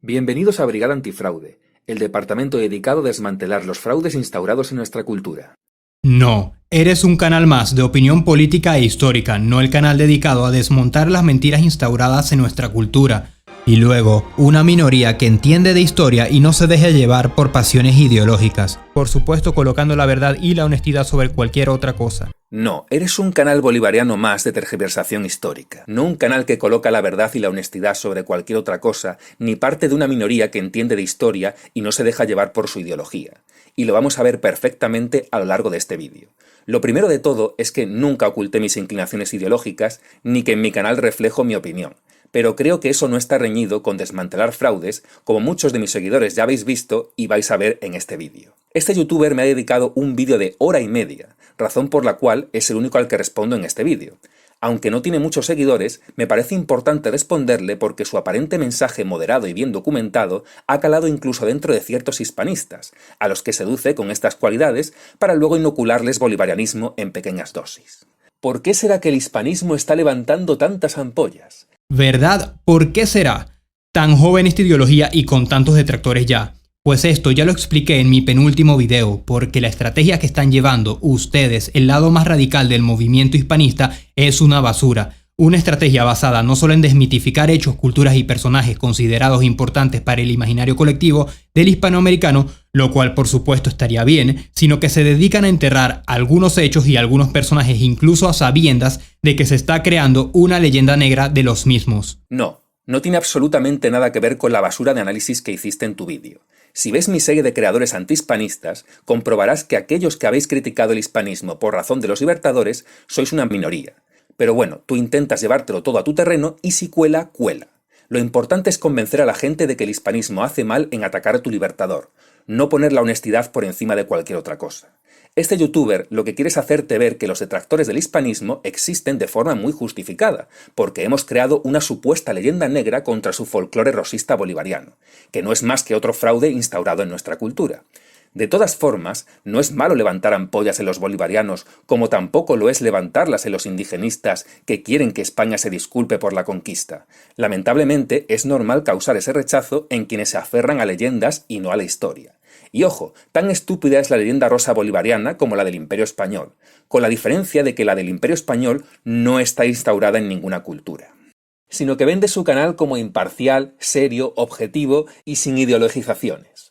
Bienvenidos a Brigada Antifraude, el departamento dedicado a desmantelar los fraudes instaurados en nuestra cultura. No, eres un canal más de opinión política e histórica, no el canal dedicado a desmontar las mentiras instauradas en nuestra cultura. Y luego, una minoría que entiende de historia y no se deje llevar por pasiones ideológicas. Por supuesto, colocando la verdad y la honestidad sobre cualquier otra cosa. No, eres un canal bolivariano más de tergiversación histórica, no un canal que coloca la verdad y la honestidad sobre cualquier otra cosa, ni parte de una minoría que entiende de historia y no se deja llevar por su ideología. Y lo vamos a ver perfectamente a lo largo de este vídeo. Lo primero de todo es que nunca oculté mis inclinaciones ideológicas, ni que en mi canal reflejo mi opinión. Pero creo que eso no está reñido con desmantelar fraudes, como muchos de mis seguidores ya habéis visto y vais a ver en este vídeo. Este youtuber me ha dedicado un vídeo de hora y media, razón por la cual es el único al que respondo en este vídeo. Aunque no tiene muchos seguidores, me parece importante responderle porque su aparente mensaje moderado y bien documentado ha calado incluso dentro de ciertos hispanistas, a los que seduce con estas cualidades para luego inocularles bolivarianismo en pequeñas dosis. ¿Por qué será que el hispanismo está levantando tantas ampollas? ¿Verdad? ¿Por qué será? Tan joven esta ideología y con tantos detractores ya. Pues esto ya lo expliqué en mi penúltimo video, porque la estrategia que están llevando ustedes, el lado más radical del movimiento hispanista, es una basura. Una estrategia basada no solo en desmitificar hechos, culturas y personajes considerados importantes para el imaginario colectivo del hispanoamericano, lo cual por supuesto estaría bien, sino que se dedican a enterrar algunos hechos y algunos personajes incluso a sabiendas de que se está creando una leyenda negra de los mismos. No tiene absolutamente nada que ver con la basura de análisis que hiciste en tu vídeo. Si ves mi serie de creadores antihispanistas, comprobarás que aquellos que habéis criticado el hispanismo por razón de los libertadores sois una minoría. Pero bueno, tú intentas llevártelo todo a tu terreno y si cuela, cuela. Lo importante es convencer a la gente de que el hispanismo hace mal en atacar a tu libertador, no poner la honestidad por encima de cualquier otra cosa. Este youtuber lo que quiere es hacerte ver que los detractores del hispanismo existen de forma muy justificada, porque hemos creado una supuesta leyenda negra contra su folclore rosista bolivariano, que no es más que otro fraude instaurado en nuestra cultura. De todas formas, no es malo levantar ampollas en los bolivarianos, como tampoco lo es levantarlas en los indigenistas que quieren que España se disculpe por la conquista. Lamentablemente, es normal causar ese rechazo en quienes se aferran a leyendas y no a la historia. Y ojo, tan estúpida es la leyenda rosa bolivariana como la del Imperio Español, con la diferencia de que la del Imperio Español no está instaurada en ninguna cultura, sino que vende su canal como imparcial, serio, objetivo y sin ideologizaciones.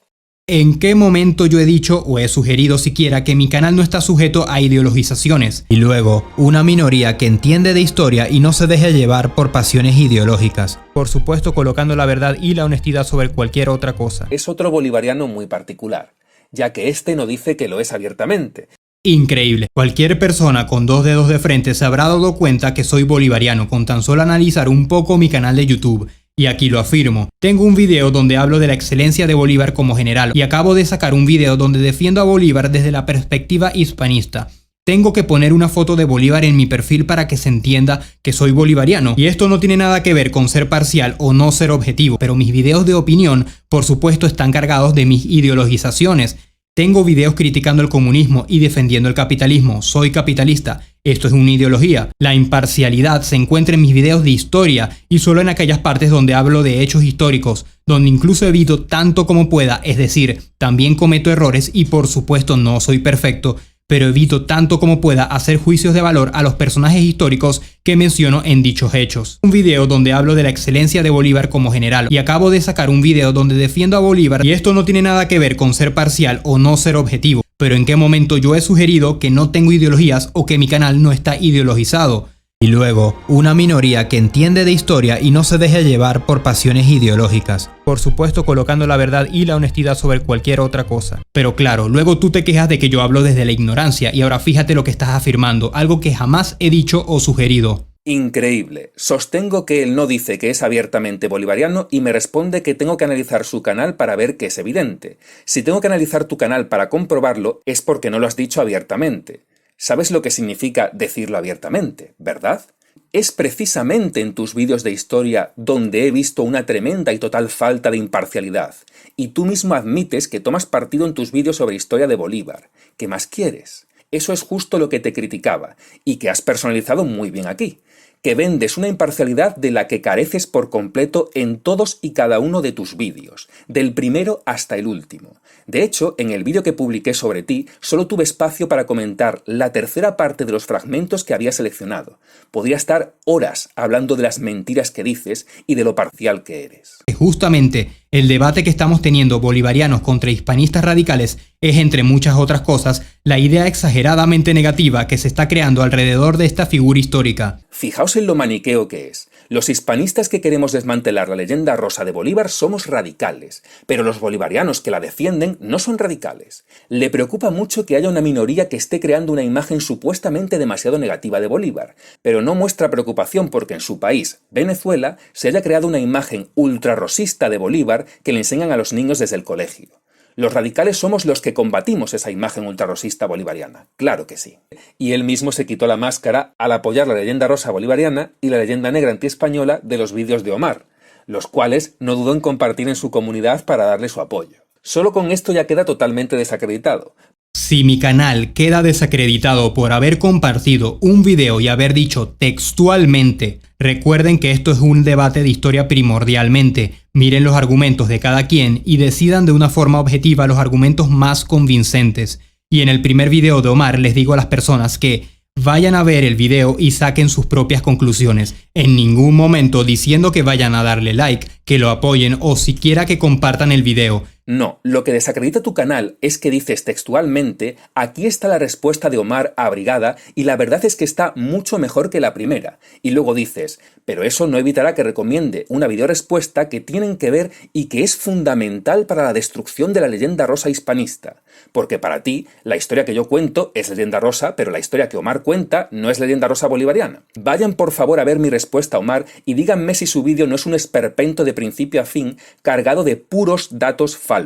¿En qué momento yo he dicho o he sugerido siquiera que mi canal no está sujeto a ideologizaciones? Y luego, una minoría que entiende de historia y no se deje llevar por pasiones ideológicas. Por supuesto, colocando la verdad y la honestidad sobre cualquier otra cosa. Es otro bolivariano muy particular, ya que este no dice que lo es abiertamente. Increíble. Cualquier persona con dos dedos de frente se habrá dado cuenta que soy bolivariano con tan solo analizar un poco mi canal de YouTube. Y aquí lo afirmo. Tengo un video donde hablo de la excelencia de Bolívar como general y acabo de sacar un video donde defiendo a Bolívar desde la perspectiva hispanista. Tengo que poner una foto de Bolívar en mi perfil para que se entienda que soy bolivariano. Y esto no tiene nada que ver con ser parcial o no ser objetivo, pero mis videos de opinión, por supuesto, están cargados de mis ideologizaciones. Tengo videos criticando el comunismo y defendiendo el capitalismo. Soy capitalista. Esto es una ideología. La imparcialidad se encuentra en mis videos de historia y solo en aquellas partes donde hablo de hechos históricos, donde incluso evito tanto como pueda, es decir, también cometo errores y por supuesto no soy perfecto, pero evito tanto como pueda hacer juicios de valor a los personajes históricos que menciono en dichos hechos. Un video donde hablo de la excelencia de Bolívar como general y acabo de sacar un video donde defiendo a Bolívar y esto no tiene nada que ver con ser parcial o no ser objetivo, pero en qué momento yo he sugerido que no tengo ideologías o que mi canal no está ideologizado. Y luego, una minoría que entiende de historia y no se deje llevar por pasiones ideológicas. Por supuesto, colocando la verdad y la honestidad sobre cualquier otra cosa. Pero claro, luego tú te quejas de que yo hablo desde la ignorancia y ahora fíjate lo que estás afirmando, algo que jamás he dicho o sugerido. Increíble. Sostengo que él no dice que es abiertamente bolivariano y me responde que tengo que analizar su canal para ver que es evidente. Si tengo que analizar tu canal para comprobarlo, es porque no lo has dicho abiertamente. ¿Sabes lo que significa decirlo abiertamente, verdad? Es precisamente en tus vídeos de historia donde he visto una tremenda y total falta de imparcialidad. Y tú mismo admites que tomas partido en tus vídeos sobre historia de Bolívar. ¿Qué más quieres? Eso es justo lo que te criticaba y que has personalizado muy bien aquí. que vendes una imparcialidad de la que careces por completo en todos y cada uno de tus vídeos, del primero hasta el último. De hecho, en el vídeo que publiqué sobre ti, solo tuve espacio para comentar la tercera parte de los fragmentos que había seleccionado. Podría estar horas hablando de las mentiras que dices y de lo parcial que eres. Justamente, el debate que estamos teniendo bolivarianos contra hispanistas radicales es, entre muchas otras cosas, la idea exageradamente negativa que se está creando alrededor de esta figura histórica. Fijaos en lo maniqueo que es. Los hispanistas que queremos desmantelar la leyenda rosa de Bolívar somos radicales, pero los bolivarianos que la defienden no son radicales. Le preocupa mucho que haya una minoría que esté creando una imagen supuestamente demasiado negativa de Bolívar, pero no muestra preocupación porque en su país, Venezuela, se haya creado una imagen ultrarrosista de Bolívar que le enseñan a los niños desde el colegio. Los radicales somos los que combatimos esa imagen ultrarrosista bolivariana, claro que sí. Y él mismo se quitó la máscara al apoyar la leyenda rosa bolivariana y la leyenda negra antiespañola de los vídeos de Omar, los cuales no dudó en compartir en su comunidad para darle su apoyo. Solo con esto ya queda totalmente desacreditado. Si mi canal queda desacreditado por haber compartido un video y haber dicho textualmente, recuerden que esto es un debate de historia primordialmente, miren los argumentos de cada quien y decidan de una forma objetiva los argumentos más convincentes. Y en el primer video de Omar les digo a las personas que vayan a ver el video y saquen sus propias conclusiones. En ningún momento diciendo que vayan a darle like, que lo apoyen o siquiera que compartan el video. No, lo que desacredita tu canal es que dices textualmente, aquí está la respuesta de Omar a Brigada y la verdad es que está mucho mejor que la primera. Y luego dices, pero eso no evitará que recomiende una videorespuesta que tienen que ver y que es fundamental para la destrucción de la leyenda rosa hispanista. Porque para ti, la historia que yo cuento es leyenda rosa, pero la historia que Omar cuenta no es leyenda rosa bolivariana. Vayan por favor a ver mi respuesta a Omar y díganme si su vídeo no es un esperpento de principio a fin cargado de puros datos falsos.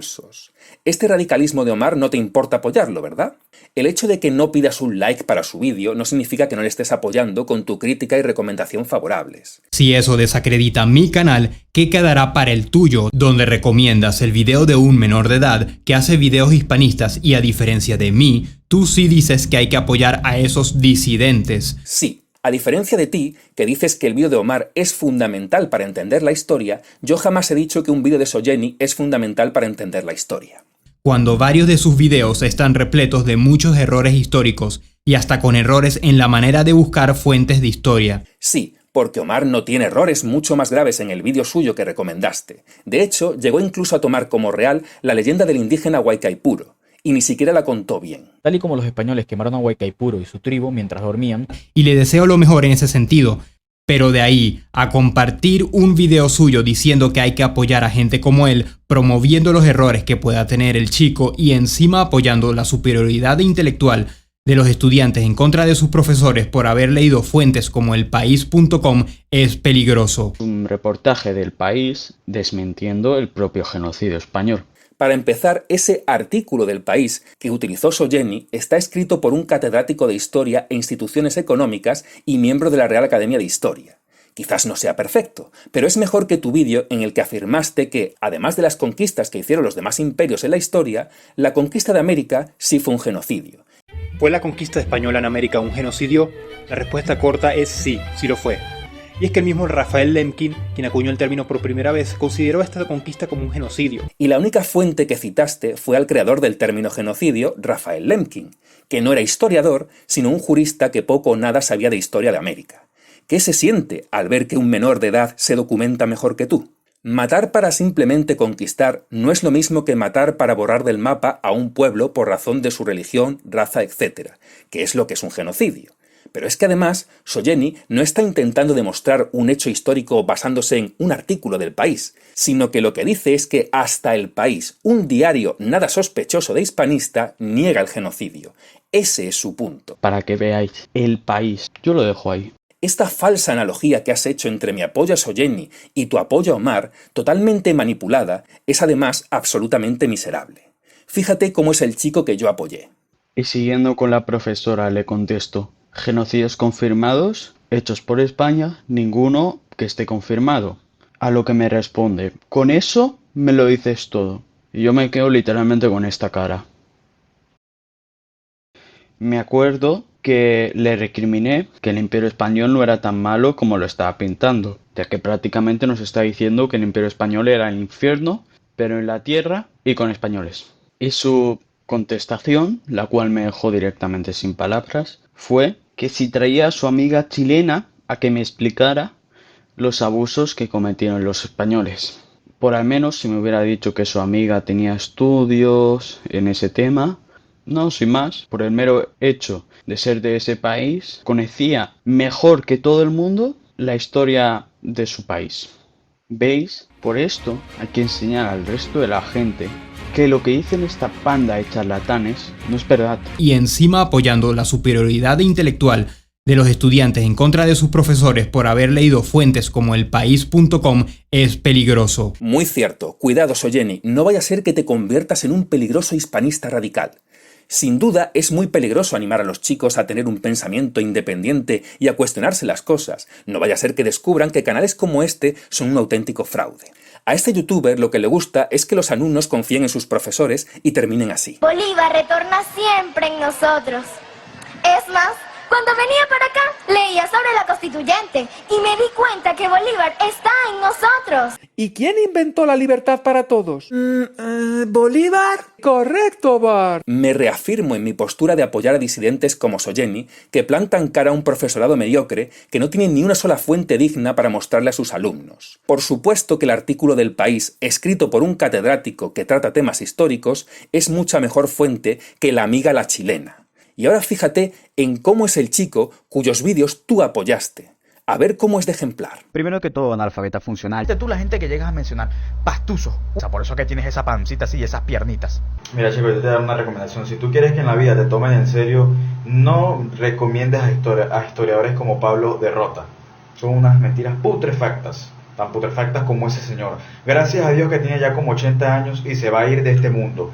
Este radicalismo de Omar no te importa apoyarlo, ¿verdad? El hecho de que no pidas un like para su vídeo no significa que no le estés apoyando con tu crítica y recomendación favorables. Si eso desacredita mi canal, ¿qué quedará para el tuyo, donde recomiendas el video de un menor de edad que hace videos hispanistas y a diferencia de mí, tú sí dices que hay que apoyar a esos disidentes? Sí. A diferencia de ti, que dices que el vídeo de Omar es fundamental para entender la historia, yo jamás he dicho que un vídeo de Soyeni es fundamental para entender la historia. Cuando varios de sus videos están repletos de muchos errores históricos y hasta con errores en la manera de buscar fuentes de historia. Sí, porque Omar no tiene errores mucho más graves en el vídeo suyo que recomendaste. De hecho, llegó incluso a tomar como real la leyenda del indígena Huaycaipuro. Y ni siquiera la contó bien. Tal y como los españoles quemaron a Huaycaipuro y su tribu mientras dormían. Y le deseo lo mejor en ese sentido, pero de ahí a compartir un video suyo diciendo que hay que apoyar a gente como él, promoviendo los errores que pueda tener el chico y encima apoyando la superioridad intelectual de los estudiantes en contra de sus profesores por haber leído fuentes como elpaís.com es peligroso. Un reportaje del País desmintiendo el propio genocidio español. Para empezar, ese artículo del País que utilizó Soyeni está escrito por un catedrático de Historia e Instituciones Económicas y miembro de la Real Academia de Historia. Quizás no sea perfecto, pero es mejor que tu vídeo en el que afirmaste que, además de las conquistas que hicieron los demás imperios en la historia, la conquista de América sí fue un genocidio. ¿Fue la conquista española en América un genocidio? La respuesta corta es sí, sí lo fue. Y es que el mismo Raphael Lemkin, quien acuñó el término por primera vez, consideró esta conquista como un genocidio. Y la única fuente que citaste fue al creador del término genocidio, Raphael Lemkin, que no era historiador, sino un jurista que poco o nada sabía de historia de América. ¿Qué se siente al ver que un menor de edad se documenta mejor que tú? Matar para simplemente conquistar no es lo mismo que matar para borrar del mapa a un pueblo por razón de su religión, raza, etc., que es lo que es un genocidio. Pero es que además, Soyeni no está intentando demostrar un hecho histórico basándose en un artículo del País, sino que lo que dice es que hasta El País, un diario nada sospechoso de hispanista, niega el genocidio. Ese es su punto. Para que veáis, El País, yo lo dejo ahí. Esta falsa analogía que has hecho entre mi apoyo a Soyeni y tu apoyo a Omar, totalmente manipulada, es además absolutamente miserable. Fíjate cómo es el chico que yo apoyé. Y siguiendo con la profesora le contesto, genocidios confirmados, hechos por España, ninguno que esté confirmado. A lo que me responde, con eso me lo dices todo. Y yo me quedo literalmente con esta cara. Me acuerdo que le recriminé que el Imperio Español no era tan malo como lo estaba pintando, ya que prácticamente nos está diciendo que el Imperio Español era el infierno, pero en la tierra y con españoles. Y su contestación, la cual me dejó directamente sin palabras, fue que si traía a su amiga chilena a que me explicara los abusos que cometieron los españoles. Por al menos si me hubiera dicho que su amiga tenía estudios en ese tema, no, sin más, por el mero hecho de ser de ese país, conocía mejor que todo el mundo la historia de su país. ¿Veis? Por esto hay que enseñar al resto de la gente que lo que dicen esta panda de charlatanes no es verdad. Y encima apoyando la superioridad intelectual de los estudiantes en contra de sus profesores por haber leído fuentes como elpaís.com es peligroso. Muy cierto. Cuidado, Soyeni, no vaya a ser que te conviertas en un peligroso hispanista radical. Sin duda, es muy peligroso animar a los chicos a tener un pensamiento independiente y a cuestionarse las cosas. No vaya a ser que descubran que canales como este son un auténtico fraude. A este youtuber lo que le gusta es que los alumnos confíen en sus profesores y terminen así. Bolívar retorna siempre en nosotros. Es más, cuando venía para acá, leía sobre la Constituyente y me di cuenta que Bolívar está en nosotros. ¿Y quién inventó la libertad para todos? ¿Bolívar? Correcto, Bart. Me reafirmo en mi postura de apoyar a disidentes como Soyeni, que plantan cara a un profesorado mediocre que no tiene ni una sola fuente digna para mostrarle a sus alumnos. Por supuesto que el artículo del País, escrito por un catedrático que trata temas históricos, es mucha mejor fuente que la amiga la chilena. Y ahora fíjate en cómo es el chico cuyos vídeos tú apoyaste. A ver cómo es de ejemplar. Primero que todo, analfabeta funcional. Tú la gente que llegas a mencionar, pastuso. O sea, por eso que tienes esa pancita así y esas piernitas. Mira, chicos, yo te voy a dar una recomendación. Si tú quieres que en la vida te tomen en serio, no recomiendes a historiadores como Pablo Derrota. Son unas mentiras putrefactas. Tan putrefactas como ese señor. Gracias a Dios que tiene ya como 80 años y se va a ir de este mundo.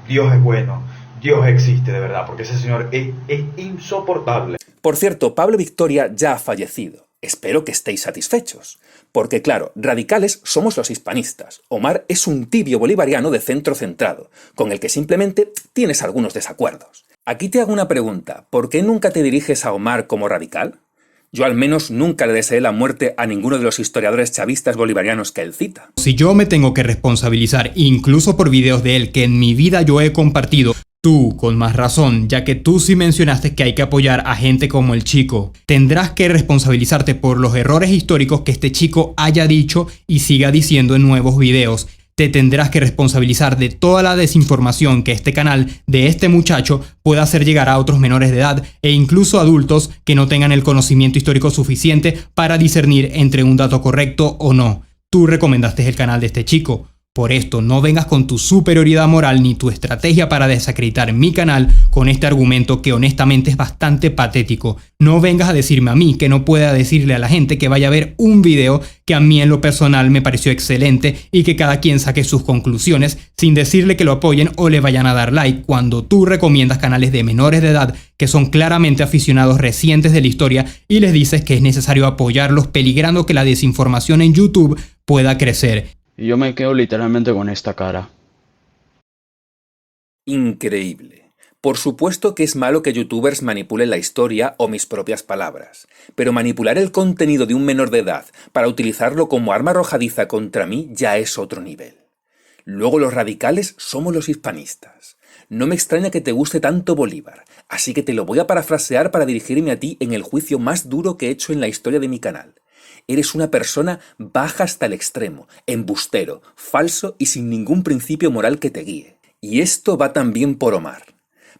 Dios es bueno. Dios existe de verdad, porque ese señor es insoportable. Por cierto, Pablo Victoria ya ha fallecido. Espero que estéis satisfechos. Porque claro, radicales somos los hispanistas. Omar es un tibio bolivariano de centro centrado, con el que simplemente tienes algunos desacuerdos. Aquí te hago una pregunta. ¿Por qué nunca te diriges a Omar como radical? Yo al menos nunca le deseé la muerte a ninguno de los historiadores chavistas bolivarianos que él cita. Si yo me tengo que responsabilizar incluso por videos de él que en mi vida yo he compartido, tú, con más razón, ya que tú sí mencionaste que hay que apoyar a gente como el chico. Tendrás que responsabilizarte por los errores históricos que este chico haya dicho y siga diciendo en nuevos videos. Te tendrás que responsabilizar de toda la desinformación que este canal de este muchacho pueda hacer llegar a otros menores de edad e incluso adultos que no tengan el conocimiento histórico suficiente para discernir entre un dato correcto o no. Tú recomendaste el canal de este chico. Por esto, no vengas con tu superioridad moral ni tu estrategia para desacreditar mi canal con este argumento que honestamente es bastante patético. No vengas a decirme a mí que no pueda decirle a la gente que vaya a ver un video que a mí en lo personal me pareció excelente y que cada quien saque sus conclusiones sin decirle que lo apoyen o le vayan a dar like cuando tú recomiendas canales de menores de edad que son claramente aficionados recientes de la historia y les dices que es necesario apoyarlos peligrando que la desinformación en YouTube pueda crecer. Y yo me quedo literalmente con esta cara. Increíble. Por supuesto que es malo que youtubers manipulen la historia o mis propias palabras, pero manipular el contenido de un menor de edad para utilizarlo como arma arrojadiza contra mí ya es otro nivel. Luego los radicales somos los hispanistas. No me extraña que te guste tanto Bolívar, así que te lo voy a parafrasear para dirigirme a ti en el juicio más duro que he hecho en la historia de mi canal. Eres una persona baja hasta el extremo, embustero, falso y sin ningún principio moral que te guíe. Y esto va también por Omar.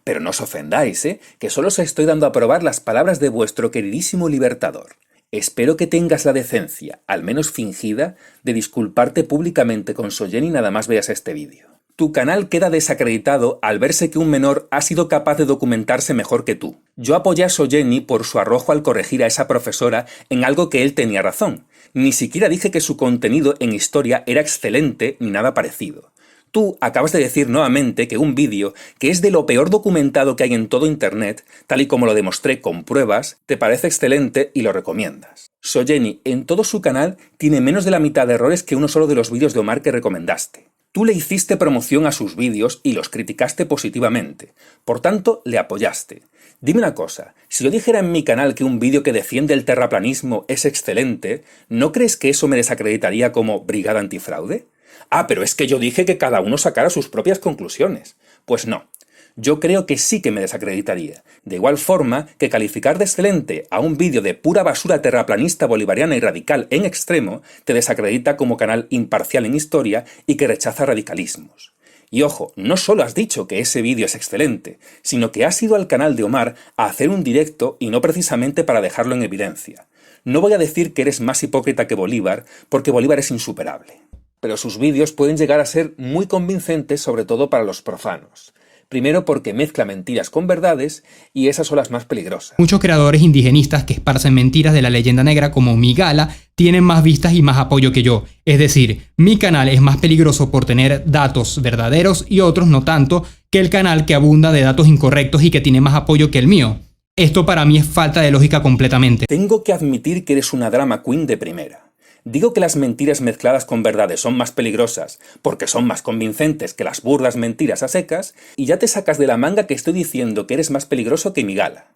Pero no os ofendáis, que solo os estoy dando a probar las palabras de vuestro queridísimo libertador. Espero que tengas la decencia, al menos fingida, de disculparte públicamente con Soyeni nada más veas este vídeo. Tu canal queda desacreditado al verse que un menor ha sido capaz de documentarse mejor que tú. Yo apoyé a Soyeni por su arrojo al corregir a esa profesora en algo que él tenía razón. Ni siquiera dije que su contenido en historia era excelente ni nada parecido. Tú acabas de decir nuevamente que un vídeo que es de lo peor documentado que hay en todo internet, tal y como lo demostré con pruebas, te parece excelente y lo recomiendas. Soyeni en todo su canal tiene menos de la mitad de errores que uno solo de los vídeos de Omar que recomendaste. Tú le hiciste promoción a sus vídeos y los criticaste positivamente, por tanto le apoyaste. Dime una cosa, si yo dijera en mi canal que un vídeo que defiende el terraplanismo es excelente, ¿no crees que eso me desacreditaría como brigada antifraude? Ah, pero es que yo dije que cada uno sacara sus propias conclusiones. Pues no. Yo creo que sí que me desacreditaría, de igual forma que calificar de excelente a un vídeo de pura basura terraplanista bolivariana y radical en extremo te desacredita como canal imparcial en historia y que rechaza radicalismos. Y ojo, no solo has dicho que ese vídeo es excelente, sino que has ido al canal de Omar a hacer un directo y no precisamente para dejarlo en evidencia. No voy a decir que eres más hipócrita que Bolívar, porque Bolívar es insuperable. Pero sus vídeos pueden llegar a ser muy convincentes, sobre todo para los profanos. Primero porque mezcla mentiras con verdades y esas son las más peligrosas. Muchos creadores indigenistas que esparcen mentiras de la leyenda negra como Migala tienen más vistas y más apoyo que yo. Es decir, mi canal es más peligroso por tener datos verdaderos y otros no tanto que el canal que abunda de datos incorrectos y que tiene más apoyo que el mío. Esto para mí es falta de lógica completamente. Tengo que admitir que eres una drama queen de primera. Digo que las mentiras mezcladas con verdades son más peligrosas porque son más convincentes que las burdas mentiras a secas y ya te sacas de la manga que estoy diciendo que eres más peligroso que Migala.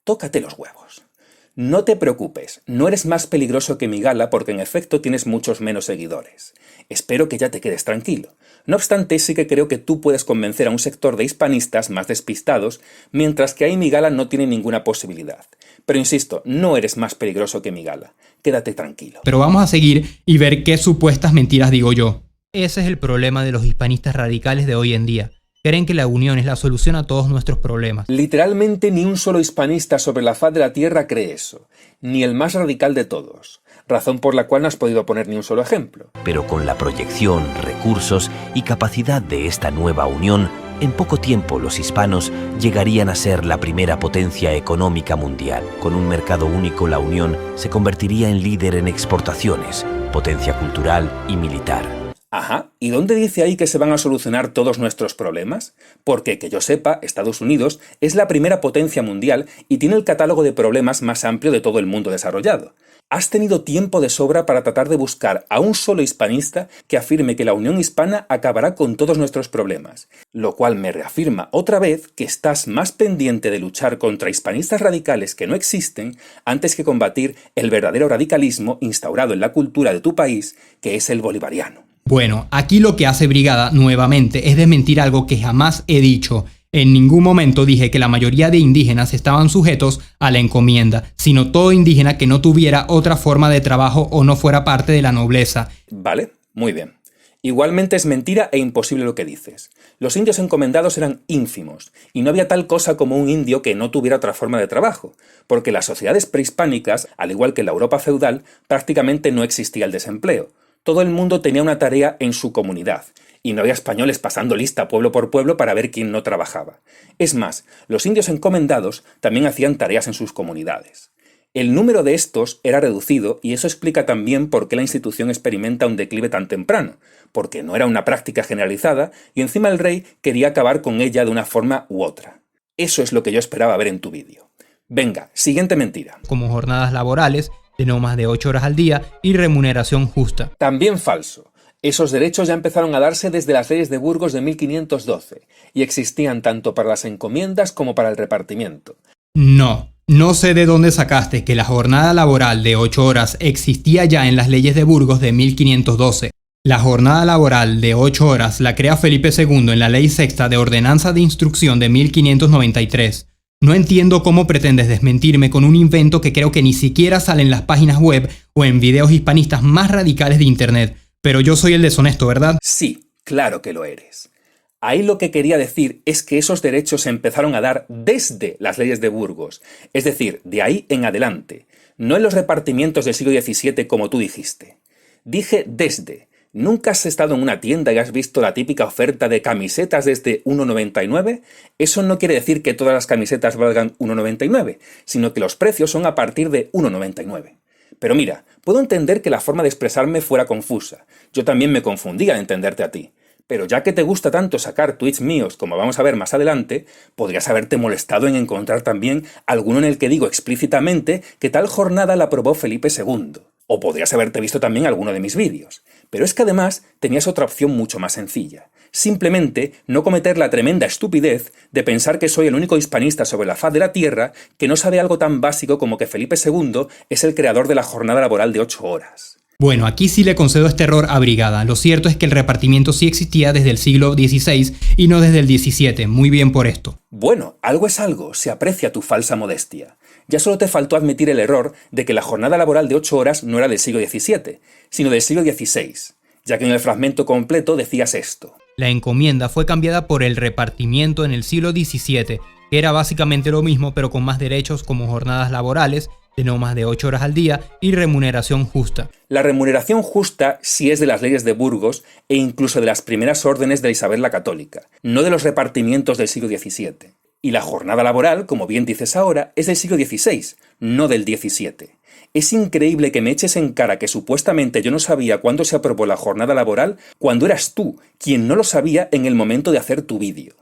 Tócate los huevos. No te preocupes, no eres más peligroso que Migala porque en efecto tienes muchos menos seguidores. Espero que ya te quedes tranquilo. No obstante, sí que creo que tú puedes convencer a un sector de hispanistas más despistados, mientras que ahí Migala no tiene ninguna posibilidad. Pero insisto, no eres más peligroso que Migala. Quédate tranquilo. Pero vamos a seguir y ver qué supuestas mentiras digo yo. Ese es el problema de los hispanistas radicales de hoy en día. Creen que la unión es la solución a todos nuestros problemas. Literalmente ni un solo hispanista sobre la faz de la tierra cree eso. Ni el más radical de todos. Razón por la cual no has podido poner ni un solo ejemplo. Pero con la proyección, recursos y capacidad de esta nueva unión, en poco tiempo los hispanos llegarían a ser la primera potencia económica mundial. Con un mercado único, la Unión se convertiría en líder en exportaciones, potencia cultural y militar. Ajá, ¿y dónde dice ahí que se van a solucionar todos nuestros problemas? Porque, que yo sepa, Estados Unidos es la primera potencia mundial y tiene el catálogo de problemas más amplio de todo el mundo desarrollado. Has tenido tiempo de sobra para tratar de buscar a un solo hispanista que afirme que la unión hispana acabará con todos nuestros problemas, lo cual me reafirma otra vez que estás más pendiente de luchar contra hispanistas radicales que no existen antes que combatir el verdadero radicalismo instaurado en la cultura de tu país, que es el bolivariano. Bueno, aquí lo que hace Brigada nuevamente es desmentir algo que jamás he dicho. En ningún momento dije que la mayoría de indígenas estaban sujetos a la encomienda, sino todo indígena que no tuviera otra forma de trabajo o no fuera parte de la nobleza. Vale, muy bien. Igualmente es mentira e imposible lo que dices. Los indios encomendados eran ínfimos, y no había tal cosa como un indio que no tuviera otra forma de trabajo, porque las sociedades prehispánicas, al igual que en la Europa feudal, prácticamente no existía el desempleo. Todo el mundo tenía una tarea en su comunidad, y no había españoles pasando lista pueblo por pueblo para ver quién no trabajaba. Es más, los indios encomendados también hacían tareas en sus comunidades. El número de estos era reducido y eso explica también por qué la institución experimenta un declive tan temprano, porque no era una práctica generalizada y encima el rey quería acabar con ella de una forma u otra. Eso es lo que yo esperaba ver en tu vídeo. Venga, siguiente mentira. Como jornadas laborales de no más de 8 horas al día y remuneración justa. También falso. Esos derechos ya empezaron a darse desde las leyes de Burgos de 1512 y existían tanto para las encomiendas como para el repartimiento. No sé de dónde sacaste que la jornada laboral de 8 horas existía ya en las leyes de Burgos de 1512. La jornada laboral de 8 horas la crea Felipe II en la Ley Sexta de Ordenanza de Instrucción de 1593. No entiendo cómo pretendes desmentirme con un invento que creo que ni siquiera sale en las páginas web o en videos hispanistas más radicales de internet. Pero yo soy el deshonesto, ¿verdad? Sí, claro que lo eres. Ahí lo que quería decir es que esos derechos se empezaron a dar desde las leyes de Burgos, es decir, de ahí en adelante, no en los repartimientos del siglo XVII como tú dijiste. Dije desde. ¿Nunca has estado en una tienda y has visto la típica oferta de camisetas desde 1,99? Eso no quiere decir que todas las camisetas valgan 1,99, sino que los precios son a partir de 1,99. Pero mira, puedo entender que la forma de expresarme fuera confusa. Yo también me confundí al entenderte a ti. Pero ya que te gusta tanto sacar tweets míos, como vamos a ver más adelante, podrías haberte molestado en encontrar también alguno en el que digo explícitamente que tal jornada la aprobó Felipe II. O podrías haberte visto también alguno de mis vídeos. Pero es que además tenías otra opción mucho más sencilla. Simplemente no cometer la tremenda estupidez de pensar que soy el único hispanista sobre la faz de la Tierra que no sabe algo tan básico como que Felipe II es el creador de la jornada laboral de 8 horas. Bueno, aquí sí le concedo este error a Brigada. Lo cierto es que el repartimiento sí existía desde el siglo XVI y no desde el XVII. Muy bien por esto. Bueno, algo es algo, se aprecia tu falsa modestia. Ya solo te faltó admitir el error de que la jornada laboral de 8 horas no era del siglo XVII, sino del siglo XVI, ya que en el fragmento completo decías esto. La encomienda fue cambiada por el repartimiento en el siglo XVII, que era básicamente lo mismo pero con más derechos como jornadas laborales, de no más de 8 horas al día y remuneración justa. La remuneración justa sí es de las leyes de Burgos e incluso de las primeras órdenes de Isabel la Católica, no de los repartimientos del siglo XVII. Y la jornada laboral, como bien dices ahora, es del siglo XVI, no del XVII. Es increíble que me eches en cara que supuestamente yo no sabía cuándo se aprobó la jornada laboral cuando eras tú quien no lo sabía en el momento de hacer tu vídeo.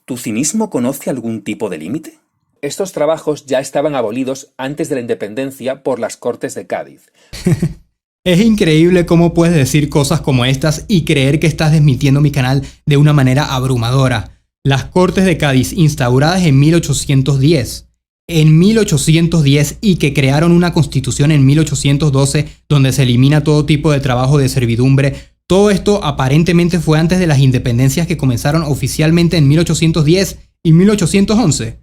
¿Tu cinismo conoce algún tipo de límite? Estos trabajos ya estaban abolidos antes de la independencia por las Cortes de Cádiz. Es increíble cómo puedes decir cosas como estas y creer que estás desmintiendo mi canal de una manera abrumadora. Las Cortes de Cádiz, instauradas en 1810. En 1810 y que crearon una constitución en 1812 donde se elimina todo tipo de trabajo de servidumbre. Todo esto aparentemente fue antes de las independencias que comenzaron oficialmente en 1810 y 1811.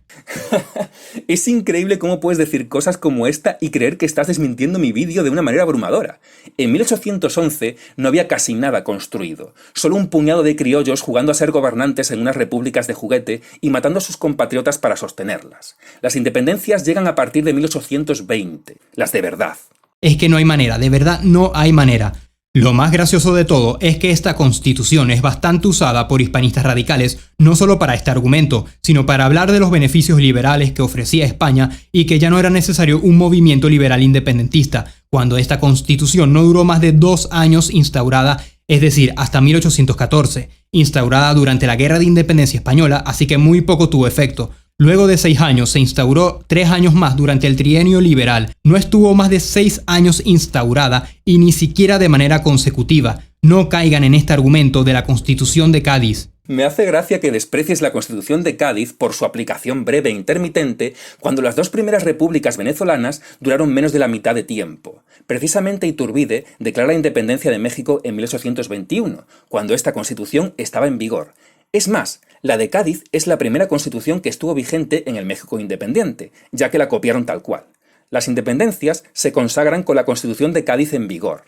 Es increíble cómo puedes decir cosas como esta y creer que estás desmintiendo mi vídeo de una manera abrumadora. En 1811 no había casi nada construido, solo un puñado de criollos jugando a ser gobernantes en unas repúblicas de juguete y matando a sus compatriotas para sostenerlas. Las independencias llegan a partir de 1820, las de verdad. Es que no hay manera, de verdad no hay manera. Lo más gracioso de todo es que esta constitución es bastante usada por hispanistas radicales, no solo para este argumento, sino para hablar de los beneficios liberales que ofrecía España y que ya no era necesario un movimiento liberal independentista, cuando esta constitución no duró más de 2 años instaurada, es decir, hasta 1814, instaurada durante la Guerra de Independencia Española, así que muy poco tuvo efecto. Luego de 6 años se instauró 3 años más durante el trienio liberal. No estuvo más de 6 años instaurada y ni siquiera de manera consecutiva. No caigan en este argumento de la Constitución de Cádiz. Me hace gracia que desprecies la Constitución de Cádiz por su aplicación breve e intermitente cuando las 2 primeras repúblicas venezolanas duraron menos de la mitad de tiempo. Precisamente Iturbide declara la independencia de México en 1821, cuando esta Constitución estaba en vigor. Es más, la de Cádiz es la primera constitución que estuvo vigente en el México independiente, ya que la copiaron tal cual. Las independencias se consagran con la Constitución de Cádiz en vigor.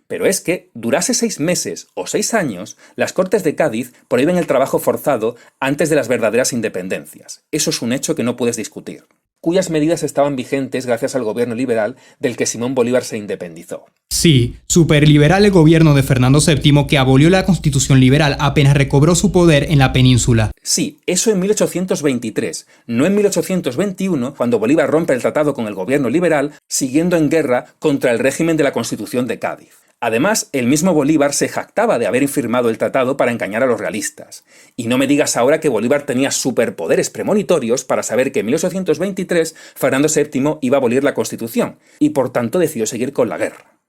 Pero es que, durase 6 meses o 6 años, las Cortes de Cádiz prohíben el trabajo forzado antes de las verdaderas independencias. Eso es un hecho que no puedes discutir. Cuyas medidas estaban vigentes gracias al gobierno liberal del que Simón Bolívar se independizó. Sí, superliberal el gobierno de Fernando VII que abolió la Constitución liberal apenas recobró su poder en la península. Sí, eso en 1823, no en 1821, cuando Bolívar rompe el tratado con el gobierno liberal, siguiendo en guerra contra el régimen de la Constitución de Cádiz. Además, el mismo Bolívar se jactaba de haber firmado el tratado para engañar a los realistas. Y no me digas ahora que Bolívar tenía superpoderes premonitorios para saber que en 1823 Fernando VII iba a abolir la Constitución, y por tanto decidió seguir con la guerra.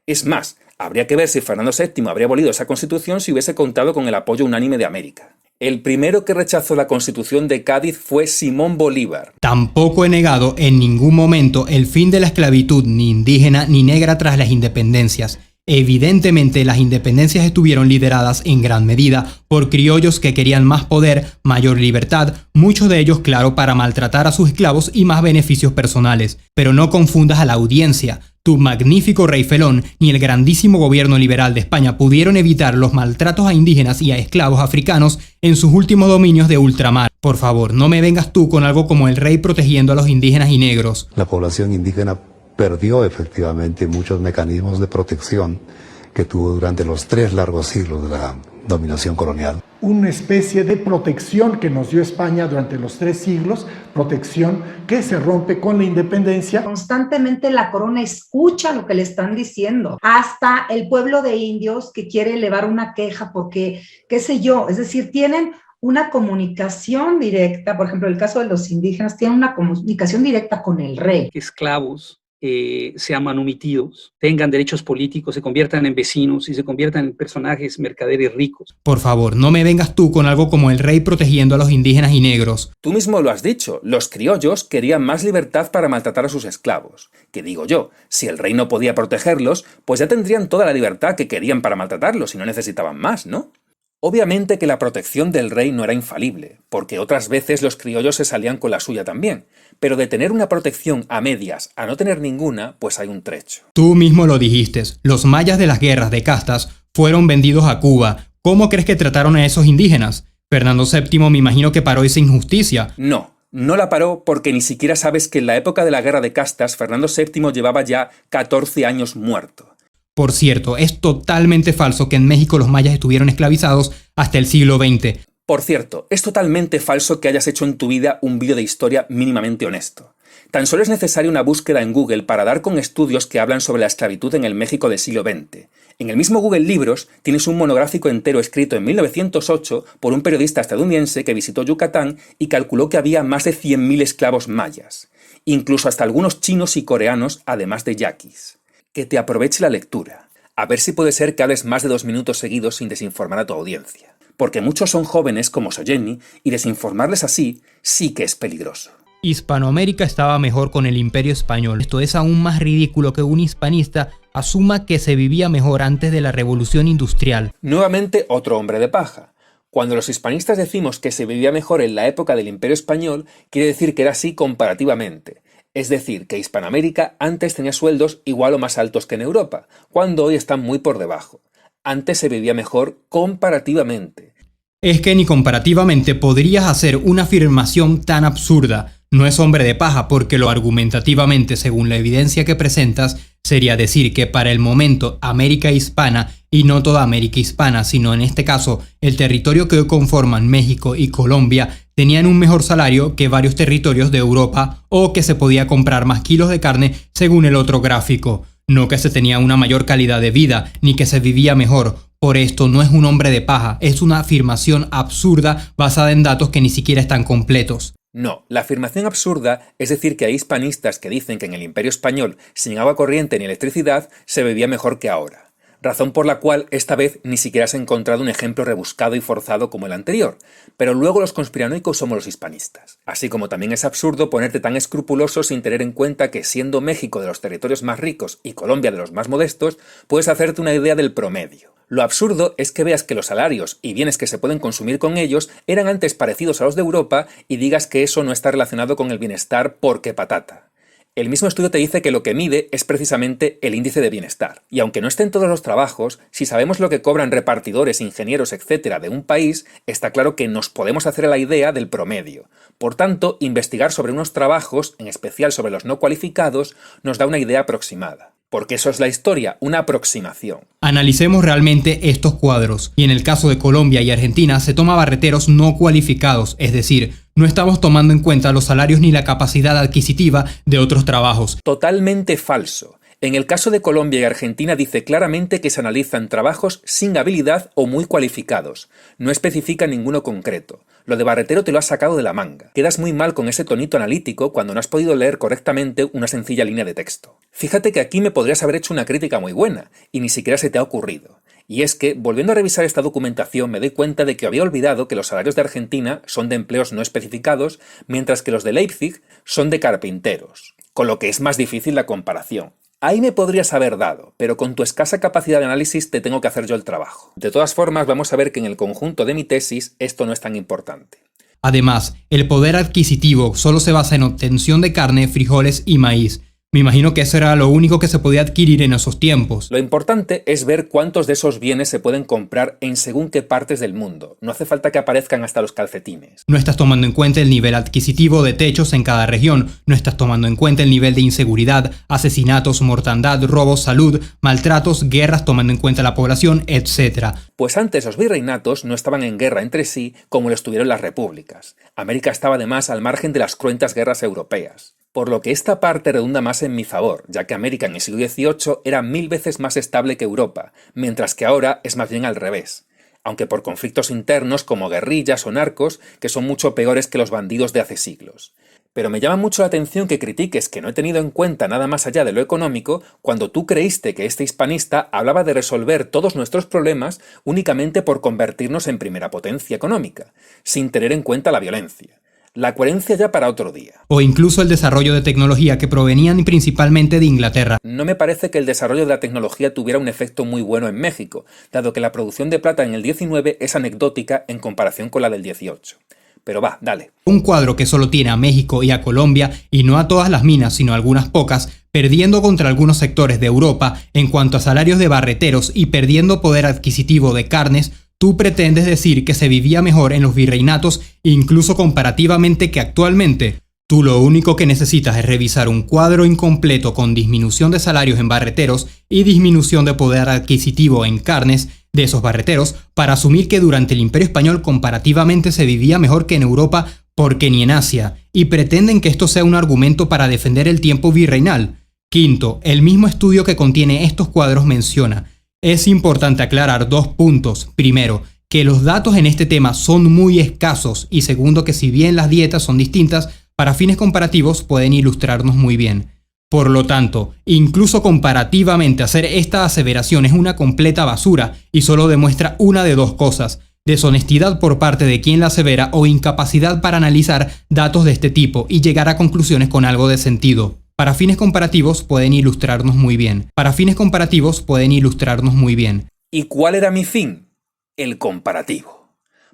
Es más, habría que ver si Fernando VII habría abolido esa Constitución si hubiese contado con el apoyo unánime de América. El primero que rechazó la Constitución de Cádiz fue Simón Bolívar. Tampoco he negado en ningún momento el fin de la esclavitud ni indígena ni negra tras las independencias. Evidentemente las independencias estuvieron lideradas en gran medida por criollos que querían más poder, mayor libertad, muchos de ellos claro para maltratar a sus esclavos y más beneficios personales. Pero no confundas a la audiencia. Tu magnífico rey Felón ni el grandísimo gobierno liberal de España pudieron evitar los maltratos a indígenas y a esclavos africanos en sus últimos dominios de ultramar. Por favor, no me vengas tú con algo como el rey protegiendo a los indígenas y negros. La población indígena perdió efectivamente muchos mecanismos de protección que tuvo durante los 3 largos siglos de la dominación colonial. Una especie de protección que nos dio España durante los 3 siglos, protección que se rompe con la independencia. Constantemente la corona escucha lo que le están diciendo, hasta el pueblo de indios que quiere elevar una queja porque, qué sé yo, es decir, tienen una comunicación directa, por ejemplo, el caso de los indígenas, tienen una comunicación directa con el rey. Esclavos sean manumitidos, tengan derechos políticos, se conviertan en vecinos y se conviertan en personajes mercaderes ricos. Por favor, no me vengas tú con algo como el rey protegiendo a los indígenas y negros. Tú mismo lo has dicho, los criollos querían más libertad para maltratar a sus esclavos. Que digo yo, si el rey no podía protegerlos, pues ya tendrían toda la libertad que querían para maltratarlos y no necesitaban más, ¿no? Obviamente que la protección del rey no era infalible, porque otras veces los criollos se salían con la suya también, pero de tener una protección a medias a no tener ninguna, pues hay un trecho. Tú mismo lo dijiste, los mayas de las guerras de castas fueron vendidos a Cuba. ¿Cómo crees que trataron a esos indígenas? Fernando VII me imagino que paró esa injusticia. No la paró porque ni siquiera sabes que en la época de la guerra de castas Fernando VII llevaba ya 14 años muerto. Por cierto, es totalmente falso que en México los mayas estuvieron esclavizados hasta el siglo XX. Por cierto, es totalmente falso que hayas hecho en tu vida un vídeo de historia mínimamente honesto. Tan solo es necesaria una búsqueda en Google para dar con estudios que hablan sobre la esclavitud en el México del siglo XX. En el mismo Google Libros tienes un monográfico entero escrito en 1908 por un periodista estadounidense que visitó Yucatán y calculó que había más de 100.000 esclavos mayas, incluso hasta algunos chinos y coreanos, además de yaquis. Que te aproveche la lectura. A ver si puede ser que hables más de 2 minutos seguidos sin desinformar a tu audiencia. Porque muchos son jóvenes como Soyenni y desinformarles así sí que es peligroso. Hispanoamérica estaba mejor con el Imperio Español. Esto es aún más ridículo que un hispanista asuma que se vivía mejor antes de la Revolución Industrial. Nuevamente otro hombre de paja. Cuando los hispanistas decimos que se vivía mejor en la época del Imperio Español, quiere decir que era así comparativamente. Es decir, que Hispanoamérica antes tenía sueldos igual o más altos que en Europa, cuando hoy están muy por debajo. Antes se vivía mejor comparativamente. Es que ni comparativamente podrías hacer una afirmación tan absurda. No es hombre de paja porque lo argumentativamente, según la evidencia que presentas, sería decir que para el momento América Hispana, y no toda América Hispana, sino en este caso el territorio que hoy conforman México y Colombia, tenían un mejor salario que varios territorios de Europa o que se podía comprar más kilos de carne según el otro gráfico. No que se tenía una mayor calidad de vida, ni que se vivía mejor. Por esto no es un hombre de paja, es una afirmación absurda basada en datos que ni siquiera están completos. No, la afirmación absurda es decir que hay hispanistas que dicen que en el Imperio Español, sin agua corriente ni electricidad, se vivía mejor que ahora. Razón por la cual esta vez ni siquiera has encontrado un ejemplo rebuscado y forzado como el anterior, pero luego los conspiranoicos somos los hispanistas. Así como también es absurdo ponerte tan escrupuloso sin tener en cuenta que siendo México de los territorios más ricos y Colombia de los más modestos, puedes hacerte una idea del promedio. Lo absurdo es que veas que los salarios y bienes que se pueden consumir con ellos eran antes parecidos a los de Europa y digas que eso no está relacionado con el bienestar porque patata. El mismo estudio te dice que lo que mide es precisamente el índice de bienestar. Y aunque no esté en todos los trabajos, si sabemos lo que cobran repartidores, ingenieros, etcétera de un país, está claro que nos podemos hacer a la idea del promedio. Por tanto, investigar sobre unos trabajos, en especial sobre los no cualificados, nos da una idea aproximada. Porque eso es la historia, una aproximación. Analicemos realmente estos cuadros. Y en el caso de Colombia y Argentina se toma barreteros no cualificados, es decir, no estamos tomando en cuenta los salarios ni la capacidad adquisitiva de otros trabajos. Totalmente falso. En el caso de Colombia y Argentina dice claramente que se analizan trabajos sin habilidad o muy cualificados. No especifica ninguno concreto. Lo de barretero te lo has sacado de la manga. Quedas muy mal con ese tonito analítico cuando no has podido leer correctamente una sencilla línea de texto. Fíjate que aquí me podrías haber hecho una crítica muy buena, y ni siquiera se te ha ocurrido. Y es que, volviendo a revisar esta documentación, me doy cuenta de que había olvidado que los salarios de Argentina son de empleos no especificados, mientras que los de Leipzig son de carpinteros, con lo que es más difícil la comparación. Ahí me podrías haber dado, pero con tu escasa capacidad de análisis te tengo que hacer yo el trabajo. De todas formas, vamos a ver que en el conjunto de mi tesis esto no es tan importante. Además, el poder adquisitivo solo se basa en obtención de carne, frijoles y maíz. Me imagino que eso era lo único que se podía adquirir en esos tiempos. Lo importante es ver cuántos de esos bienes se pueden comprar en según qué partes del mundo. No hace falta que aparezcan hasta los calcetines. No estás tomando en cuenta el nivel adquisitivo de techos en cada región. No estás tomando en cuenta el nivel de inseguridad, asesinatos, mortandad, robos, salud, maltratos, guerras tomando en cuenta la población, etc. Pues antes los virreinatos no estaban en guerra entre sí como lo estuvieron las repúblicas. América estaba además al margen de las cruentas guerras europeas. Por lo que esta parte redunda más en mi favor, ya que América en el siglo XVIII era 1000 veces más estable que Europa, mientras que ahora es más bien al revés, aunque por conflictos internos como guerrillas o narcos, que son mucho peores que los bandidos de hace siglos. Pero me llama mucho la atención que critiques que no he tenido en cuenta nada más allá de lo económico cuando tú creíste que este hispanista hablaba de resolver todos nuestros problemas únicamente por convertirnos en primera potencia económica, sin tener en cuenta la violencia. La coherencia ya para otro día. O incluso el desarrollo de tecnología que provenían principalmente de Inglaterra. No me parece que el desarrollo de la tecnología tuviera un efecto muy bueno en México, dado que la producción de plata en el 19 es anecdótica en comparación con la del 18. Pero va, dale. Un cuadro que solo tiene a México y a Colombia, y no a todas las minas, sino a algunas pocas, perdiendo contra algunos sectores de Europa en cuanto a salarios de barreteros y perdiendo poder adquisitivo de carnes. Tú pretendes decir que se vivía mejor en los virreinatos, incluso comparativamente que actualmente. Tú lo único que necesitas es revisar un cuadro incompleto con disminución de salarios en barreteros y disminución de poder adquisitivo en carnes de esos barreteros para asumir que durante el Imperio Español comparativamente se vivía mejor que en Europa porque ni en Asia, y pretenden que esto sea un argumento para defender el tiempo virreinal. Quinto, el mismo estudio que contiene estos cuadros menciona: es importante aclarar dos puntos. Primero, que los datos en este tema son muy escasos, y segundo, que si bien las dietas son distintas, para fines comparativos pueden ilustrarnos muy bien. Por lo tanto, incluso comparativamente hacer esta aseveración es una completa basura y solo demuestra una de dos cosas: deshonestidad por parte de quien la asevera o incapacidad para analizar datos de este tipo y llegar a conclusiones con algo de sentido. Para fines comparativos pueden ilustrarnos muy bien. Para fines comparativos pueden ilustrarnos muy bien. ¿Y cuál era mi fin? El comparativo.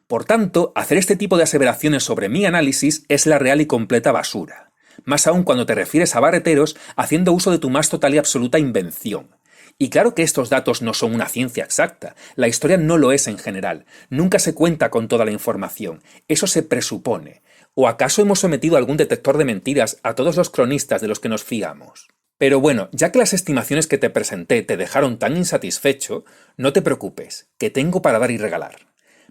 Por tanto, hacer este tipo de aseveraciones sobre mi análisis es la real y completa basura. Más aún cuando te refieres a barreteros haciendo uso de tu más total y absoluta invención. Y claro que estos datos no son una ciencia exacta, la historia no lo es en general, nunca se cuenta con toda la información, eso se presupone. ¿O acaso hemos sometido algún detector de mentiras a todos los cronistas de los que nos fiamos? Pero bueno, ya que las estimaciones que te presenté te dejaron tan insatisfecho, no te preocupes, que tengo para dar y regalar.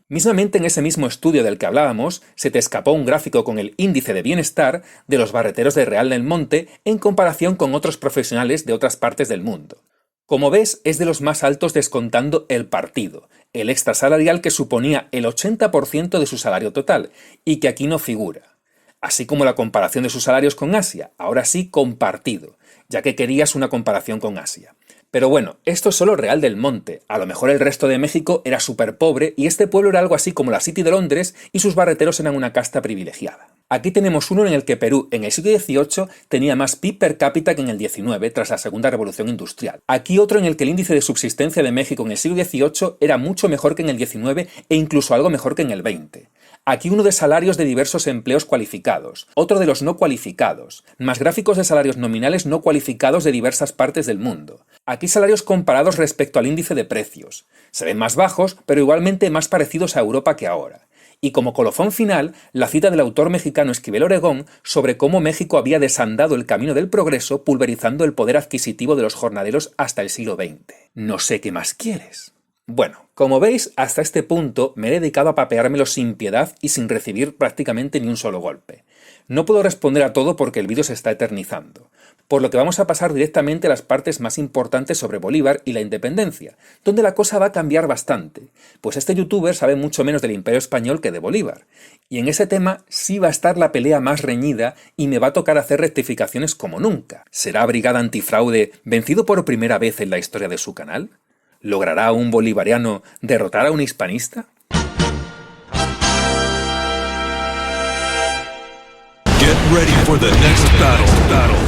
Mismamente en ese mismo estudio del que hablábamos, se te escapó un gráfico con el índice de bienestar de los barreteros de Real del Monte en comparación con otros profesionales de otras partes del mundo. Como ves, es de los más altos descontando el partido, el extra salarial que suponía el 80% de su salario total, y que aquí no figura. Así como la comparación de sus salarios con Asia, ahora sí compartido, ya que querías una comparación con Asia. Pero bueno, esto es solo Real del Monte, a lo mejor el resto de México era súper pobre y este pueblo era algo así como la City de Londres y sus barreteros eran una casta privilegiada. Aquí tenemos uno en el que Perú en el siglo XVIII tenía más PIB per cápita que en el XIX tras la Segunda Revolución Industrial. Aquí otro en el que el índice de subsistencia de México en el siglo XVIII era mucho mejor que en el XIX e incluso algo mejor que en el XX. Aquí uno de salarios de diversos empleos cualificados, otro de los no cualificados, más gráficos de salarios nominales no cualificados de diversas partes del mundo. Aquí salarios comparados respecto al índice de precios. Se ven más bajos, pero igualmente más parecidos a Europa que ahora. Y como colofón final, la cita del autor mexicano Esquivel Oregón sobre cómo México había desandado el camino del progreso pulverizando el poder adquisitivo de los jornaleros hasta el siglo XX. No sé qué más quieres. Bueno, como veis, hasta este punto me he dedicado a papeármelo sin piedad y sin recibir prácticamente ni un solo golpe. No puedo responder a todo porque el vídeo se está eternizando, por lo que vamos a pasar directamente a las partes más importantes sobre Bolívar y la independencia, donde la cosa va a cambiar bastante, pues este youtuber sabe mucho menos del Imperio Español que de Bolívar, y en ese tema sí va a estar la pelea más reñida y me va a tocar hacer rectificaciones como nunca. ¿Será Brigada Antifraude vencido por primera vez en la historia de su canal? ¿Logrará un bolivariano derrotar a un hispanista? Get ready for the next battle.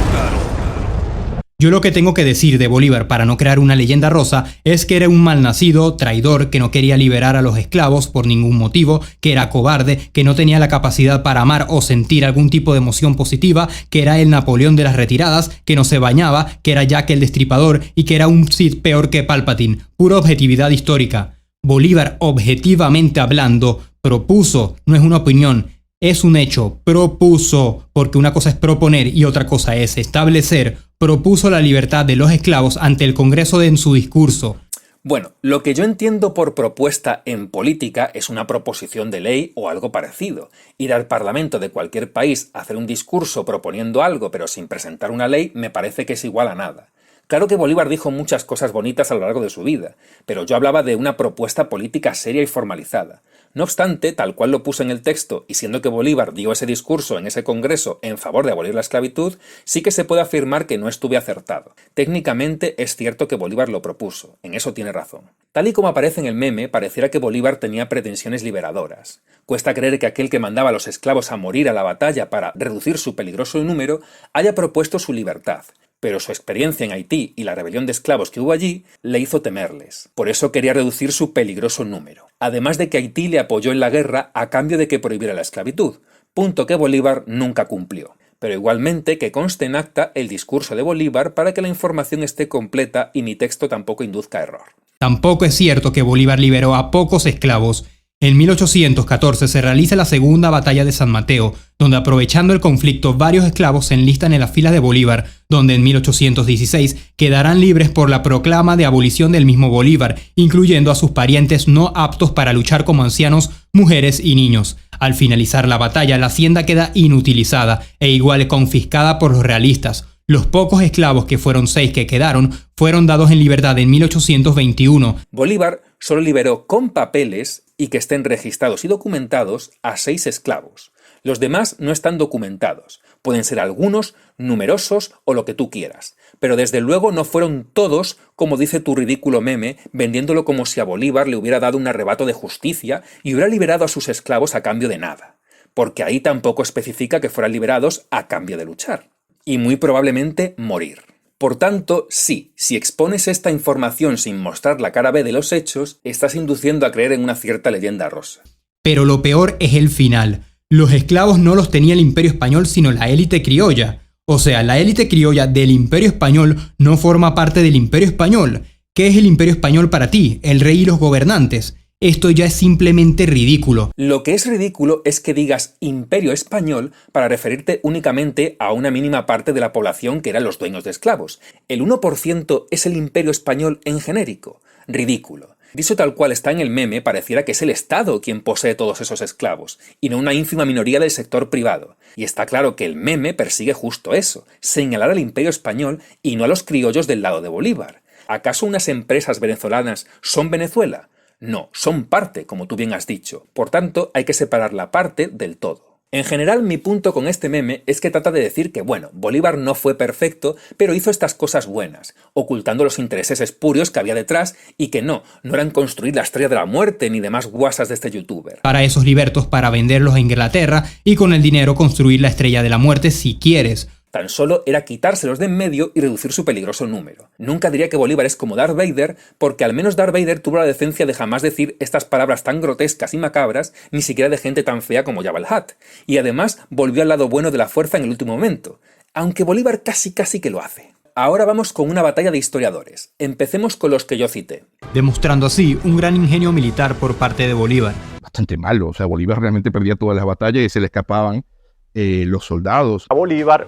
Yo lo que tengo que decir de Bolívar para no crear una leyenda rosa es que era un malnacido, traidor, que no quería liberar a los esclavos por ningún motivo, que era cobarde, que no tenía la capacidad para amar o sentir algún tipo de emoción positiva, que era el Napoleón de las retiradas, que no se bañaba, que era Jack el Destripador y que era un Sith peor que Palpatine. Pura objetividad histórica. Bolívar, objetivamente hablando, propuso, no es una opinión, es un hecho, propuso, porque una cosa es proponer y otra cosa es establecer, propuso la libertad de los esclavos ante el Congreso en su discurso. Bueno, lo que yo entiendo por propuesta en política es una proposición de ley o algo parecido. Ir al Parlamento de cualquier país a hacer un discurso proponiendo algo pero sin presentar una ley me parece que es igual a nada. Claro que Bolívar dijo muchas cosas bonitas a lo largo de su vida, pero yo hablaba de una propuesta política seria y formalizada. No obstante, tal cual lo puso en el texto, y siendo que Bolívar dio ese discurso en ese congreso en favor de abolir la esclavitud, sí que se puede afirmar que no estuve acertado. Técnicamente es cierto que Bolívar lo propuso, en eso tiene razón. Tal y como aparece en el meme, pareciera que Bolívar tenía pretensiones liberadoras. Cuesta creer que aquel que mandaba a los esclavos a morir a la batalla para reducir su peligroso número haya propuesto su libertad. Pero su experiencia en Haití y la rebelión de esclavos que hubo allí le hizo temerles. Por eso quería reducir su peligroso número. Además de que Haití le apoyó en la guerra a cambio de que prohibiera la esclavitud, punto que Bolívar nunca cumplió. Pero igualmente que conste en acta el discurso de Bolívar para que la información esté completa y mi texto tampoco induzca error. Tampoco es cierto que Bolívar liberó a pocos esclavos. En 1814 se realiza la segunda batalla de San Mateo, donde aprovechando el conflicto varios esclavos se enlistan en las filas de Bolívar, donde en 1816 quedarán libres por la proclama de abolición del mismo Bolívar, incluyendo a sus parientes no aptos para luchar como ancianos, mujeres y niños. Al finalizar la batalla, la hacienda queda inutilizada e igual confiscada por los realistas. Los pocos esclavos, que fueron 6 que quedaron, fueron dados en libertad en 1821. Bolívar solo liberó con papeles y que estén registrados y documentados a 6 esclavos. Los demás no están documentados. Pueden ser algunos, numerosos o lo que tú quieras. Pero desde luego no fueron todos, como dice tu ridículo meme, vendiéndolo como si a Bolívar le hubiera dado un arrebato de justicia y hubiera liberado a sus esclavos a cambio de nada. Porque ahí tampoco especifica que fueran liberados a cambio de luchar. Y muy probablemente morir. Por tanto, sí, si expones esta información sin mostrar la cara B de los hechos, estás induciendo a creer en una cierta leyenda rosa. Pero lo peor es el final. Los esclavos no los tenía el Imperio Español, sino la élite criolla. O sea, la élite criolla del Imperio Español no forma parte del Imperio Español. ¿Qué es el Imperio Español para ti? El rey y los gobernantes. Esto ya es simplemente ridículo. Lo que es ridículo es que digas Imperio Español para referirte únicamente a una mínima parte de la población que eran los dueños de esclavos. El 1% es el Imperio Español en genérico. Ridículo. Dicho tal cual está en el meme, pareciera que es el Estado quien posee todos esos esclavos, y no una ínfima minoría del sector privado. Y está claro que el meme persigue justo eso, señalar al Imperio Español y no a los criollos del lado de Bolívar. ¿Acaso unas empresas venezolanas son Venezuela? No, son parte, como tú bien has dicho. Por tanto, hay que separar la parte del todo. En general, mi punto con este meme es que trata de decir que, bueno, Bolívar no fue perfecto, pero hizo estas cosas buenas, ocultando los intereses espurios que había detrás y que no eran construir la estrella de la muerte ni demás guasas de este youtuber. Para esos libertos para venderlos a Inglaterra y con el dinero construir la estrella de la muerte si quieres. Tan solo era quitárselos de en medio y reducir su peligroso número. Nunca diría que Bolívar es como Darth Vader, porque al menos Darth Vader tuvo la decencia de jamás decir estas palabras tan grotescas y macabras, ni siquiera de gente tan fea como Jabba el Hutt. Y además volvió al lado bueno de la fuerza en el último momento, aunque Bolívar casi que lo hace. Ahora vamos con una batalla de historiadores. Empecemos con los que yo cité. Demostrando así un gran ingenio militar por parte de Bolívar. Bastante malo, o sea, Bolívar realmente perdía todas las batallas y se le escapaban los soldados. Bolívar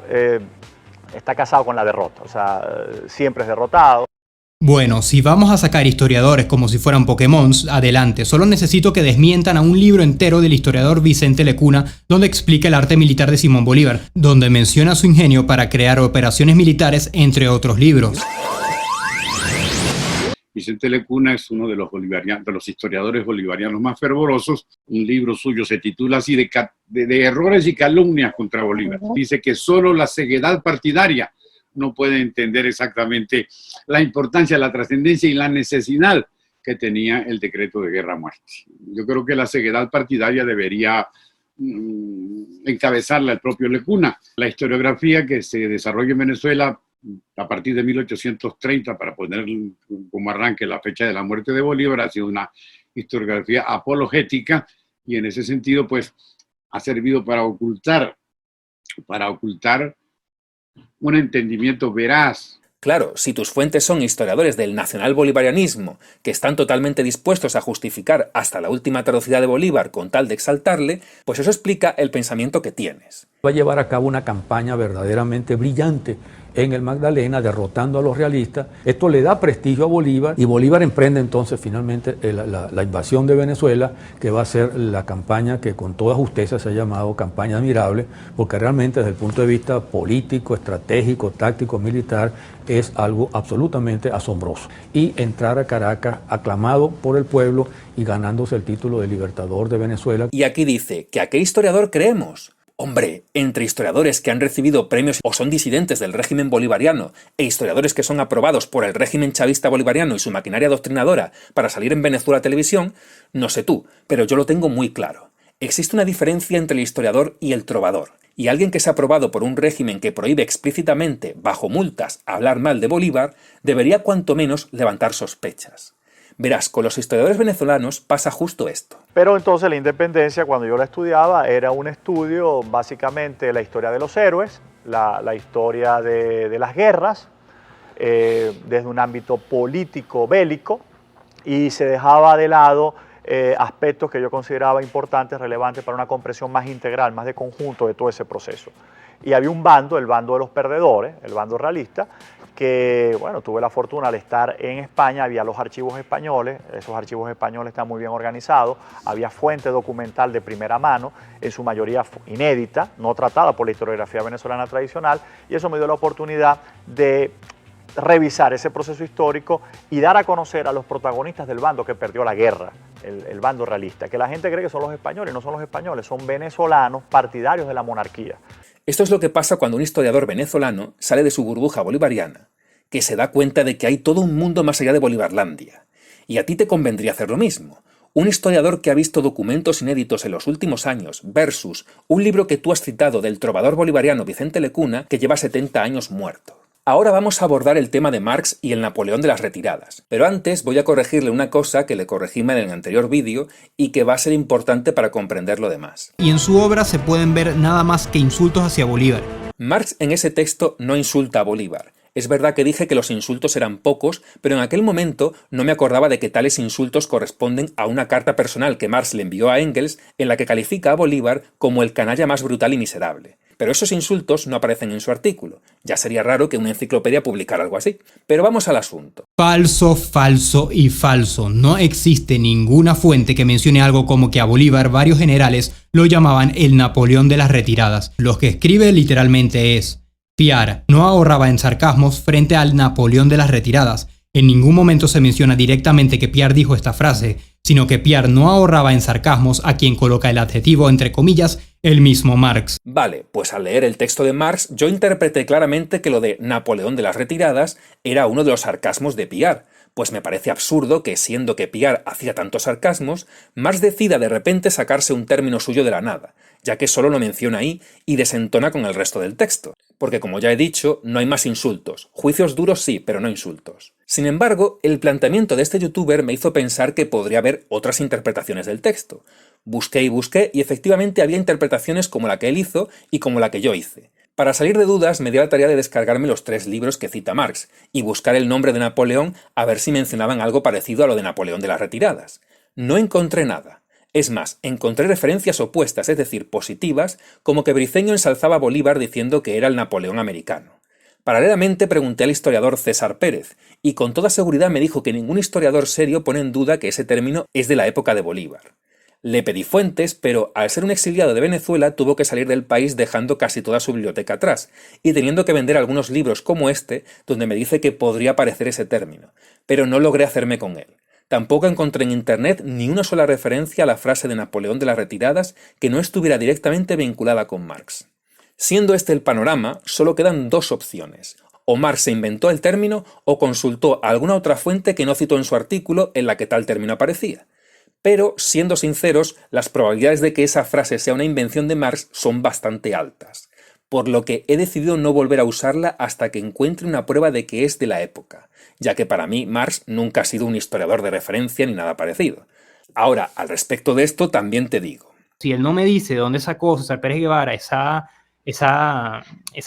está casado con la derrota, o sea, siempre es derrotado. Bueno, si vamos a sacar historiadores como si fueran Pokémon, adelante. Solo necesito que desmientan a un libro entero del historiador Vicente Lecuna, donde explica el arte militar de Simón Bolívar, donde menciona su ingenio para crear operaciones militares, entre otros libros. Vicente Lecuna es uno de los historiadores bolivarianos más fervorosos. Un libro suyo se titula así, de errores y calumnias contra Bolívar. Dice que solo la ceguedad partidaria no puede entender exactamente la importancia, la trascendencia y la necesidad que tenía el decreto de guerra-muerte. Yo creo que la ceguedad partidaria debería encabezarla el propio Lecuna. La historiografía que se desarrolla en Venezuela a partir de 1830, para poner como arranque la fecha de la muerte de Bolívar, ha sido una historiografía apologética y en ese sentido pues ha servido para ocultar un entendimiento veraz. Claro, si tus fuentes son historiadores del nacional bolivarianismo, que están totalmente dispuestos a justificar hasta la última atrocidad de Bolívar con tal de exaltarle, pues eso explica el pensamiento que tienes. Va a llevar a cabo una campaña verdaderamente brillante en el Magdalena, derrotando a los realistas. Esto le da prestigio a Bolívar y Bolívar emprende entonces finalmente la invasión de Venezuela, que va a ser la campaña que con toda justicia se ha llamado campaña admirable, porque realmente desde el punto de vista político, estratégico, táctico, militar, es algo absolutamente asombroso. Y entrar a Caracas aclamado por el pueblo y ganándose el título de libertador de Venezuela. Y aquí dice que ¿a qué historiador creemos? Hombre, entre historiadores que han recibido premios o son disidentes del régimen bolivariano e historiadores que son aprobados por el régimen chavista bolivariano y su maquinaria adoctrinadora para salir en Venezuela Televisión, no sé tú, pero yo lo tengo muy claro. Existe una diferencia entre el historiador y el trovador, y alguien que se ha aprobado por un régimen que prohíbe explícitamente, bajo multas, hablar mal de Bolívar, debería cuanto menos levantar sospechas. Verás, con los historiadores venezolanos pasa justo esto. Pero entonces la independencia, cuando yo la estudiaba, era un estudio básicamente de la historia de los héroes, la historia de las guerras, desde un ámbito político bélico, y se dejaba de lado aspectos que yo consideraba importantes, relevantes para una comprensión más integral, más de conjunto de todo ese proceso. Y había un bando, el bando de los perdedores, el bando realista, que, bueno, tuve la fortuna al estar en España, había los archivos españoles, esos archivos españoles están muy bien organizados, había fuente documental de primera mano, en su mayoría inédita, no tratada por la historiografía venezolana tradicional, y eso me dio la oportunidad de revisar ese proceso histórico y dar a conocer a los protagonistas del bando que perdió la guerra, el bando realista, que la gente cree que son los españoles, no son los españoles, son venezolanos partidarios de la monarquía. Esto es lo que pasa cuando un historiador venezolano sale de su burbuja bolivariana, que se da cuenta de que hay todo un mundo más allá de Bolivarlandia. Y a ti te convendría hacer lo mismo. Un historiador que ha visto documentos inéditos en los últimos años versus un libro que tú has citado del trovador bolivariano Vicente Lecuna, que lleva 70 años muerto. Ahora vamos a abordar el tema de Marx y el Napoleón de las retiradas, pero antes voy a corregirle una cosa que le corregí en el anterior vídeo y que va a ser importante para comprender lo demás. Y en su obra se pueden ver nada más que insultos hacia Bolívar. Marx en ese texto no insulta a Bolívar. Es verdad que dije que los insultos eran pocos, pero en aquel momento no me acordaba de que tales insultos corresponden a una carta personal que Marx le envió a Engels en la que califica a Bolívar como el canalla más brutal y miserable. Pero esos insultos no aparecen en su artículo. Ya sería raro que una enciclopedia publicara algo así. Pero vamos al asunto. Falso, falso y falso. No existe ninguna fuente que mencione algo como que a Bolívar varios generales lo llamaban el Napoleón de las retiradas. Lo que escribe literalmente es: Piar no ahorraba en sarcasmos frente al Napoleón de las retiradas. En ningún momento se menciona directamente que Piar dijo esta frase, sino que Piar no ahorraba en sarcasmos, a quien coloca el adjetivo entre comillas el mismo Marx. Vale, pues al leer el texto de Marx yo interpreté claramente que lo de Napoleón de las retiradas era uno de los sarcasmos de Piar, pues me parece absurdo que, siendo que Piar hacía tantos sarcasmos, Marx decida de repente sacarse un término suyo de la nada, ya que solo lo menciona ahí y desentona con el resto del texto. Porque como ya he dicho, no hay más insultos. Juicios duros sí, pero no insultos. Sin embargo, el planteamiento de este youtuber me hizo pensar que podría haber otras interpretaciones del texto. Busqué y efectivamente había interpretaciones como la que él hizo y como la que yo hice. Para salir de dudas me dio la tarea de descargarme los 3 libros que cita Marx y buscar el nombre de Napoleón a ver si mencionaban algo parecido a lo de Napoleón de las retiradas. No encontré nada. Es más, encontré referencias opuestas, es decir, positivas, como que Briceño ensalzaba a Bolívar diciendo que era el Napoleón americano. Paralelamente pregunté al historiador César Pérez, y con toda seguridad me dijo que ningún historiador serio pone en duda que ese término es de la época de Bolívar. Le pedí fuentes, pero al ser un exiliado de Venezuela tuvo que salir del país dejando casi toda su biblioteca atrás, y teniendo que vender algunos libros como este, donde me dice que podría aparecer ese término, pero no logré hacerme con él. Tampoco encontré en internet ni una sola referencia a la frase de Napoleón de las retiradas que no estuviera directamente vinculada con Marx. Siendo este el panorama, solo quedan 2 opciones. O Marx se inventó el término o consultó a alguna otra fuente que no citó en su artículo en la que tal término aparecía. Pero, siendo sinceros, las probabilidades de que esa frase sea una invención de Marx son bastante altas, por lo que he decidido no volver a usarla hasta que encuentre una prueba de que es de la época, ya que para mí Marx nunca ha sido un historiador de referencia ni nada parecido. Ahora, al respecto de esto también te digo. Si él no me dice de dónde sacó César Pérez Guevara esa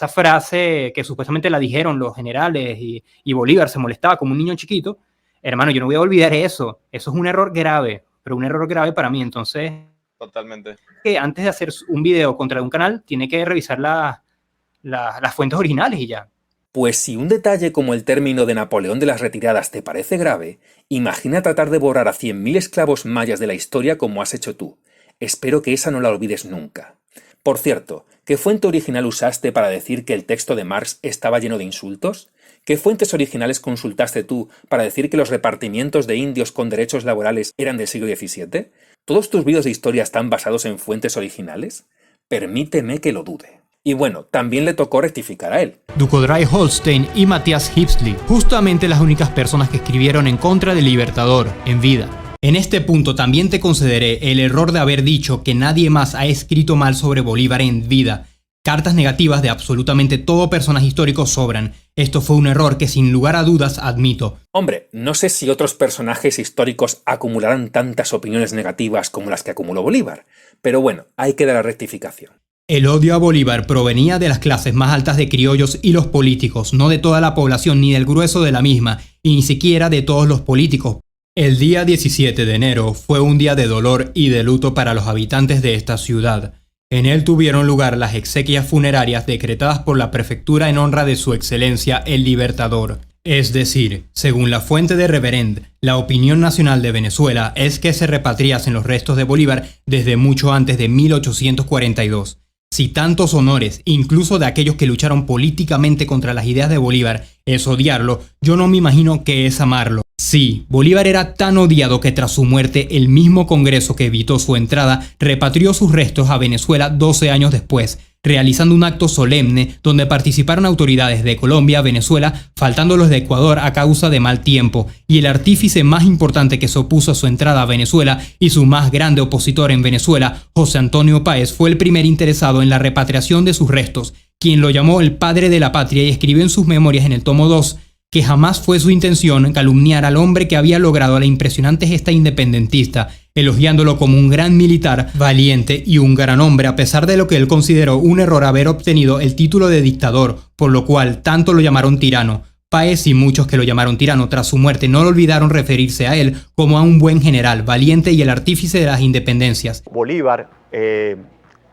frase que supuestamente la dijeron los generales y Bolívar se molestaba como un niño chiquito, hermano, yo no voy a olvidar eso. Eso es un error grave, pero un error grave para mí. Entonces, totalmente. Que antes de hacer un video contra un canal, tiene que revisar las fuentes originales y ya. Pues si un detalle como el término de Napoleón de las retiradas te parece grave, imagina tratar de borrar a 100.000 esclavos mayas de la historia como has hecho tú. Espero que esa no la olvides nunca. Por cierto, ¿qué fuente original usaste para decir que el texto de Marx estaba lleno de insultos? ¿Qué fuentes originales consultaste tú para decir que los repartimientos de indios con derechos laborales eran del siglo XVII? ¿Todos tus vídeos de historia están basados en fuentes originales? Permíteme que lo dude. Y bueno, también le tocó rectificar a él. Ducodray Holstein y Matthias Hipsley, justamente las únicas personas que escribieron en contra del Libertador en vida. En este punto también te concederé el error de haber dicho que nadie más ha escrito mal sobre Bolívar en vida. Cartas negativas de absolutamente todo personaje histórico sobran. Esto fue un error que sin lugar a dudas admito. Hombre, no sé si otros personajes históricos acumularán tantas opiniones negativas como las que acumuló Bolívar, pero bueno, hay que dar la rectificación. El odio a Bolívar provenía de las clases más altas de criollos y los políticos, no de toda la población ni del grueso de la misma, y ni siquiera de todos los políticos. El día 17 de enero fue un día de dolor y de luto para los habitantes de esta ciudad. En él tuvieron lugar las exequias funerarias decretadas por la prefectura en honra de su excelencia el Libertador. Es decir, según la fuente de Reverend, la opinión nacional de Venezuela es que se repatriasen los restos de Bolívar desde mucho antes de 1842. Si tantos honores, incluso de aquellos que lucharon políticamente contra las ideas de Bolívar, es odiarlo, yo no me imagino qué es amarlo. Sí, Bolívar era tan odiado que tras su muerte el mismo Congreso que evitó su entrada repatrió sus restos a Venezuela 12 años después, realizando un acto solemne donde participaron autoridades de Colombia, Venezuela, faltando los de Ecuador a causa de mal tiempo, y el artífice más importante que se opuso a su entrada a Venezuela y su más grande opositor en Venezuela, José Antonio Páez, fue el primer interesado en la repatriación de sus restos, quien lo llamó el padre de la patria y escribió en sus memorias en el tomo 2, que jamás fue su intención calumniar al hombre que había logrado la impresionante gesta independentista, elogiándolo como un gran militar, valiente y un gran hombre, a pesar de lo que él consideró un error haber obtenido el título de dictador, por lo cual tanto lo llamaron tirano. Páez y muchos que lo llamaron tirano tras su muerte no lo olvidaron referirse a él como a un buen general, valiente y el artífice de las independencias. Bolívar,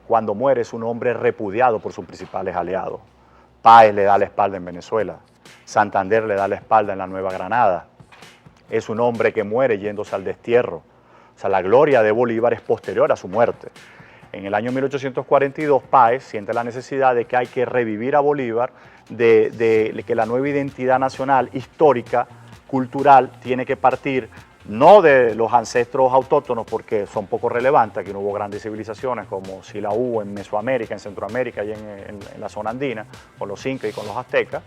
cuando muere, es un hombre repudiado por sus principales aliados. Páez le da la espalda en Venezuela. Santander le da la espalda en la Nueva Granada. Es un hombre que muere yéndose al destierro. O sea, la gloria de Bolívar es posterior a su muerte. En el año 1842, Páez siente la necesidad de que hay que revivir a Bolívar, de que la nueva identidad nacional, histórica, cultural, tiene que partir no de los ancestros autóctonos, porque son poco relevantes, aquí no hubo grandes civilizaciones como si la hubo en Mesoamérica, en Centroamérica y en la zona andina, con los incas y con los aztecas.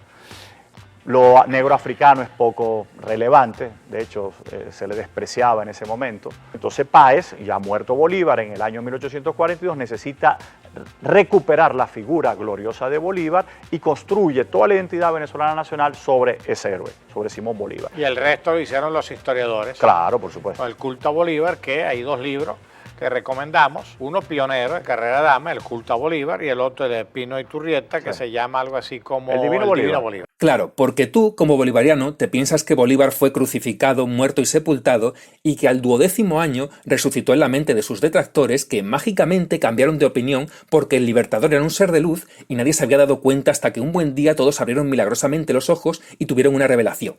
Lo negro africano es poco relevante, de hecho se le despreciaba en ese momento. Entonces Páez, ya muerto Bolívar en el año 1842, necesita recuperar la figura gloriosa de Bolívar y construye toda la identidad venezolana nacional sobre ese héroe, sobre Simón Bolívar. Y el resto lo hicieron los historiadores. Claro, por supuesto. El culto a Bolívar, que hay dos libros que recomendamos, uno pionero de Carrera Dama, el culto a Bolívar, y el otro de Pino Iturrieta, que se llama algo así como El Divino Bolívar. Claro, porque tú, como bolivariano, te piensas que Bolívar fue crucificado, muerto y sepultado, y que al 12º año resucitó en la mente de sus detractores que mágicamente cambiaron de opinión porque el Libertador era un ser de luz y nadie se había dado cuenta hasta que un buen día todos abrieron milagrosamente los ojos y tuvieron una revelación.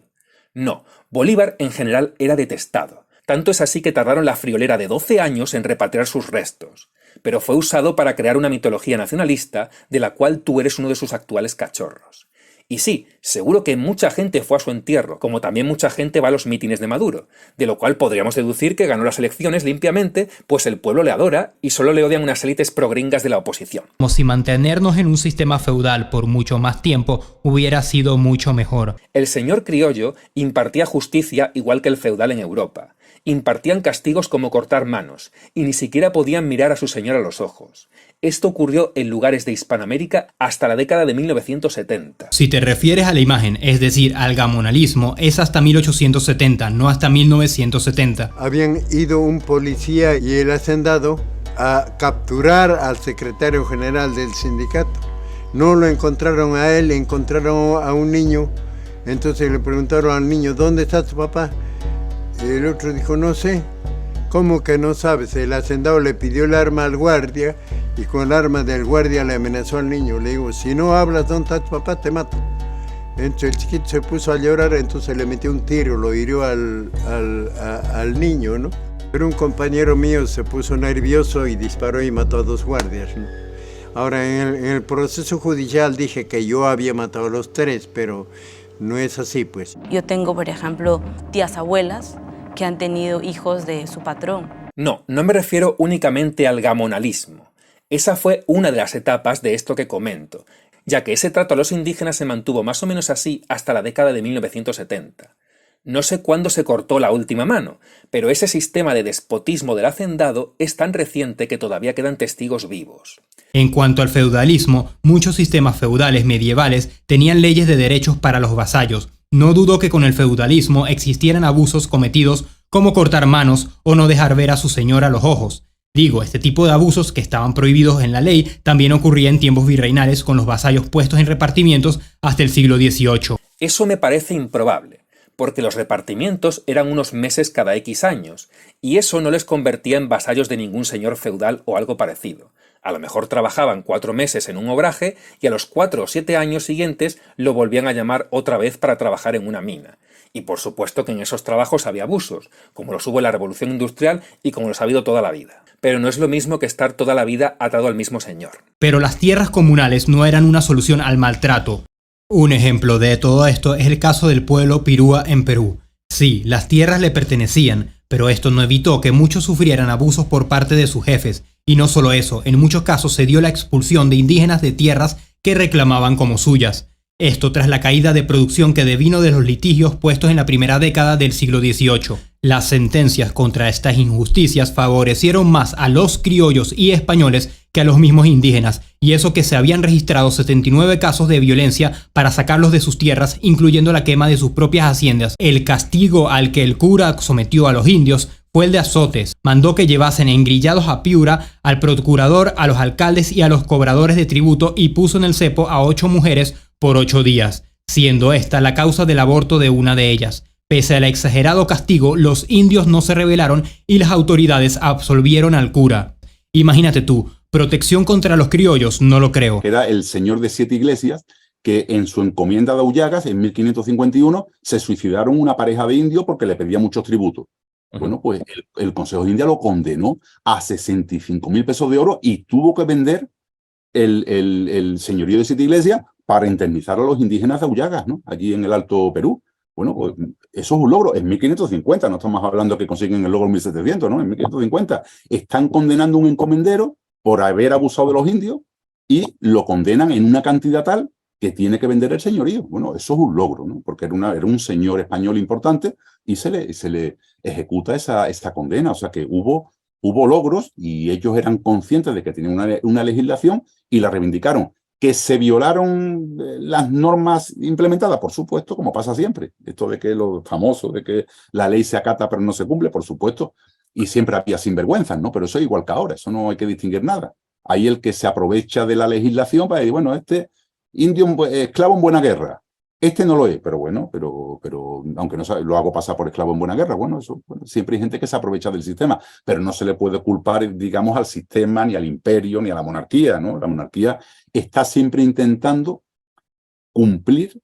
No, Bolívar en general era detestado. Tanto es así que tardaron la friolera de 12 años en repatriar sus restos. Pero fue usado para crear una mitología nacionalista de la cual tú eres uno de sus actuales cachorros. Y sí, seguro que mucha gente fue a su entierro, como también mucha gente va a los mítines de Maduro, de lo cual podríamos deducir que ganó las elecciones limpiamente, pues el pueblo le adora y solo le odian unas élites progringas de la oposición. Como si mantenernos en un sistema feudal por mucho más tiempo hubiera sido mucho mejor. El señor criollo impartía justicia igual que el feudal en Europa. Impartían castigos como cortar manos, y ni siquiera podían mirar a su señor a los ojos. Esto ocurrió en lugares de Hispanoamérica hasta la década de 1970. Si te refieres a la imagen, es decir, al gamonalismo, es hasta 1870, no hasta 1970. Habían ido un policía y el hacendado a capturar al secretario general del sindicato. No lo encontraron a él, encontraron a un niño. Entonces le preguntaron al niño, ¿dónde está tu papá? Y el otro dijo, no sé. ¿Cómo que no sabes? El hacendado le pidió el arma al guardia y con el arma del guardia le amenazó al niño. Le digo, si no hablas, ¿dónde está tu papá? Te mato. Entonces el chiquito se puso a llorar, entonces le metió un tiro, lo hirió al niño, ¿no? Pero un compañero mío se puso nervioso y disparó y mató a 2 guardias, ¿no? Ahora, en el proceso judicial dije que yo había matado a los 3, pero no es así, pues. Yo tengo, por ejemplo, tías abuelas que han tenido hijos de su patrón. No me refiero únicamente al gamonalismo. Esa fue una de las etapas de esto que comento, ya que ese trato a los indígenas se mantuvo más o menos así hasta la década de 1970. No sé cuándo se cortó la última mano, pero ese sistema de despotismo del hacendado es tan reciente que todavía quedan testigos vivos. En cuanto al feudalismo, muchos sistemas feudales medievales tenían leyes de derechos para los vasallos. No dudo que con el feudalismo existieran abusos cometidos como cortar manos o no dejar ver a su señor a los ojos. Digo, este tipo de abusos que estaban prohibidos en la ley también ocurría en tiempos virreinales con los vasallos puestos en repartimientos hasta el siglo XVIII. Eso me parece improbable, porque los repartimientos eran unos meses cada X años, y eso no les convertía en vasallos de ningún señor feudal o algo parecido. A lo mejor trabajaban 4 meses en un obraje y a los 4 o 7 años siguientes lo volvían a llamar otra vez para trabajar en una mina. Y por supuesto que en esos trabajos había abusos, como los hubo en la Revolución Industrial y como los ha habido toda la vida. Pero no es lo mismo que estar toda la vida atado al mismo señor. Pero las tierras comunales no eran una solución al maltrato. Un ejemplo de todo esto es el caso del pueblo Pirúa en Perú. Sí, las tierras le pertenecían, pero esto no evitó que muchos sufrieran abusos por parte de sus jefes. Y no solo eso, en muchos casos se dio la expulsión de indígenas de tierras que reclamaban como suyas. Esto tras la caída de producción que devino de los litigios puestos en la primera década del siglo XVIII. Las sentencias contra estas injusticias favorecieron más a los criollos y españoles que a los mismos indígenas, y eso que se habían registrado 79 casos de violencia para sacarlos de sus tierras, incluyendo la quema de sus propias haciendas. El castigo al que el cura sometió a los indios fue el de azotes. Mandó que llevasen engrillados a Piura al procurador, a los alcaldes y a los cobradores de tributo y puso en el cepo a 8 mujeres por 8 días, siendo esta la causa del aborto de una de ellas. Pese al exagerado castigo, los indios no se rebelaron y las autoridades absolvieron al cura. Imagínate tú, protección contra los criollos, no lo creo. Era el señor de 7 iglesias que en su encomienda de Aullagas, en 1551, se suicidaron una pareja de indios porque le pedía muchos tributos. Bueno, pues el Consejo de India lo condenó a 65.000 pesos de oro y tuvo que vender el señorío de 7 iglesias para indemnizar a los indígenas de Aullagas, ¿no? Allí en el Alto Perú. Bueno, pues eso es un logro. En 1550, no estamos hablando que consiguen el logro en 1700, ¿no? En 1550 están condenando a un encomendero por haber abusado de los indios y lo condenan en una cantidad tal que tiene que vender el señorío. Bueno, eso es un logro, ¿no? Porque era un señor español importante y se le ejecuta esa condena. O sea que hubo logros y ellos eran conscientes de que tenían una legislación y la reivindicaron. ¿Que se violaron las normas implementadas? Por supuesto, como pasa siempre. Esto de que lo famoso, de que la ley se acata pero no se cumple, por supuesto. Y siempre había sinvergüenzas, ¿no? Pero eso es igual que ahora, eso no hay que distinguir nada. Hay el que se aprovecha de la legislación para decir, bueno, este indio esclavo en buena guerra. Este no lo es, pero bueno, pero aunque no lo hago pasar por esclavo en buena guerra, bueno, eso siempre hay gente que se aprovecha del sistema, pero no se le puede culpar, digamos, al sistema, ni al imperio, ni a la monarquía, ¿no? La monarquía está siempre intentando cumplir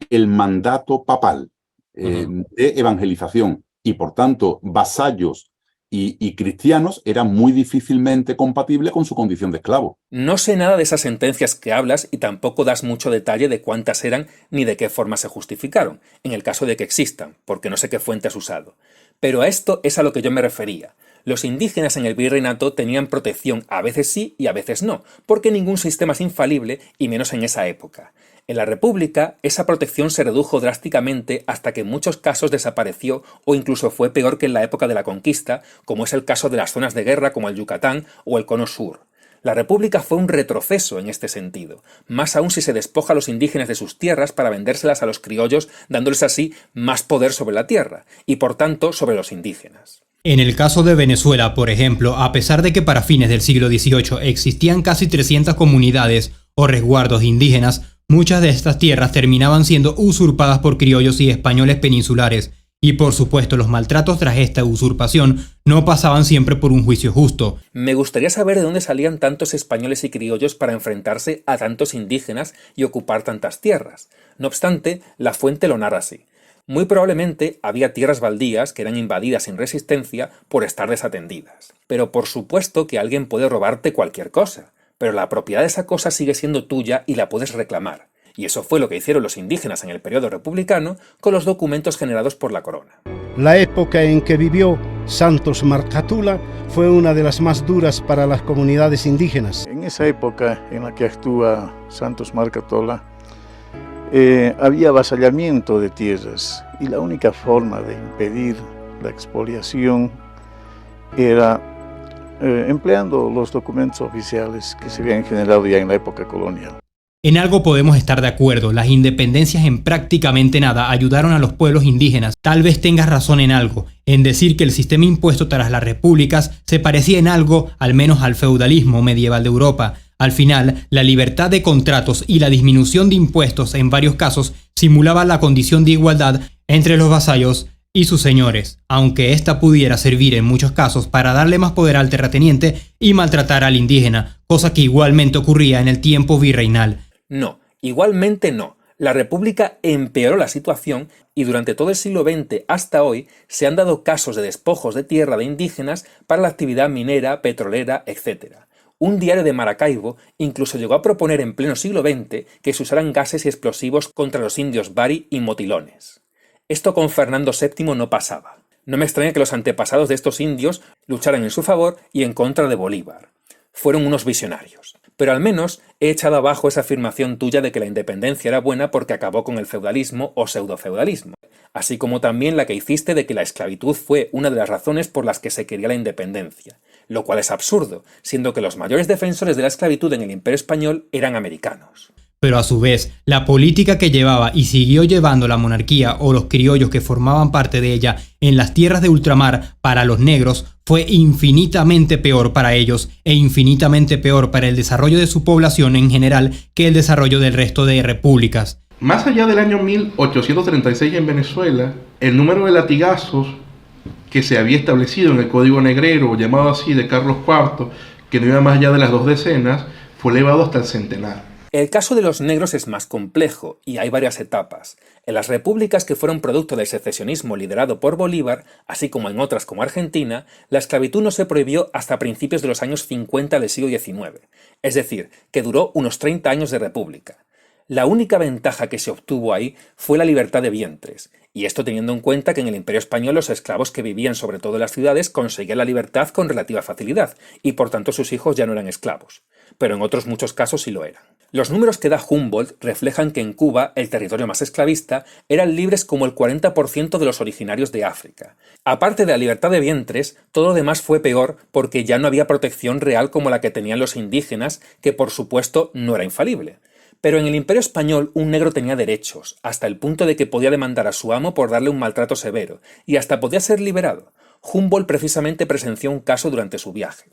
el mandato papal de evangelización y, por tanto, vasallos y cristianos eran muy difícilmente compatibles con su condición de esclavo. No sé nada de esas sentencias que hablas y tampoco das mucho detalle de cuántas eran ni de qué forma se justificaron, en el caso de que existan, porque no sé qué fuente has usado. Pero a esto es a lo que yo me refería. Los indígenas en el virreinato tenían protección a veces sí y a veces no, porque ningún sistema es infalible y menos en esa época. En la República, esa protección se redujo drásticamente hasta que en muchos casos desapareció o incluso fue peor que en la época de la conquista, como es el caso de las zonas de guerra como el Yucatán o el Cono Sur. La República fue un retroceso en este sentido, más aún si se despoja a los indígenas de sus tierras para vendérselas a los criollos, dándoles así más poder sobre la tierra y por tanto sobre los indígenas. En el caso de Venezuela, por ejemplo, a pesar de que para fines del siglo XVIII existían casi 300 comunidades o resguardos indígenas, muchas de estas tierras terminaban siendo usurpadas por criollos y españoles peninsulares, Y por supuesto, los maltratos tras esta usurpación no pasaban siempre por un juicio justo. Me gustaría saber de dónde salían tantos españoles y criollos para enfrentarse a tantos indígenas y ocupar tantas tierras. No obstante, la fuente lo narra así. Muy probablemente había tierras baldías que eran invadidas sin resistencia por estar desatendidas. Pero por supuesto que alguien puede robarte cualquier cosa, pero la propiedad de esa cosa sigue siendo tuya y la puedes reclamar. Y eso fue lo que hicieron los indígenas en el periodo republicano con los documentos generados por la corona. La época en que vivió Santos Marcatula fue una de las más duras para las comunidades indígenas. En esa época en la que actúa Santos Marcatula, había avasallamiento de tierras y la única forma de impedir la expoliación era empleando los documentos oficiales que se habían generado ya en la época colonial. En algo podemos estar de acuerdo, las independencias en prácticamente nada ayudaron a los pueblos indígenas. Tal vez tengas razón en algo, en decir que el sistema impuesto tras las repúblicas se parecía en algo al menos al feudalismo medieval de Europa. Al final, la libertad de contratos y la disminución de impuestos en varios casos simulaban la condición de igualdad entre los vasallos y sus señores, aunque ésta pudiera servir en muchos casos para darle más poder al terrateniente y maltratar al indígena, cosa que igualmente ocurría en el tiempo virreinal. No, igualmente no. La República empeoró la situación y durante todo el siglo XX hasta hoy se han dado casos de despojos de tierra de indígenas para la actividad minera, petrolera, etc. Un diario de Maracaibo incluso llegó a proponer en pleno siglo XX que se usaran gases y explosivos contra los indios bari y motilones. Esto con Fernando VII no pasaba. No me extraña que los antepasados de estos indios lucharan en su favor y en contra de Bolívar. Fueron unos visionarios. Pero al menos he echado abajo esa afirmación tuya de que la independencia era buena porque acabó con el feudalismo o pseudofeudalismo, así como también la que hiciste de que la esclavitud fue una de las razones por las que se quería la independencia, lo cual es absurdo, siendo que los mayores defensores de la esclavitud en el Imperio Español eran americanos. Pero a su vez, la política que llevaba y siguió llevando la monarquía o los criollos que formaban parte de ella en las tierras de ultramar para los negros fue infinitamente peor para ellos e infinitamente peor para el desarrollo de su población en general que el desarrollo del resto de repúblicas. Más allá del año 1836 en Venezuela, el número de latigazos que se había establecido en el Código Negrero, llamado así de Carlos IV, que no iba más allá de las 2 decenas, fue elevado hasta el centenar. El caso de los negros es más complejo y hay varias etapas. En las repúblicas que fueron producto del secesionismo liderado por Bolívar, así como en otras como Argentina, la esclavitud no se prohibió hasta principios de los años 50 del siglo XIX, es decir, que duró unos 30 años de república. La única ventaja que se obtuvo ahí fue la libertad de vientres, y esto teniendo en cuenta que en el Imperio Español los esclavos que vivían sobre todo en las ciudades conseguían la libertad con relativa facilidad, y por tanto sus hijos ya no eran esclavos, pero en otros muchos casos sí lo eran. Los números que da Humboldt reflejan que en Cuba, el territorio más esclavista, eran libres como el 40% de los originarios de África. Aparte de la libertad de vientres, todo lo demás fue peor porque ya no había protección real como la que tenían los indígenas, que por supuesto no era infalible. Pero en el Imperio Español un negro tenía derechos, hasta el punto de que podía demandar a su amo por darle un maltrato severo, y hasta podía ser liberado. Humboldt precisamente presenció un caso durante su viaje.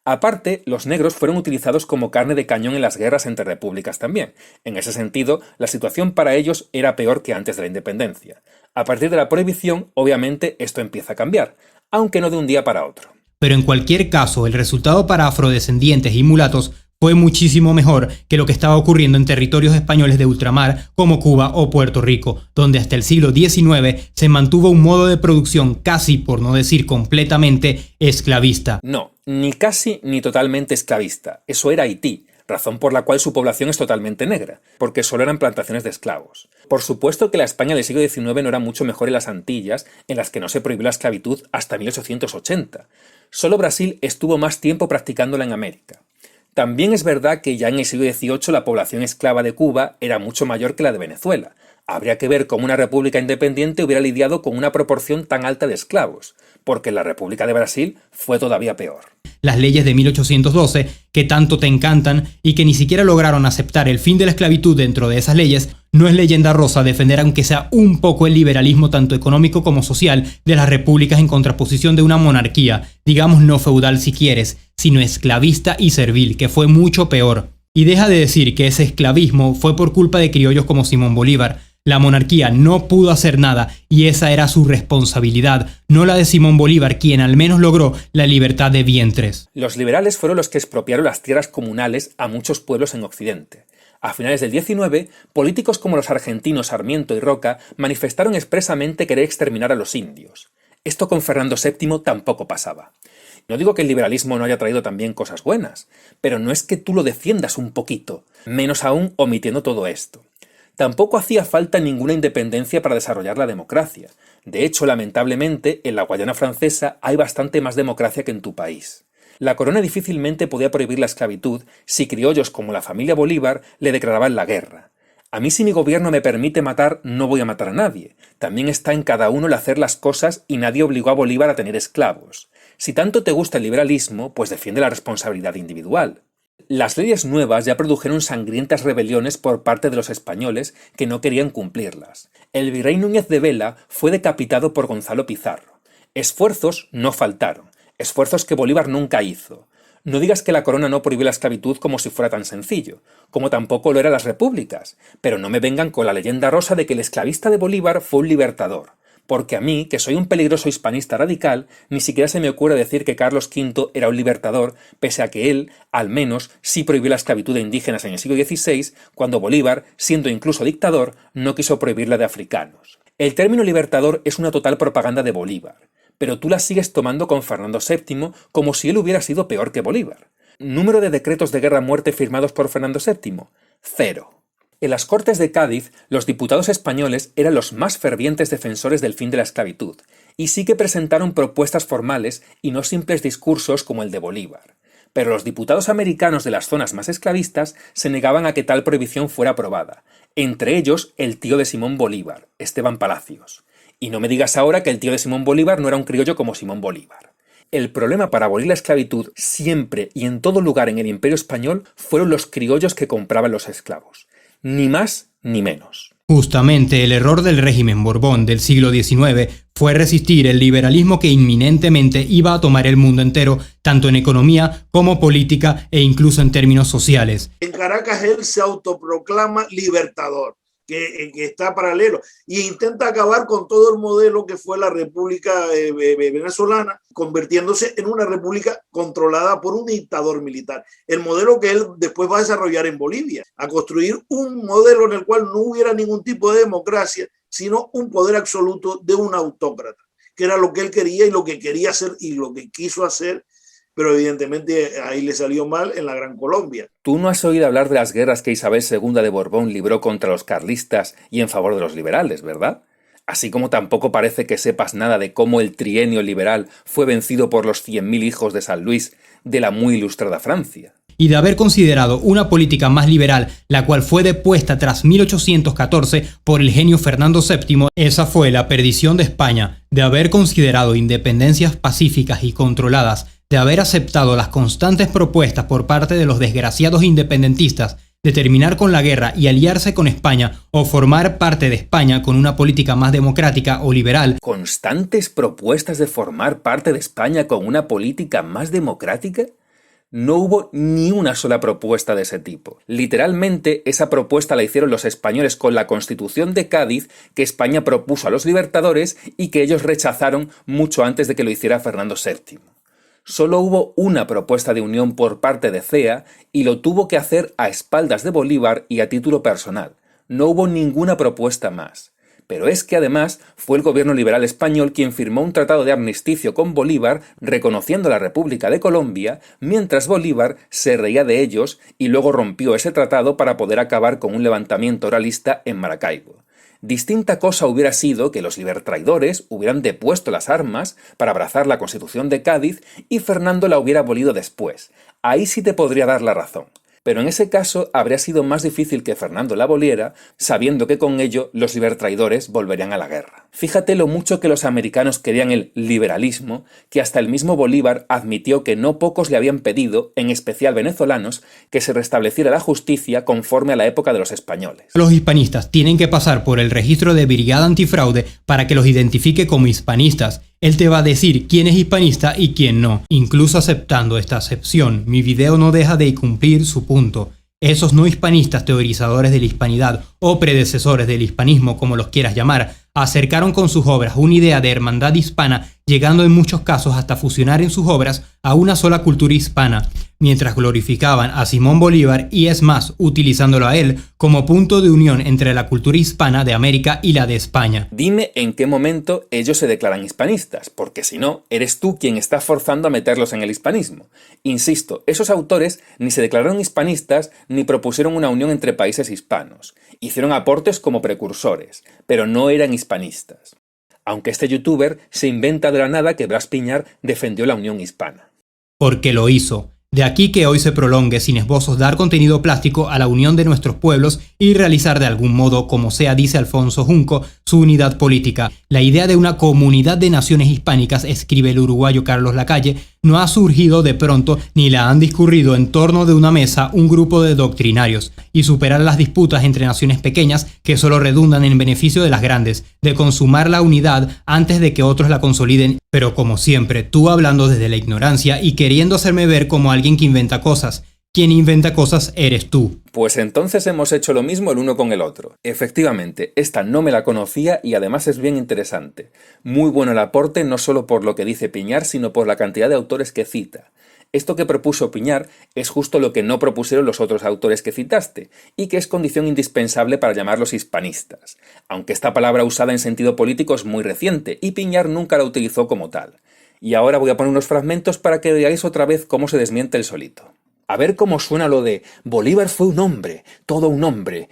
Aparte, los negros fueron utilizados como carne de cañón en las guerras entre repúblicas también. En ese sentido, la situación para ellos era peor que antes de la independencia. A partir de la prohibición, obviamente, esto empieza a cambiar, aunque no de un día para otro. Pero en cualquier caso, el resultado para afrodescendientes y mulatos fue muchísimo mejor que lo que estaba ocurriendo en territorios españoles de ultramar como Cuba o Puerto Rico, donde hasta el siglo XIX se mantuvo un modo de producción casi, por no decir completamente, esclavista. No, ni casi ni totalmente esclavista. Eso era Haití, razón por la cual su población es totalmente negra, porque solo eran plantaciones de esclavos. Por supuesto que la España del siglo XIX no era mucho mejor en las Antillas, en las que no se prohibió la esclavitud hasta 1880. Solo Brasil estuvo más tiempo practicándola en América. También es verdad que ya en el siglo XVIII la población esclava de Cuba era mucho mayor que la de Venezuela. Habría que ver cómo una república independiente hubiera lidiado con una proporción tan alta de esclavos, porque en la República de Brasil fue todavía peor. Las leyes de 1812, que tanto te encantan y que ni siquiera lograron aceptar el fin de la esclavitud dentro de esas leyes, no es leyenda rosa defender aunque sea un poco el liberalismo tanto económico como social de las repúblicas en contraposición de una monarquía, digamos no feudal si quieres, sino esclavista y servil, que fue mucho peor. Y deja de decir que ese esclavismo fue por culpa de criollos como Simón Bolívar. La monarquía no pudo hacer nada y esa era su responsabilidad, no la de Simón Bolívar, quien al menos logró la libertad de vientres. Los liberales fueron los que expropiaron las tierras comunales a muchos pueblos en Occidente. A finales del 19, políticos como los argentinos Sarmiento y Roca manifestaron expresamente querer exterminar a los indios. Esto con Fernando VII tampoco pasaba. No digo que el liberalismo no haya traído también cosas buenas, pero no es que tú lo defiendas un poquito, menos aún omitiendo todo esto. Tampoco hacía falta ninguna independencia para desarrollar la democracia. De hecho, lamentablemente, en la Guayana Francesa hay bastante más democracia que en tu país. La corona difícilmente podía prohibir la esclavitud si criollos como la familia Bolívar le declaraban la guerra. A mí si mi gobierno me permite matar, no voy a matar a nadie. También está en cada uno el hacer las cosas y nadie obligó a Bolívar a tener esclavos. Si tanto te gusta el liberalismo, pues defiende la responsabilidad individual. Las leyes nuevas ya produjeron sangrientas rebeliones por parte de los españoles que no querían cumplirlas. El virrey Núñez de Vela fue decapitado por Gonzalo Pizarro. Esfuerzos no faltaron, esfuerzos que Bolívar nunca hizo. No digas que la corona no prohibió la esclavitud como si fuera tan sencillo, como tampoco lo eran las repúblicas, pero no me vengan con la leyenda rosa de que el esclavista de Bolívar fue un libertador. Porque a mí, que soy un peligroso hispanista radical, ni siquiera se me ocurre decir que Carlos V era un libertador, pese a que él, al menos, sí prohibió la esclavitud de indígenas en el siglo XVI, cuando Bolívar, siendo incluso dictador, no quiso prohibirla de africanos. El término libertador es una total propaganda de Bolívar, pero tú la sigues tomando con Fernando VII como si él hubiera sido peor que Bolívar. ¿Número de decretos de guerra a muerte firmados por Fernando VII? 0. En las Cortes de Cádiz, los diputados españoles eran los más fervientes defensores del fin de la esclavitud, y sí que presentaron propuestas formales y no simples discursos como el de Bolívar. Pero los diputados americanos de las zonas más esclavistas se negaban a que tal prohibición fuera aprobada, entre ellos el tío de Simón Bolívar, Esteban Palacios. Y no me digas ahora que el tío de Simón Bolívar no era un criollo como Simón Bolívar. El problema para abolir la esclavitud, siempre y en todo lugar en el Imperio Español, fueron los criollos que compraban los esclavos. Ni más ni menos. Justamente el error del régimen Borbón del siglo XIX fue resistir el liberalismo que inminentemente iba a tomar el mundo entero, tanto en economía como política e incluso en términos sociales. En Caracas él se autoproclama libertador, que está paralelo, e intenta acabar con todo el modelo que fue la República venezolana, convirtiéndose en una república controlada por un dictador militar. El modelo que él después va a desarrollar en Bolivia, a construir un modelo en el cual no hubiera ningún tipo de democracia, sino un poder absoluto de un autócrata, que era lo que él quería y lo que quería hacer y lo que quiso hacer, pero evidentemente ahí le salió mal en la Gran Colombia. Tú no has oído hablar de las guerras que Isabel II de Borbón libró contra los carlistas y en favor de los liberales, ¿verdad? Así como tampoco parece que sepas nada de cómo el trienio liberal fue vencido por los 100.000 hijos de San Luis de la muy ilustrada Francia. Y de haber considerado una política más liberal, la cual fue depuesta tras 1814 por el genio Fernando VII, esa fue la perdición de España. De haber considerado independencias pacíficas y controladas, de haber aceptado las constantes propuestas por parte de los desgraciados independentistas de terminar con la guerra y aliarse con España o formar parte de España con una política más democrática o liberal. ¿Constantes propuestas de formar parte de España con una política más democrática? No hubo ni una sola propuesta de ese tipo. Literalmente, esa propuesta la hicieron los españoles con la Constitución de Cádiz que España propuso a los libertadores y que ellos rechazaron mucho antes de que lo hiciera Fernando VII. Solo hubo una propuesta de unión por parte de CEA y lo tuvo que hacer a espaldas de Bolívar y a título personal. No hubo ninguna propuesta más. Pero es que además fue el gobierno liberal español quien firmó un tratado de armisticio con Bolívar reconociendo la República de Colombia, mientras Bolívar se reía de ellos y luego rompió ese tratado para poder acabar con un levantamiento realista en Maracaibo. Distinta cosa hubiera sido que los libertraidores hubieran depuesto las armas para abrazar la Constitución de Cádiz y Fernando la hubiera abolido después. Ahí sí te podría dar la razón. Pero en ese caso habría sido más difícil que Fernando la aboliera, sabiendo que con ello los libertraidores volverían a la guerra. Fíjate lo mucho que los americanos querían el liberalismo, que hasta el mismo Bolívar admitió que no pocos le habían pedido, en especial venezolanos, que se restableciera la justicia conforme a la época de los españoles. Los hispanistas tienen que pasar por el registro de Brigada Antifraude para que los identifique como hispanistas. Él te va a decir quién es hispanista y quién no. Incluso aceptando esta acepción, mi video no deja de cumplir su punto. Esos no hispanistas teorizadores de la hispanidad o predecesores del hispanismo, como los quieras llamar, acercaron con sus obras una idea de hermandad hispana, llegando en muchos casos hasta fusionar en sus obras a una sola cultura hispana, mientras glorificaban a Simón Bolívar y es más, utilizándolo a él como punto de unión entre la cultura hispana de América y la de España. Dime en qué momento ellos se declaran hispanistas, porque si no, eres tú quien está forzando a meterlos en el hispanismo. Insisto, esos autores ni se declararon hispanistas ni propusieron una unión entre países hispanos. Hicieron aportes como precursores, pero no eran hispanistas. Aunque este youtuber se inventa de la nada que Blas Piñar defendió la unión hispana. Porque lo hizo. De aquí que hoy se prolongue sin esbozos dar contenido plástico a la unión de nuestros pueblos y realizar de algún modo, como sea dice Alfonso Junco, su unidad política. La idea de una comunidad de naciones hispánicas, escribe el uruguayo Carlos Lacalle, no ha surgido de pronto ni la han discurrido en torno de una mesa un grupo de doctrinarios, y superar las disputas entre naciones pequeñas que solo redundan en beneficio de las grandes, de consumar la unidad antes de que otros la consoliden, pero como siempre, tú hablando desde la ignorancia y queriendo hacerme ver como alguien que inventa cosas. Quien inventa cosas eres tú. Pues entonces hemos hecho lo mismo el uno con el otro. Efectivamente, esta no me la conocía y además es bien interesante. Muy bueno el aporte no solo por lo que dice Piñar, sino por la cantidad de autores que cita. Esto que propuso Piñar es justo lo que no propusieron los otros autores que citaste, y que es condición indispensable para llamarlos hispanistas, aunque esta palabra usada en sentido político es muy reciente, y Piñar nunca la utilizó como tal. Y ahora voy a poner unos fragmentos para que veáis otra vez cómo se desmiente el solito. A ver cómo suena lo de Bolívar fue un hombre, todo un hombre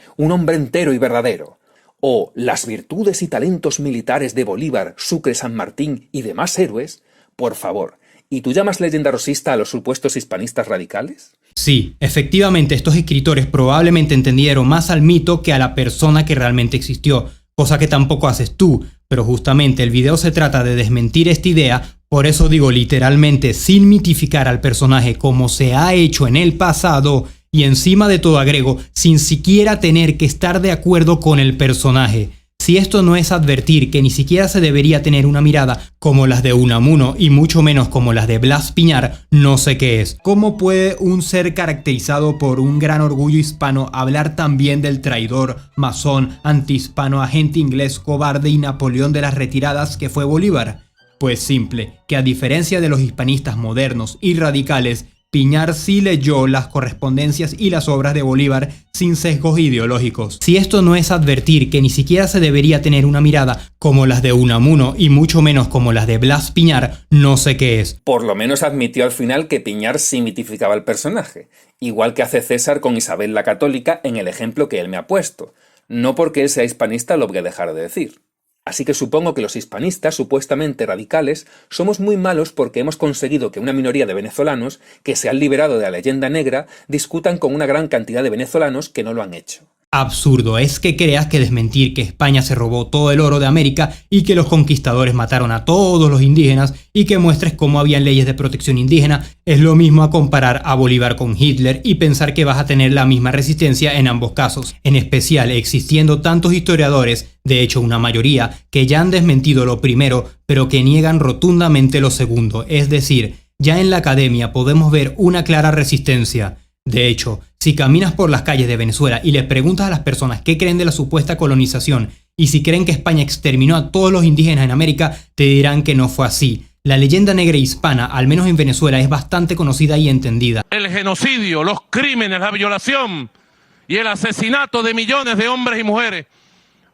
entero y verdadero. O las virtudes y talentos militares de Bolívar, Sucre, San Martín y demás héroes. Por favor, ¿y tú llamas leyenda rosista a los supuestos hispanistas radicales? Sí, efectivamente estos escritores probablemente entendieron más al mito que a la persona que realmente existió, cosa que tampoco haces tú, pero justamente el video se trata de desmentir esta idea. Por eso digo literalmente sin mitificar al personaje como se ha hecho en el pasado y encima de todo agrego sin siquiera tener que estar de acuerdo con el personaje. Si esto no es advertir que ni siquiera se debería tener una mirada como las de Unamuno y mucho menos como las de Blas Piñar, no sé qué es. ¿Cómo puede un ser caracterizado por un gran orgullo hispano hablar también del traidor, masón, antihispano, agente inglés, cobarde y Napoleón de las retiradas que fue Bolívar? Pues simple, que a diferencia de los hispanistas modernos y radicales, Piñar sí leyó las correspondencias y las obras de Bolívar sin sesgos ideológicos. Si esto no es advertir que ni siquiera se debería tener una mirada como las de Unamuno y mucho menos como las de Blas Piñar, no sé qué es. Por lo menos admitió al final que Piñar sí mitificaba al personaje, igual que hace César con Isabel la Católica en el ejemplo que él me ha puesto. No porque él sea hispanista lo voy a dejar de decir. Así que supongo que los hispanistas, supuestamente radicales, somos muy malos porque hemos conseguido que una minoría de venezolanos que se han liberado de la leyenda negra discutan con una gran cantidad de venezolanos que no lo han hecho. Absurdo es que creas que desmentir que España se robó todo el oro de América y que los conquistadores mataron a todos los indígenas y que muestres cómo habían leyes de protección indígena es lo mismo a comparar a Bolívar con Hitler y pensar que vas a tener la misma resistencia en ambos casos, en especial existiendo tantos historiadores, de hecho una mayoría, que ya han desmentido lo primero pero que niegan rotundamente lo segundo, es decir, ya en la academia podemos ver una clara resistencia. De hecho, si caminas por las calles de Venezuela y les preguntas a las personas qué creen de la supuesta colonización y si creen que España exterminó a todos los indígenas en América, te dirán que no fue así. La leyenda negra hispana, al menos en Venezuela, es bastante conocida y entendida. El genocidio, los crímenes, la violación y el asesinato de millones de hombres y mujeres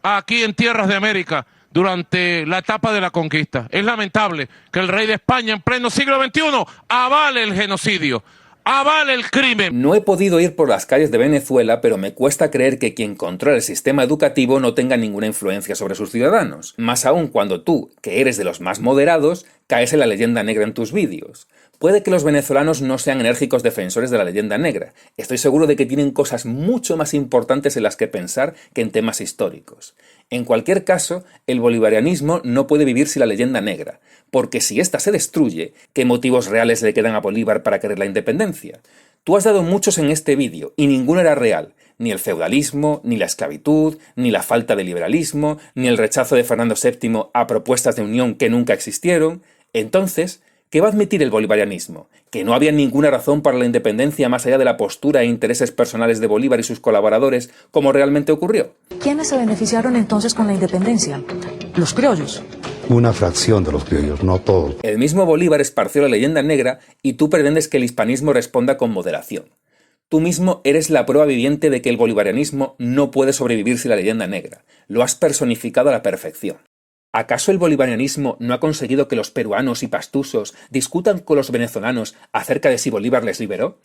aquí en tierras de América durante la etapa de la conquista. Es lamentable que el rey de España en pleno siglo XXI avale el genocidio. ¡Avale el crimen! No he podido ir por las calles de Venezuela, pero me cuesta creer que quien controla el sistema educativo no tenga ninguna influencia sobre sus ciudadanos. Más aún cuando tú, que eres de los más moderados, caes en la leyenda negra en tus vídeos. Puede que los venezolanos no sean enérgicos defensores de la leyenda negra. Estoy seguro de que tienen cosas mucho más importantes en las que pensar que en temas históricos. En cualquier caso, el bolivarianismo no puede vivir sin la leyenda negra, porque si ésta se destruye, ¿qué motivos reales le quedan a Bolívar para querer la independencia? Tú has dado muchos en este vídeo y ninguno era real. Ni el feudalismo, ni la esclavitud, ni la falta de liberalismo, ni el rechazo de Fernando VII a propuestas de unión que nunca existieron. Entonces, ¿Qué va a admitir el bolivarianismo? ¿Que no había ninguna razón para la independencia más allá de la postura e intereses personales de Bolívar y sus colaboradores, como realmente ocurrió? ¿Quiénes se beneficiaron entonces con la independencia? Los criollos. Una fracción de los criollos, no todos. El mismo Bolívar esparció la leyenda negra y tú pretendes que el hispanismo responda con moderación. Tú mismo eres la prueba viviente de que el bolivarianismo no puede sobrevivir sin la leyenda negra. Lo has personificado a la perfección. ¿Acaso el bolivarianismo no ha conseguido que los peruanos y pastusos discutan con los venezolanos acerca de si Bolívar les liberó?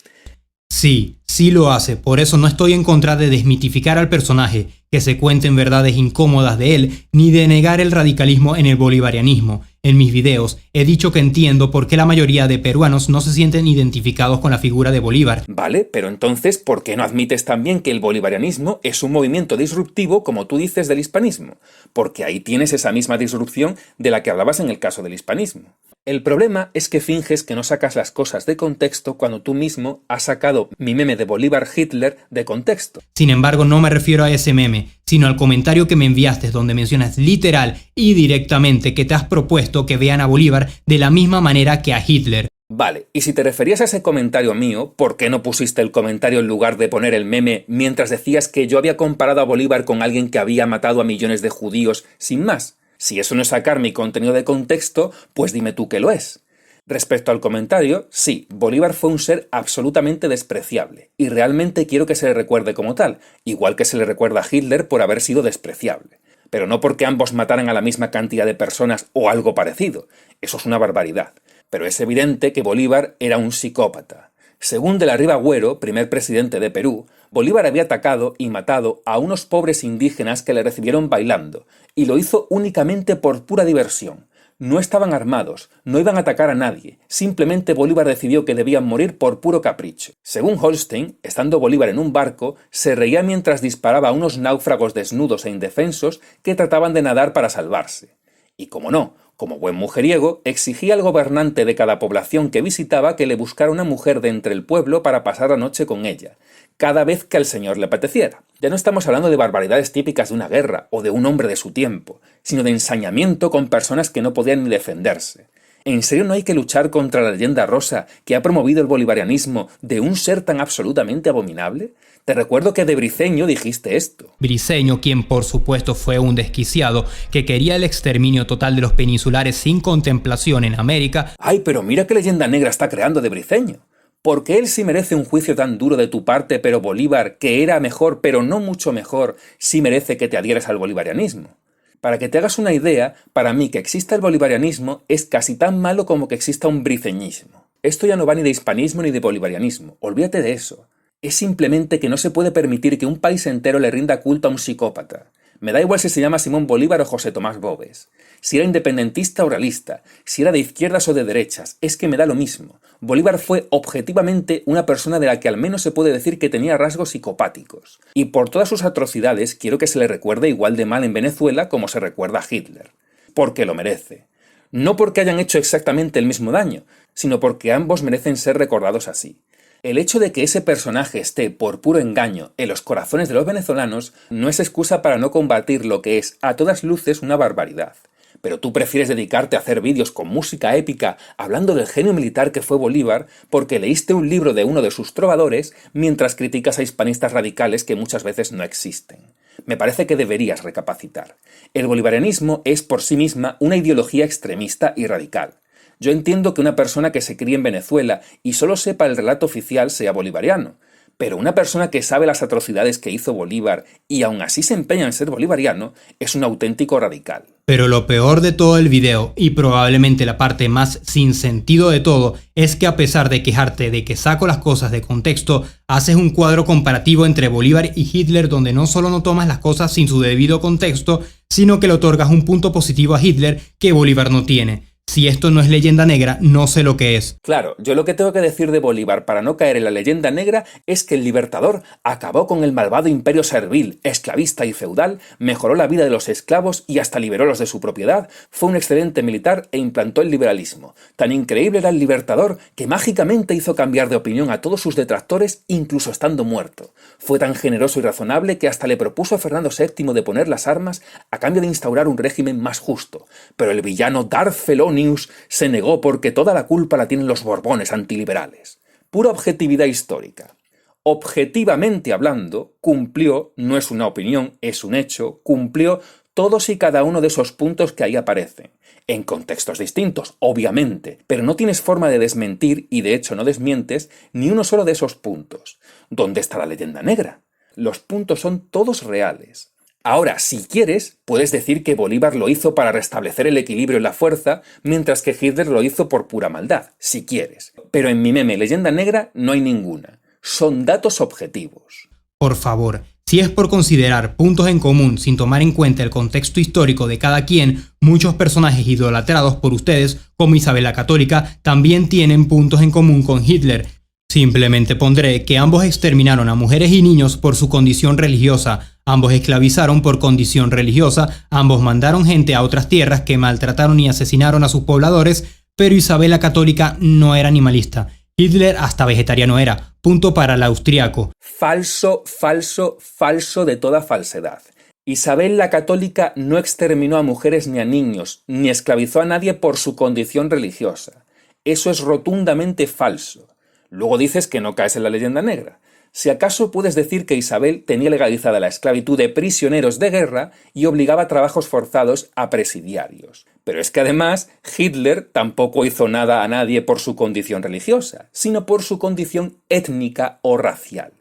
Sí, sí lo hace, por eso no estoy en contra de desmitificar al personaje, que se cuenten verdades incómodas de él, ni de negar el radicalismo en el bolivarianismo. En mis videos he dicho que entiendo por qué la mayoría de peruanos no se sienten identificados con la figura de Bolívar. Vale, pero entonces, ¿por qué no admites también que el bolivarianismo es un movimiento disruptivo, como tú dices, del hispanismo? Porque ahí tienes esa misma disrupción de la que hablabas en el caso del hispanismo. El problema es que finges que no sacas las cosas de contexto cuando tú mismo has sacado mi meme de Bolívar-Hitler de contexto. Sin embargo, no me refiero a ese meme, sino al comentario que me enviaste donde mencionas literal y directamente que te has propuesto que vean a Bolívar de la misma manera que a Hitler. Vale, y si te referías a ese comentario mío, ¿por qué no pusiste el comentario en lugar de poner el meme mientras decías que yo había comparado a Bolívar con alguien que había matado a millones de judíos sin más? Si eso no es sacar mi contenido de contexto, pues dime tú que lo es. Respecto al comentario, sí, Bolívar fue un ser absolutamente despreciable, y realmente quiero que se le recuerde como tal, igual que se le recuerda a Hitler por haber sido despreciable. Pero no porque ambos mataran a la misma cantidad de personas o algo parecido, eso es una barbaridad. Pero es evidente que Bolívar era un psicópata. Según de la Riva Agüero, primer presidente de Perú, Bolívar había atacado y matado a unos pobres indígenas que le recibieron bailando, y lo hizo únicamente por pura diversión. No estaban armados, no iban a atacar a nadie, simplemente Bolívar decidió que debían morir por puro capricho. Según Holstein, estando Bolívar en un barco, se reía mientras disparaba a unos náufragos desnudos e indefensos que trataban de nadar para salvarse. Y como no, como buen mujeriego, exigía al gobernante de cada población que visitaba que le buscara una mujer de entre el pueblo para pasar la noche con ella, cada vez que al señor le apeteciera. Ya no estamos hablando de barbaridades típicas de una guerra o de un hombre de su tiempo, sino de ensañamiento con personas que no podían ni defenderse. ¿En serio no hay que luchar contra la leyenda rosa que ha promovido el bolivarianismo de un ser tan absolutamente abominable? Te recuerdo que de Briceño dijiste esto. Briceño, quien por supuesto fue un desquiciado que quería el exterminio total de los peninsulares sin contemplación en América. Ay, pero mira qué leyenda negra está creando de Briceño. Porque él sí merece un juicio tan duro de tu parte, pero Bolívar, que era mejor pero no mucho mejor, sí merece que te adhieras al bolivarianismo. Para que te hagas una idea, para mí que exista el bolivarianismo es casi tan malo como que exista un briceñismo. Esto ya no va ni de hispanismo ni de bolivarianismo, olvídate de eso. Es simplemente que no se puede permitir que un país entero le rinda culto a un psicópata. Me da igual si se llama Simón Bolívar o José Tomás Boves, si era independentista o realista, si era de izquierdas o de derechas, es que me da lo mismo. Bolívar fue objetivamente una persona de la que al menos se puede decir que tenía rasgos psicopáticos. Y por todas sus atrocidades quiero que se le recuerde igual de mal en Venezuela como se recuerda a Hitler. Porque lo merece. No porque hayan hecho exactamente el mismo daño, sino porque ambos merecen ser recordados así. El hecho de que ese personaje esté por puro engaño en los corazones de los venezolanos no es excusa para no combatir lo que es a todas luces una barbaridad. Pero tú prefieres dedicarte a hacer vídeos con música épica hablando del genio militar que fue Bolívar porque leíste un libro de uno de sus trovadores mientras criticas a hispanistas radicales que muchas veces no existen. Me parece que deberías recapacitar. El bolivarianismo es por sí misma una ideología extremista y radical. Yo entiendo que una persona que se críe en Venezuela y solo sepa el relato oficial sea bolivariano, pero una persona que sabe las atrocidades que hizo Bolívar y aún así se empeña en ser bolivariano es un auténtico radical. Pero lo peor de todo el video, y probablemente la parte más sin sentido de todo, es que a pesar de quejarte de que saco las cosas de contexto, haces un cuadro comparativo entre Bolívar y Hitler donde no solo no tomas las cosas sin su debido contexto, sino que le otorgas un punto positivo a Hitler que Bolívar no tiene. Si esto no es leyenda negra, no sé lo que es. Claro, yo lo que tengo que decir de Bolívar para no caer en la leyenda negra es que el libertador acabó con el malvado imperio servil, esclavista y feudal, mejoró la vida de los esclavos y hasta liberó los de su propiedad, fue un excelente militar e implantó el liberalismo. Tan increíble era el libertador que mágicamente hizo cambiar de opinión a todos sus detractores incluso estando muerto. Fue tan generoso y razonable que hasta le propuso a Fernando VII de poner las armas a cambio de instaurar un régimen más justo. Pero el villano Darth Feloni News se negó porque toda la culpa la tienen los Borbones antiliberales. Pura objetividad histórica. Objetivamente hablando, cumplió, no es una opinión, es un hecho, cumplió todos y cada uno de esos puntos que ahí aparecen. En contextos distintos, obviamente, pero no tienes forma de desmentir, y de hecho no desmientes, ni uno solo de esos puntos. ¿Dónde está la leyenda negra? Los puntos son todos reales. Ahora, si quieres, puedes decir que Bolívar lo hizo para restablecer el equilibrio y la fuerza, mientras que Hitler lo hizo por pura maldad, si quieres. Pero en mi meme Leyenda Negra no hay ninguna. Son datos objetivos. Por favor, si es por considerar puntos en común sin tomar en cuenta el contexto histórico de cada quien, muchos personajes idolatrados por ustedes, como Isabel la Católica, también tienen puntos en común con Hitler. Simplemente pondré que ambos exterminaron a mujeres y niños por su condición religiosa, ambos esclavizaron por condición religiosa, ambos mandaron gente a otras tierras que maltrataron y asesinaron a sus pobladores, pero Isabel la Católica no era animalista. Hitler hasta vegetariano era. Punto para el austriaco. Falso, falso, falso de toda falsedad. Isabel la Católica no exterminó a mujeres ni a niños, ni esclavizó a nadie por su condición religiosa. Eso es rotundamente falso. Luego dices que no caes en la leyenda negra. Si acaso puedes decir que Isabel tenía legalizada la esclavitud de prisioneros de guerra y obligaba a trabajos forzados a presidiarios. Pero es que además Hitler tampoco hizo nada a nadie por su condición religiosa, sino por su condición étnica o racial.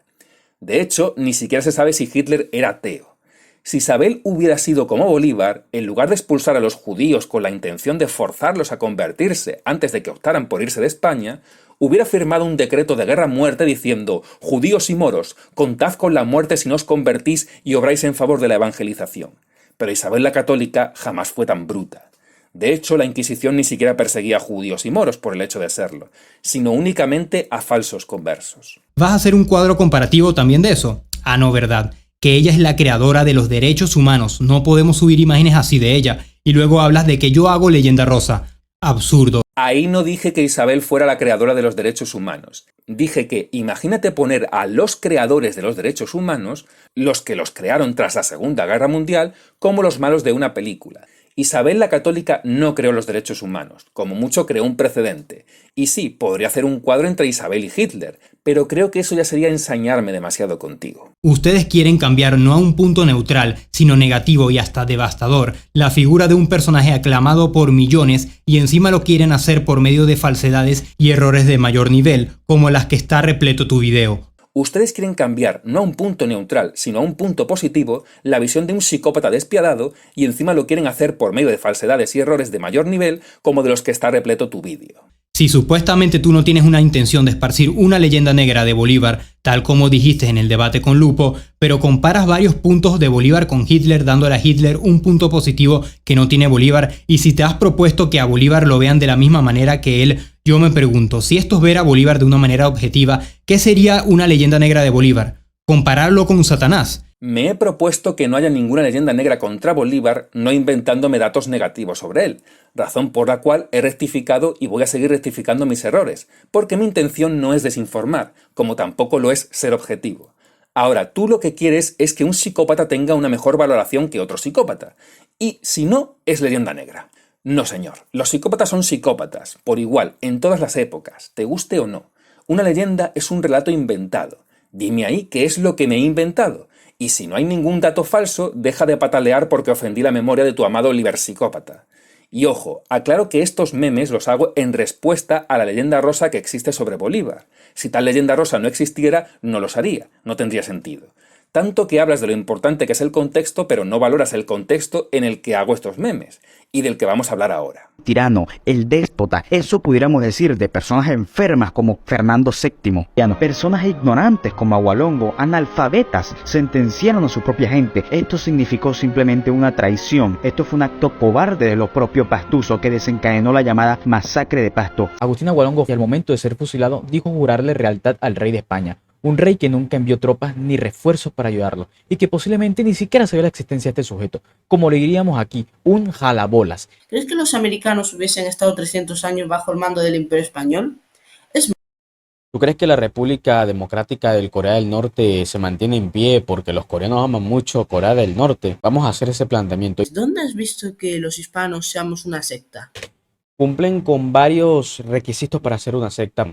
De hecho, ni siquiera se sabe si Hitler era ateo. Si Isabel hubiera sido como Bolívar, en lugar de expulsar a los judíos con la intención de forzarlos a convertirse antes de que optaran por irse de España, hubiera firmado un decreto de guerra-muerte diciendo: judíos y moros, contad con la muerte si no os convertís y obráis en favor de la evangelización. Pero Isabel la Católica jamás fue tan bruta. De hecho, la Inquisición ni siquiera perseguía a judíos y moros por el hecho de serlo, sino únicamente a falsos conversos. ¿Vas a hacer un cuadro comparativo también de eso? Ah, no, verdad. Que ella es la creadora de los derechos humanos. No podemos subir imágenes así de ella. Y luego hablas de que yo hago Leyenda Rosa. Absurdo. Ahí no dije que Isabel fuera la creadora de los derechos humanos. Dije que imagínate poner a los creadores de los derechos humanos, los que los crearon tras la Segunda Guerra Mundial, como los malos de una película. Isabel la Católica no creó los derechos humanos, como mucho creó un precedente. Y sí, podría hacer un cuadro entre Isabel y Hitler, pero creo que eso ya sería ensañarme demasiado contigo. Ustedes quieren cambiar no a un punto neutral, sino negativo y hasta devastador, la figura de un personaje aclamado por millones y encima lo quieren hacer por medio de falsedades y errores de mayor nivel, como las que está repleto tu video. Ustedes quieren cambiar no a un punto neutral, sino a un punto positivo, la visión de un psicópata despiadado y encima lo quieren hacer por medio de falsedades y errores de mayor nivel como de los que está repleto tu vídeo. Si supuestamente tú no tienes una intención de esparcir una leyenda negra de Bolívar, tal como dijiste en el debate con Lupo, pero comparas varios puntos de Bolívar con Hitler dándole a Hitler un punto positivo que no tiene Bolívar, y si te has propuesto que a Bolívar lo vean de la misma manera que él, yo me pregunto, si esto es ver a Bolívar de una manera objetiva, ¿qué sería una leyenda negra de Bolívar? ¿Compararlo con Satanás? Me he propuesto que no haya ninguna leyenda negra contra Bolívar, no inventándome datos negativos sobre él, razón por la cual he rectificado y voy a seguir rectificando mis errores, porque mi intención no es desinformar, como tampoco lo es ser objetivo. Ahora, tú lo que quieres es que un psicópata tenga una mejor valoración que otro psicópata, y si no, es leyenda negra. No, señor, los psicópatas son psicópatas, por igual, en todas las épocas, te guste o no. Una leyenda es un relato inventado. Dime ahí qué es lo que me he inventado. Y si no hay ningún dato falso, deja de patalear porque ofendí la memoria de tu amado Oliver psicópata. Y ojo, aclaro que estos memes los hago en respuesta a la leyenda rosa que existe sobre Bolívar. Si tal leyenda rosa no existiera, no los haría, no tendría sentido. Tanto que hablas de lo importante que es el contexto, pero no valoras el contexto en el que hago estos memes, y del que vamos a hablar ahora. Tirano, el déspota, eso pudiéramos decir de personas enfermas como Fernando VII. Personas ignorantes como Agualongo, analfabetas, sentenciaron a su propia gente. Esto significó simplemente una traición. Esto fue un acto cobarde de los propios pastusos que desencadenó la llamada masacre de Pasto. Agustín Agualongo, al momento de ser fusilado, dijo jurarle lealtad al rey de España. Un rey que nunca envió tropas ni refuerzos para ayudarlo y que posiblemente ni siquiera sabía la existencia de este sujeto. Como le diríamos aquí, un jalabolas. ¿Crees que los americanos hubiesen estado 300 años bajo el mando del Imperio Español? ¿Tú crees que la República Democrática del Corea del Norte se mantiene en pie porque los coreanos aman mucho Corea del Norte? Vamos a hacer ese planteamiento. ¿Dónde has visto que los hispanos seamos una secta? Cumplen con varios requisitos para ser una secta,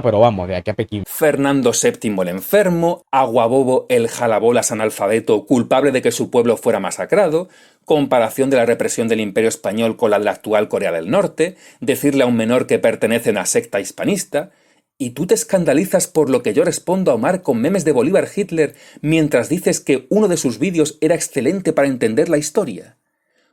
pero vamos, de aquí a Pekín. Fernando VII el enfermo, Aguabobo el jalabolas analfabeto culpable de que su pueblo fuera masacrado, comparación de la represión del Imperio Español con la de la actual Corea del Norte, decirle a un menor que pertenece a una secta hispanista. ¿Y tú te escandalizas por lo que yo respondo a Omar con memes de Bolívar Hitler mientras dices que uno de sus vídeos era excelente para entender la historia?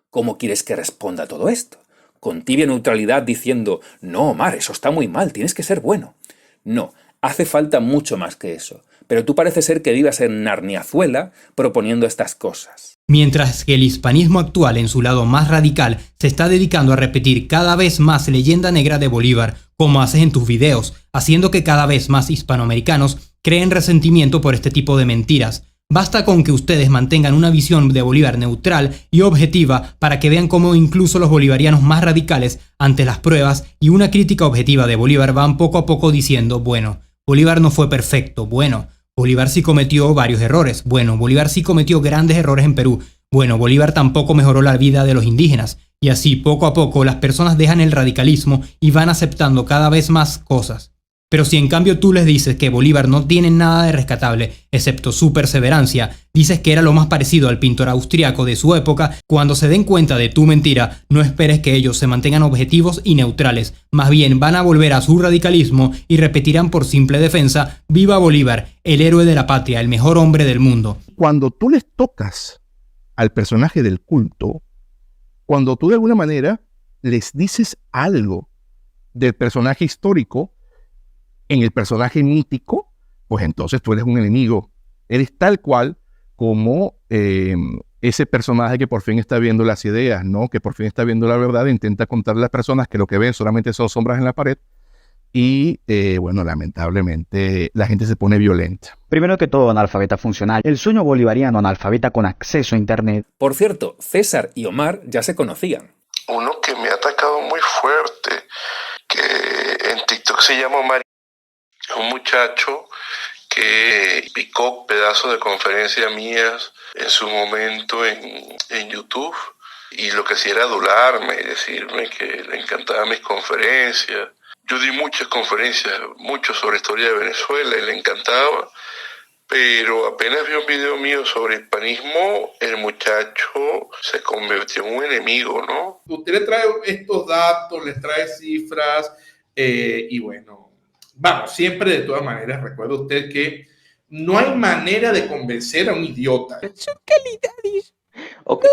¿Cómo quieres que responda a todo esto? Con tibia neutralidad diciendo, no, Omar, eso está muy mal, tienes que ser bueno. No, hace falta mucho más que eso. Pero tú parece ser que vivas en Narniazuela proponiendo estas cosas. Mientras que el hispanismo actual, en su lado más radical, se está dedicando a repetir cada vez más leyenda negra de Bolívar, como haces en tus videos, haciendo que cada vez más hispanoamericanos creen resentimiento por este tipo de mentiras. Basta con que ustedes mantengan una visión de Bolívar neutral y objetiva para que vean cómo incluso los bolivarianos más radicales, ante las pruebas y una crítica objetiva de Bolívar, van poco a poco diciendo, bueno, Bolívar no fue perfecto, bueno, Bolívar sí cometió varios errores, bueno, Bolívar sí cometió grandes errores en Perú, bueno, Bolívar tampoco mejoró la vida de los indígenas, y así poco a poco las personas dejan el radicalismo y van aceptando cada vez más cosas. Pero si en cambio tú les dices que Bolívar no tiene nada de rescatable, excepto su perseverancia, dices que era lo más parecido al pintor austriaco de su época, cuando se den cuenta de tu mentira, no esperes que ellos se mantengan objetivos y neutrales, más bien van a volver a su radicalismo y repetirán por simple defensa, ¡viva Bolívar, el héroe de la patria, el mejor hombre del mundo! Cuando tú les tocas al personaje del culto, cuando tú de alguna manera les dices algo del personaje histórico, en el personaje mítico, pues entonces tú eres un enemigo. Eres tal cual como ese personaje que por fin está viendo las ideas, ¿no? Que por fin está viendo la verdad, intenta contarle a las personas que lo que ven solamente son sombras en la pared. Y bueno, lamentablemente la gente se pone violenta. Primero que todo, analfabeta funcional. El sueño bolivariano analfabeta con acceso a internet. Por cierto, César y Omar ya se conocían. Uno que me ha atacado muy fuerte, que en TikTok se llama Omar. Un muchacho que picó pedazos de conferencias mías en su momento en YouTube y lo que hacía era adularme y decirme que le encantaban mis conferencias. Yo di muchas conferencias, mucho sobre historia de Venezuela y le encantaba, pero apenas vio un video mío sobre hispanismo, el muchacho se convirtió en un enemigo, ¿no? Usted le trae estos datos, les trae cifras y bueno, vamos, siempre de todas maneras, recuerde usted que no hay manera de convencer a un idiota. Son calidades. Okay.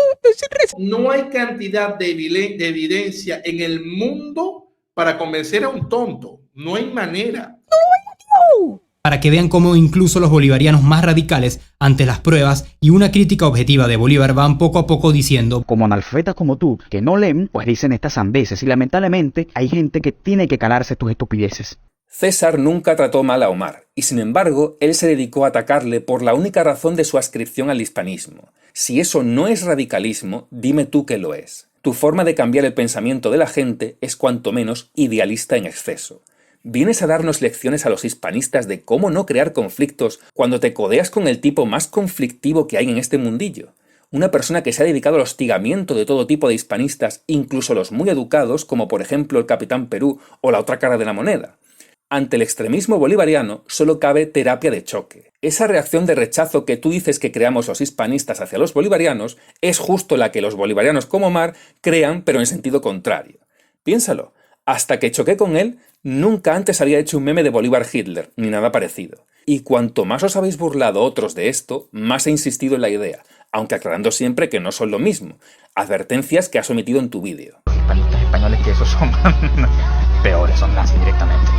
No hay cantidad de evidencia en el mundo para convencer a un tonto. No hay manera. No. Para que vean cómo incluso los bolivarianos más radicales, ante las pruebas y una crítica objetiva de Bolívar, van poco a poco diciendo, como analfabetas como tú, que no leen, pues dicen estas sandeces, y lamentablemente hay gente que tiene que calarse tus estupideces. César nunca trató mal a Omar, y sin embargo, él se dedicó a atacarle por la única razón de su adscripción al hispanismo. Si eso no es radicalismo, dime tú qué lo es. Tu forma de cambiar el pensamiento de la gente es cuanto menos idealista en exceso. ¿Vienes a darnos lecciones a los hispanistas de cómo no crear conflictos cuando te codeas con el tipo más conflictivo que hay en este mundillo? Una persona que se ha dedicado al hostigamiento de todo tipo de hispanistas, incluso los muy educados, como por ejemplo el Capitán Perú o la otra cara de la moneda. Ante el extremismo bolivariano solo cabe terapia de choque. Esa reacción de rechazo que tú dices que creamos los hispanistas hacia los bolivarianos es justo la que los bolivarianos como Omar crean, pero en sentido contrario. Piénsalo, hasta que choqué con él, nunca antes había hecho un meme de Bolívar Hitler, ni nada parecido. Y cuanto más os habéis burlado otros de esto, más he insistido en la idea, aunque aclarando siempre que no son lo mismo. Advertencias que has omitido en tu vídeo. Los hispanistas españoles que esos son peores, son nazis directamente.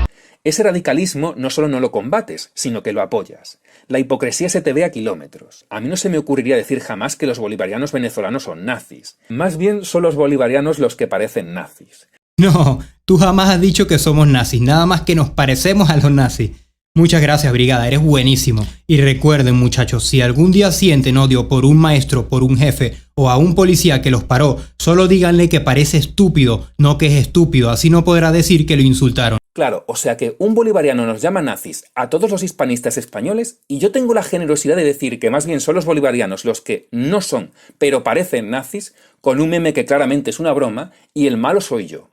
Ese radicalismo no solo no lo combates, sino que lo apoyas. La hipocresía se te ve a kilómetros. A mí no se me ocurriría decir jamás que los bolivarianos venezolanos son nazis. Más bien son los bolivarianos los que parecen nazis. No, tú jamás has dicho que somos nazis, nada más que nos parecemos a los nazis. Muchas gracias, Brigada, eres buenísimo. Y recuerden, muchachos, si algún día sienten odio por un maestro, por un jefe o a un policía que los paró, solo díganle que parece estúpido, no que es estúpido, así no podrá decir que lo insultaron. Claro, o sea que un bolivariano nos llama nazis a todos los hispanistas españoles y yo tengo la generosidad de decir que más bien son los bolivarianos los que no son, pero parecen nazis, con un meme que claramente es una broma y el malo soy yo.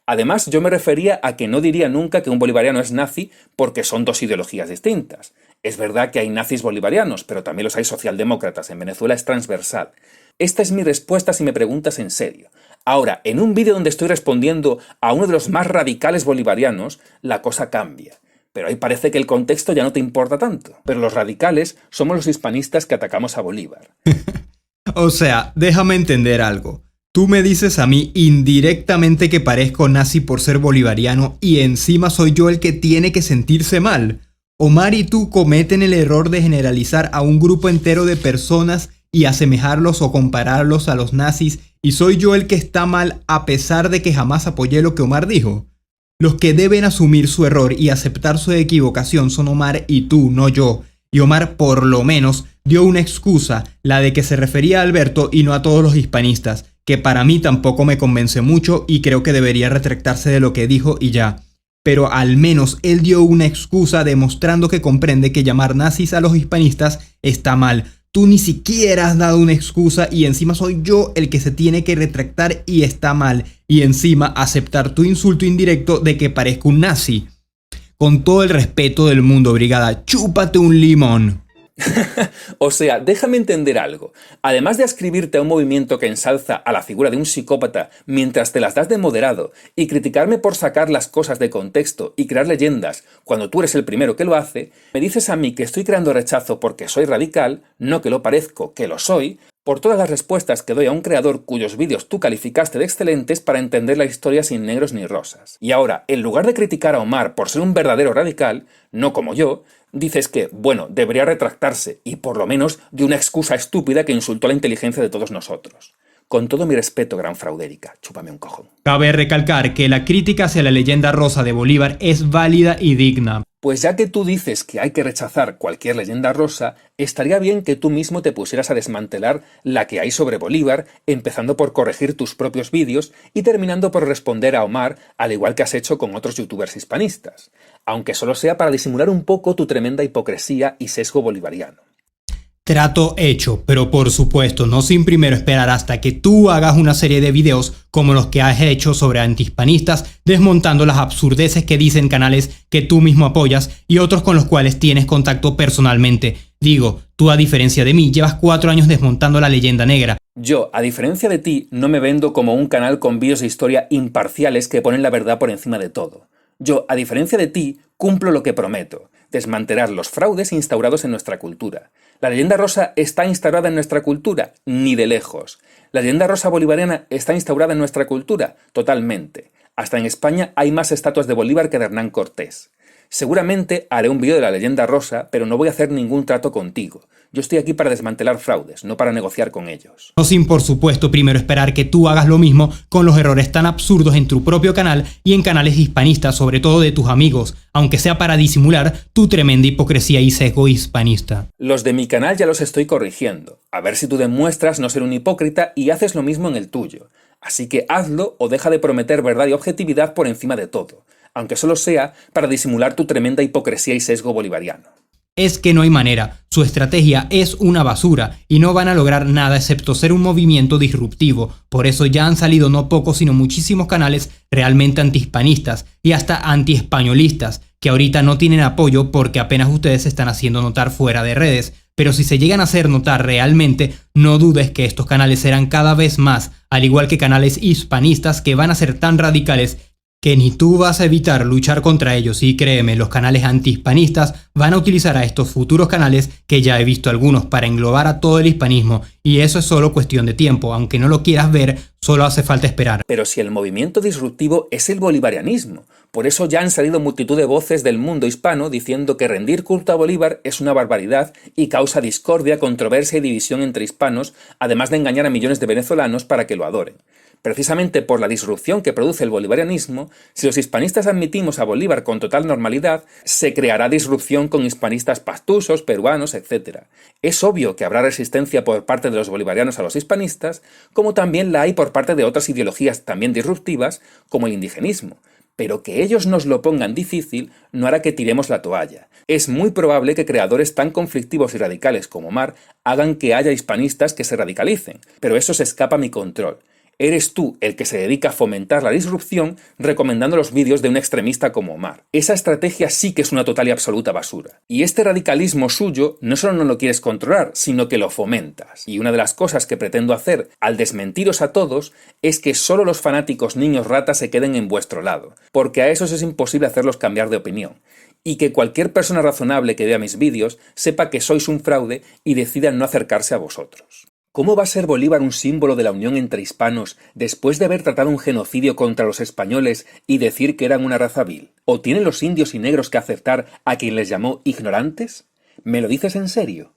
Además, yo me refería a que no diría nunca que un bolivariano es nazi porque son dos ideologías distintas. Es verdad que hay nazis bolivarianos, pero también los hay socialdemócratas. En Venezuela es transversal. Esta es mi respuesta si me preguntas en serio. Ahora, en un vídeo donde estoy respondiendo a uno de los más radicales bolivarianos, la cosa cambia. Pero ahí parece que el contexto ya no te importa tanto. Pero los radicales somos los hispanistas que atacamos a Bolívar. O sea, déjame entender algo. Tú me dices a mí indirectamente que parezco nazi por ser bolivariano y encima soy yo el que tiene que sentirse mal. Omar y tú cometen el error de generalizar a un grupo entero de personas y asemejarlos o compararlos a los nazis, y soy yo el que está mal a pesar de que jamás apoyé lo que Omar dijo. Los que deben asumir su error y aceptar su equivocación son Omar y tú, no yo. Y Omar por lo menos dio una excusa, la de que se refería a Alberto y no a todos los hispanistas, que para mí tampoco me convence mucho y creo que debería retractarse de lo que dijo y ya. Pero al menos él dio una excusa demostrando que comprende que llamar nazis a los hispanistas está mal. Tú ni siquiera has dado una excusa y encima soy yo el que se tiene que retractar y está mal. Y encima aceptar tu insulto indirecto de que parezco un nazi. Con todo el respeto del mundo, brigada, chúpate un limón. O sea, déjame entender algo. Además de ascribirte a un movimiento que ensalza a la figura de un psicópata mientras te las das de moderado y criticarme por sacar las cosas de contexto y crear leyendas cuando tú eres el primero que lo hace, me dices a mí que estoy creando rechazo porque soy radical, no que lo parezco, que lo soy, por todas las respuestas que doy a un creador cuyos vídeos tú calificaste de excelentes para entender la historia sin negros ni rosas. Y ahora, en lugar de criticar a Omar por ser un verdadero radical, no como yo, dices que, bueno, debería retractarse y por lo menos de una excusa estúpida que insultó la inteligencia de todos nosotros. Con todo mi respeto, gran fraudérica, chúpame un cojón. Cabe recalcar que la crítica hacia la leyenda rosa de Bolívar es válida y digna. Pues ya que tú dices que hay que rechazar cualquier leyenda rosa, estaría bien que tú mismo te pusieras a desmantelar la que hay sobre Bolívar, empezando por corregir tus propios vídeos y terminando por responder a Omar, al igual que has hecho con otros youtubers hispanistas, aunque solo sea para disimular un poco tu tremenda hipocresía y sesgo bolivariano. Trato hecho, pero por supuesto no sin primero esperar hasta que tú hagas una serie de videos como los que has hecho sobre antihispanistas, desmontando las absurdeces que dicen canales que tú mismo apoyas y otros con los cuales tienes contacto personalmente. Digo, tú a diferencia de mí llevas 4 años desmontando la leyenda negra. Yo, a diferencia de ti, no me vendo como un canal con vídeos de historia imparciales que ponen la verdad por encima de todo. Yo, a diferencia de ti, cumplo lo que prometo, desmantelar los fraudes instaurados en nuestra cultura. ¿La leyenda rosa está instaurada en nuestra cultura? Ni de lejos. ¿La leyenda rosa bolivariana está instaurada en nuestra cultura? Totalmente. Hasta en España hay más estatuas de Bolívar que de Hernán Cortés. Seguramente haré un vídeo de la leyenda rosa, pero no voy a hacer ningún trato contigo. Yo estoy aquí para desmantelar fraudes, no para negociar con ellos. No sin por supuesto primero esperar que tú hagas lo mismo con los errores tan absurdos en tu propio canal y en canales hispanistas, sobre todo de tus amigos, aunque sea para disimular tu tremenda hipocresía y sesgo hispanista. Los de mi canal ya los estoy corrigiendo, a ver si tú demuestras no ser un hipócrita y haces lo mismo en el tuyo. Así que hazlo o deja de prometer verdad y objetividad por encima de todo, aunque solo sea para disimular tu tremenda hipocresía y sesgo bolivariano. Es que no hay manera, su estrategia es una basura y no van a lograr nada excepto ser un movimiento disruptivo, por eso ya han salido no pocos sino muchísimos canales realmente antihispanistas y hasta antiespañolistas, que ahorita no tienen apoyo porque apenas ustedes se están haciendo notar fuera de redes, pero si se llegan a hacer notar realmente, no dudes que estos canales serán cada vez más, al igual que canales hispanistas que van a ser tan radicales que ni tú vas a evitar luchar contra ellos. Y créeme, los canales antihispanistas van a utilizar a estos futuros canales, que ya he visto algunos, para englobar a todo el hispanismo, y eso es solo cuestión de tiempo. Aunque no lo quieras ver, solo hace falta esperar. Pero si el movimiento disruptivo es el bolivarianismo, por eso ya han salido multitud de voces del mundo hispano diciendo que rendir culto a Bolívar es una barbaridad y causa discordia, controversia y división entre hispanos, además de engañar a millones de venezolanos para que lo adoren. Precisamente por la disrupción que produce el bolivarianismo, si los hispanistas admitimos a Bolívar con total normalidad, se creará disrupción con hispanistas pastusos, peruanos, etc. Es obvio que habrá resistencia por parte de los bolivarianos a los hispanistas, como también la hay por parte de otras ideologías también disruptivas, como el indigenismo. Pero que ellos nos lo pongan difícil no hará que tiremos la toalla. Es muy probable que creadores tan conflictivos y radicales como Omar hagan que haya hispanistas que se radicalicen, pero eso se escapa a mi control. Eres tú el que se dedica a fomentar la disrupción recomendando los vídeos de un extremista como Omar. Esa estrategia sí que es una total y absoluta basura. Y este radicalismo suyo no solo no lo quieres controlar, sino que lo fomentas. Y una de las cosas que pretendo hacer al desmentiros a todos es que solo los fanáticos niños ratas se queden en vuestro lado, porque a esos es imposible hacerlos cambiar de opinión. Y que cualquier persona razonable que vea mis vídeos sepa que sois un fraude y decida no acercarse a vosotros. ¿Cómo va a ser Bolívar un símbolo de la unión entre hispanos después de haber tratado un genocidio contra los españoles y decir que eran una raza vil? ¿O tienen los indios y negros que aceptar a quien les llamó ignorantes? ¿Me lo dices en serio?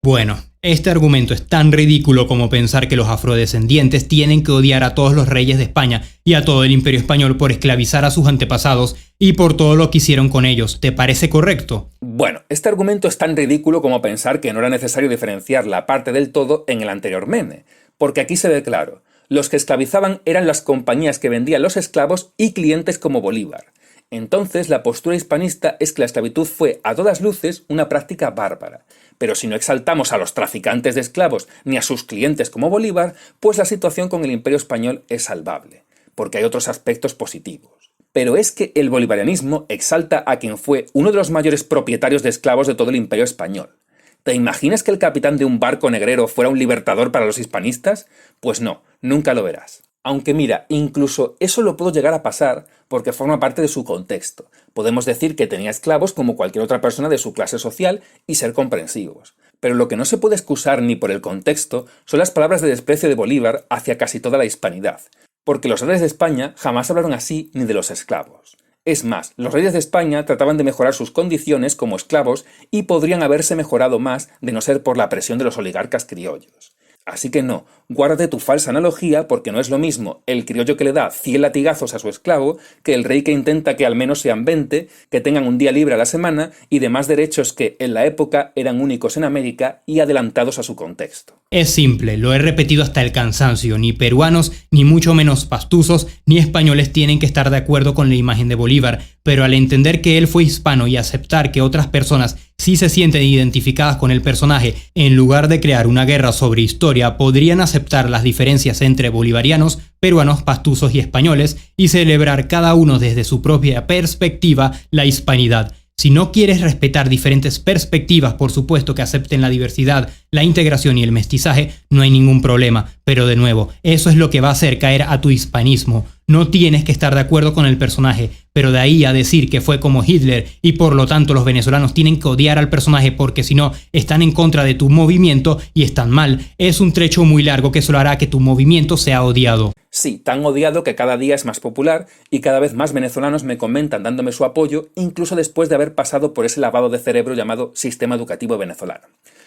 Bueno, este argumento es tan ridículo como pensar que los afrodescendientes tienen que odiar a todos los reyes de España y a todo el imperio español por esclavizar a sus antepasados y por todo lo que hicieron con ellos. ¿Te parece correcto? Bueno, este argumento es tan ridículo como pensar que no era necesario diferenciar la parte del todo en el anterior meme, porque aquí se ve claro, los que esclavizaban eran las compañías que vendían los esclavos y clientes como Bolívar. Entonces, la postura hispanista es que la esclavitud fue, a todas luces, una práctica bárbara. Pero si no exaltamos a los traficantes de esclavos ni a sus clientes como Bolívar, pues la situación con el Imperio Español es salvable, porque hay otros aspectos positivos. Pero es que el bolivarianismo exalta a quien fue uno de los mayores propietarios de esclavos de todo el Imperio Español. ¿Te imaginas que el capitán de un barco negrero fuera un libertador para los hispanistas? Pues no, nunca lo verás. Aunque mira, incluso eso lo puedo llegar a pasar porque forma parte de su contexto. Podemos decir que tenía esclavos como cualquier otra persona de su clase social y ser comprensivos. Pero lo que no se puede excusar ni por el contexto son las palabras de desprecio de Bolívar hacia casi toda la hispanidad. Porque los reyes de España jamás hablaron así ni de los esclavos. Es más, los reyes de España trataban de mejorar sus condiciones como esclavos y podrían haberse mejorado más de no ser por la presión de los oligarcas criollos. Así que no, guárdate tu falsa analogía porque no es lo mismo el criollo que le da 100 latigazos a su esclavo que el rey que intenta que al menos sean 20, que tengan un día libre a la semana y demás derechos que en la época eran únicos en América y adelantados a su contexto. Es simple, lo he repetido hasta el cansancio, ni peruanos, ni mucho menos pastuzos, ni españoles tienen que estar de acuerdo con la imagen de Bolívar, pero al entender que él fue hispano y aceptar que otras personas sí se sienten identificadas con el personaje, en lugar de crear una guerra sobre historia, podrían aceptar las diferencias entre bolivarianos, peruanos, pastuzos y españoles y celebrar cada uno desde su propia perspectiva la hispanidad. Si no quieres respetar diferentes perspectivas, por supuesto que acepten la diversidad, la integración y el mestizaje, no hay ningún problema. Pero de nuevo, eso es lo que va a hacer caer a tu hispanismo. No tienes que estar de acuerdo con el personaje, pero de ahí a decir que fue como Hitler y por lo tanto los venezolanos tienen que odiar al personaje porque si no están en contra de tu movimiento y están mal, es un trecho muy largo que solo hará que tu movimiento sea odiado. Sí, tan odiado que cada día es más popular y cada vez más venezolanos me comentan dándome su apoyo, incluso después de haber pasado por ese lavado de cerebro llamado sistema educativo venezolano.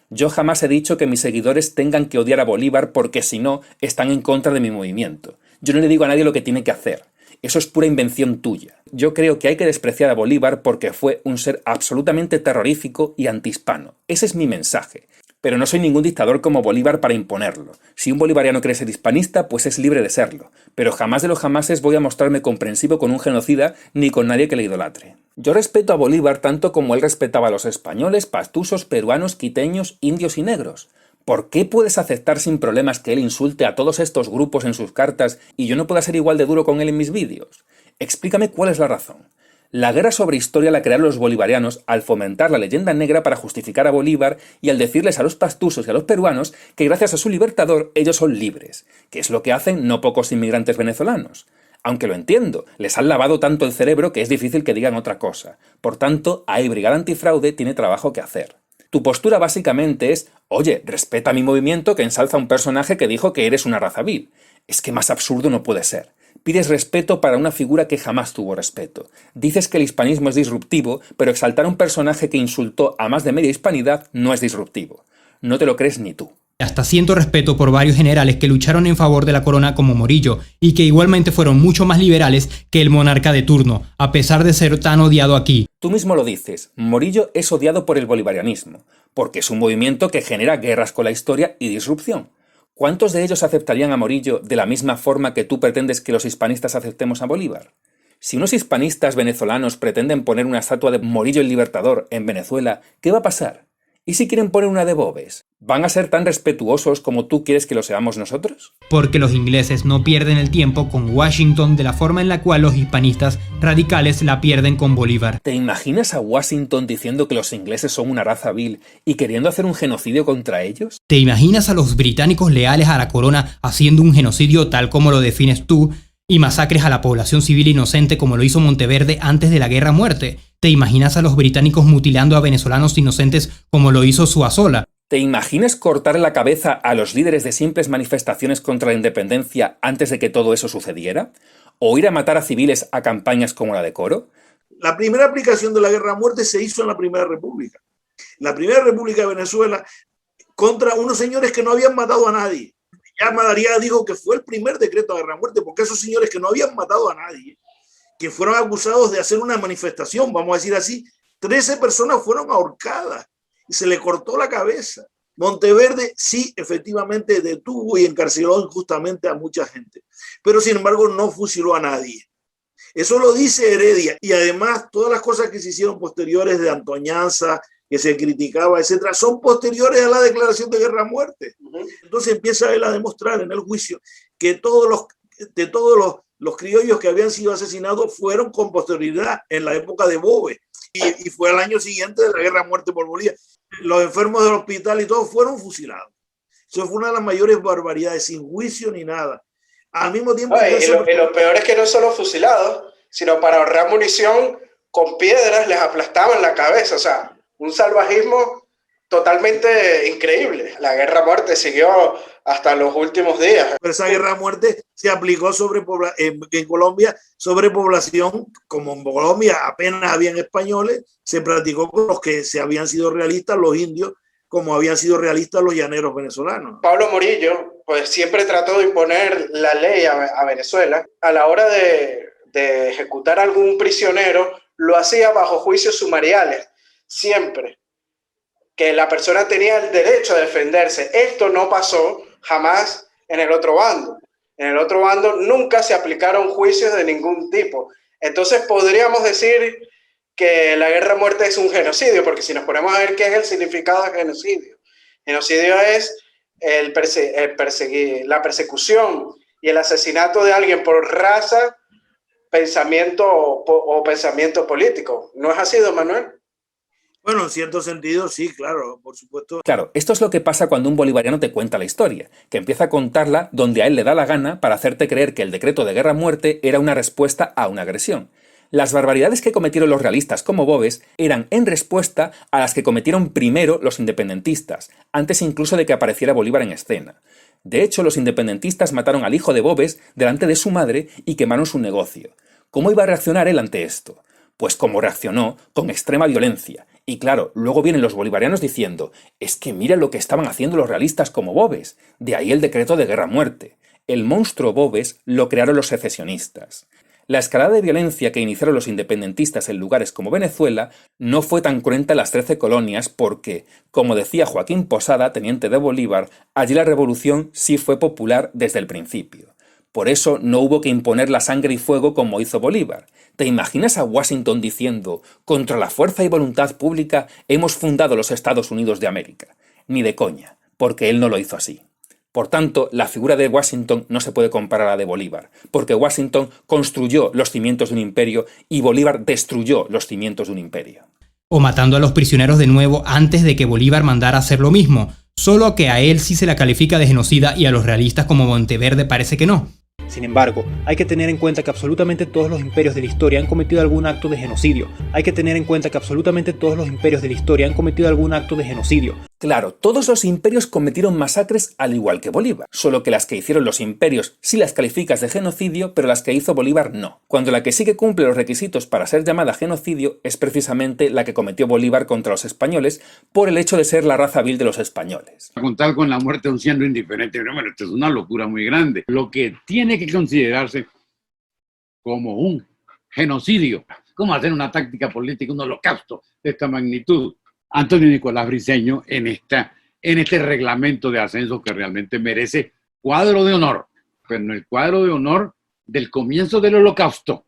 Yo jamás he dicho que mis seguidores tengan que odiar a Bolívar porque si no, están en contra de mi movimiento. Yo no le digo a nadie lo que tiene que hacer. Eso es pura invención tuya. Yo creo que hay que despreciar a Bolívar porque fue un ser absolutamente terrorífico y antihispano. Ese es mi mensaje. Pero no soy ningún dictador como Bolívar para imponerlo. Si un bolivariano quiere ser hispanista, pues es libre de serlo. Pero jamás de los jamases voy a mostrarme comprensivo con un genocida ni con nadie que le idolatre. Yo respeto a Bolívar tanto como él respetaba a los españoles, pastusos, peruanos, quiteños, indios y negros. ¿Por qué puedes aceptar sin problemas que él insulte a todos estos grupos en sus cartas y yo no pueda ser igual de duro con él en mis vídeos? Explícame cuál es la razón. La guerra sobre historia la crearon los bolivarianos al fomentar la leyenda negra para justificar a Bolívar y al decirles a los pastusos y a los peruanos que gracias a su libertador ellos son libres, que es lo que hacen no pocos inmigrantes venezolanos. Aunque lo entiendo, les han lavado tanto el cerebro que es difícil que digan otra cosa. Por tanto, ahí Brigada Antifraude tiene trabajo que hacer. Tu postura básicamente es, oye, respeta mi movimiento que ensalza a un personaje que dijo que eres una raza vil. Es que más absurdo no puede ser. Pides respeto para una figura que jamás tuvo respeto. Dices que el hispanismo es disruptivo, pero exaltar a un personaje que insultó a más de media hispanidad no es disruptivo. No te lo crees ni tú. Hasta siento respeto por varios generales que lucharon en favor de la corona como Morillo y que igualmente fueron mucho más liberales que el monarca de turno, a pesar de ser tan odiado aquí. Tú mismo lo dices, Morillo es odiado por el bolivarianismo, porque es un movimiento que genera guerras con la historia y disrupción. ¿Cuántos de ellos aceptarían a Morillo de la misma forma que tú pretendes que los hispanistas aceptemos a Bolívar? Si unos hispanistas venezolanos pretenden poner una estatua de Morillo el Libertador en Venezuela, ¿qué va a pasar? ¿Y si quieren poner una de Boves? ¿Van a ser tan respetuosos como tú quieres que lo seamos nosotros? Porque los ingleses no pierden el tiempo con Washington de la forma en la cual los hispanistas radicales la pierden con Bolívar. ¿Te imaginas a Washington diciendo que los ingleses son una raza vil y queriendo hacer un genocidio contra ellos? ¿Te imaginas a los británicos leales a la corona haciendo un genocidio tal como lo defines tú y masacres a la población civil inocente como lo hizo Monteverde antes de la Guerra a Muerte? ¿Te imaginas a los británicos mutilando a venezolanos inocentes como lo hizo Zuazola? ¿Te imaginas cortar la cabeza a los líderes de simples manifestaciones contra la independencia antes de que todo eso sucediera? ¿O ir a matar a civiles a campañas como la de Coro? La primera aplicación de la guerra a muerte se hizo en la Primera República. La Primera República de Venezuela contra unos señores que no habían matado a nadie. Ya Madariaga dijo que fue el primer decreto de guerra a muerte porque esos señores que no habían matado a nadie, que fueron acusados de hacer una manifestación, vamos a decir así, 13 personas fueron ahorcadas y se le cortó la cabeza. Monteverde sí, efectivamente detuvo y encarceló injustamente a mucha gente, pero sin embargo no fusiló a nadie. Eso lo dice Heredia, y además todas las cosas que se hicieron posteriores de Antoñanza, que se criticaba, etcétera, son posteriores a la declaración de guerra a muerte. Entonces empieza él a demostrar en el juicio que todos los criollos que habían sido asesinados fueron con posterioridad en la época de Boves, y fue al año siguiente de la guerra a muerte por Bolívar. Los enfermos del hospital y todos fueron fusilados. Eso fue una de las mayores barbaridades, sin juicio ni nada. Al mismo tiempo... y lo peor es que no solo fusilados, sino para ahorrar munición, con piedras les aplastaban la cabeza. O sea, un salvajismo totalmente increíble. La guerra a muerte siguió hasta los últimos días. Pero esa guerra a muerte se aplicó en Colombia sobre población, como en Colombia apenas habían españoles, se practicó con los que se habían sido realistas, los indios, como habían sido realistas los llaneros venezolanos. Pablo Morillo, pues siempre trató de imponer la ley a Venezuela. A la hora de ejecutar a algún prisionero, lo hacía bajo juicios sumariales, siempre. Que la persona tenía el derecho a defenderse. Esto no pasó jamás en el otro bando. En el otro bando nunca se aplicaron juicios de ningún tipo. Entonces podríamos decir que la guerra a muerte es un genocidio, porque si nos ponemos a ver qué es el significado de genocidio. Genocidio es la persecución y el asesinato de alguien por raza, pensamiento o pensamiento político. ¿No es así, don Manuel? Bueno, en cierto sentido, sí, claro, por supuesto. Claro, esto es lo que pasa cuando un bolivariano te cuenta la historia, que empieza a contarla donde a él le da la gana para hacerte creer que el decreto de guerra a muerte era una respuesta a una agresión. Las barbaridades que cometieron los realistas como Boves eran en respuesta a las que cometieron primero los independentistas, antes incluso de que apareciera Bolívar en escena. De hecho, los independentistas mataron al hijo de Boves delante de su madre y quemaron su negocio. ¿Cómo iba a reaccionar él ante esto? Pues como reaccionó, con extrema violencia. Y claro, luego vienen los bolivarianos diciendo, es que mira lo que estaban haciendo los realistas como Boves, de ahí el decreto de guerra a muerte. El monstruo Boves lo crearon los secesionistas. La escalada de violencia que iniciaron los independentistas en lugares como Venezuela no fue tan cruenta en las 13 colonias porque, como decía Joaquín Posada, teniente de Bolívar, allí la revolución sí fue popular desde el principio. Por eso no hubo que imponer la sangre y fuego como hizo Bolívar. ¿Te imaginas a Washington diciendo, contra la fuerza y voluntad pública hemos fundado los Estados Unidos de América? Ni de coña, porque él no lo hizo así. Por tanto, la figura de Washington no se puede comparar a la de Bolívar, porque Washington construyó los cimientos de un imperio y Bolívar destruyó los cimientos de un imperio. O matando a los prisioneros de nuevo antes de que Bolívar mandara hacer lo mismo, solo que a él sí se la califica de genocida y a los realistas como Monteverde parece que no. Sin embargo, hay que tener en cuenta que absolutamente todos los imperios de la historia han cometido algún acto de genocidio. Hay que tener en cuenta que absolutamente todos los imperios de la historia han cometido algún acto de genocidio. Claro, todos los imperios cometieron masacres al igual que Bolívar, solo que las que hicieron los imperios sí las calificas de genocidio, pero las que hizo Bolívar no. Cuando la que sí que cumple los requisitos para ser llamada genocidio es precisamente la que cometió Bolívar contra los españoles por el hecho de ser la raza vil de los españoles. Contar con la muerte de un siendo indiferente, bueno, esto es una locura muy grande. Lo que tiene que considerarse como un genocidio, como hacer una táctica política, un holocausto de esta magnitud. Antonio Nicolás Briceño en este reglamento de ascenso que realmente merece cuadro de honor, pero en el cuadro de honor del comienzo del holocausto,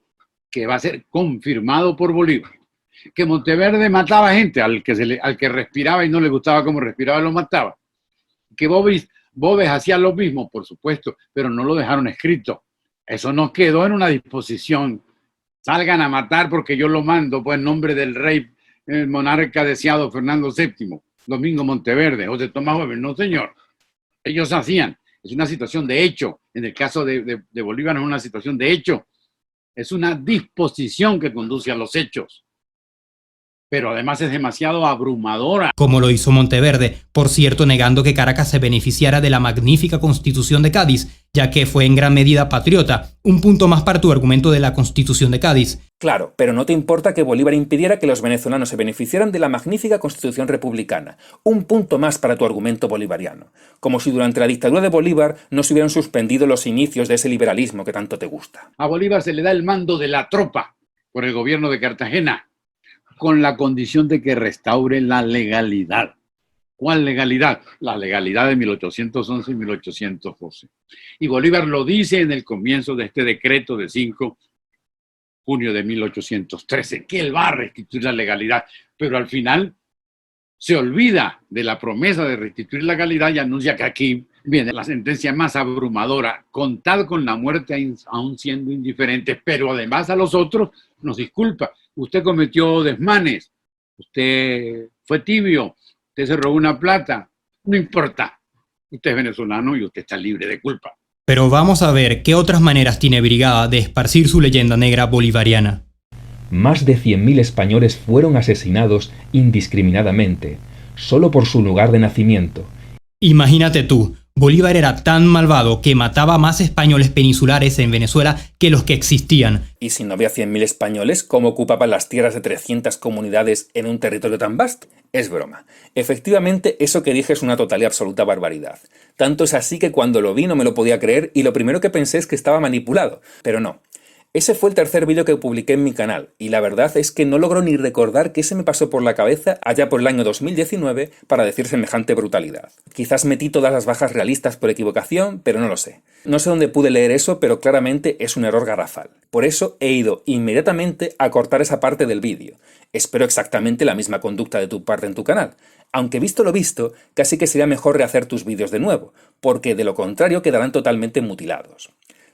que va a ser confirmado por Bolívar. Que Monteverde mataba gente, al que respiraba y no le gustaba cómo respiraba, lo mataba. Que Boves hacía lo mismo, por supuesto, pero no lo dejaron escrito. Eso no quedó en una disposición. Salgan a matar porque yo lo mando, pues en nombre del rey, el monarca deseado Fernando VII, Domingo Monteverde, José Tomás Boves. No, señor. Ellos hacían. Es una situación de hecho. En el caso de Bolívar no es una situación de hecho. Es una disposición que conduce a los hechos. Pero además es demasiado abrumadora. Como lo hizo Monteverde, por cierto, negando que Caracas se beneficiara de la magnífica Constitución de Cádiz, ya que fue en gran medida patriota. Un punto más para tu argumento de la Constitución de Cádiz. Claro, pero no te importa que Bolívar impidiera que los venezolanos se beneficiaran de la magnífica Constitución republicana. Un punto más para tu argumento bolivariano. Como si durante la dictadura de Bolívar no se hubieran suspendido los inicios de ese liberalismo que tanto te gusta. A Bolívar se le da el mando de la tropa por el gobierno de Cartagena, con la condición de que restaure la legalidad. ¿Cuál legalidad? La legalidad de 1811 y 1812. Y Bolívar lo dice en el comienzo de este decreto de 5 de junio de 1813, que él va a restituir la legalidad, pero al final se olvida de la promesa de restituir la legalidad y anuncia que aquí viene la sentencia más abrumadora: contad con la muerte aún siendo indiferentes, pero además a los otros nos disculpa. Usted cometió desmanes, usted fue tibio, usted se robó una plata, no importa. Usted es venezolano y usted está libre de culpa. Pero vamos a ver qué otras maneras tiene Brigada de esparcir su leyenda negra bolivariana. Más de 100.000 españoles fueron asesinados indiscriminadamente, solo por su lugar de nacimiento. Imagínate tú, Bolívar era tan malvado que mataba más españoles peninsulares en Venezuela que los que existían. Y si no había 100.000 españoles, ¿cómo ocupaban las tierras de 300 comunidades en un territorio tan vasto? Es broma. Efectivamente, eso que dije es una total y absoluta barbaridad. Tanto es así que cuando lo vi no me lo podía creer y lo primero que pensé es que estaba manipulado. Pero no. Ese fue el tercer vídeo que publiqué en mi canal, y la verdad es que no logro ni recordar qué se me pasó por la cabeza allá por el año 2019 para decir semejante brutalidad. Quizás metí todas las bajas realistas por equivocación, pero no lo sé. No sé dónde pude leer eso, pero claramente es un error garrafal. Por eso he ido inmediatamente a cortar esa parte del vídeo. Espero exactamente la misma conducta de tu parte en tu canal. Aunque visto lo visto, casi que sería mejor rehacer tus vídeos de nuevo, porque de lo contrario quedarán totalmente mutilados.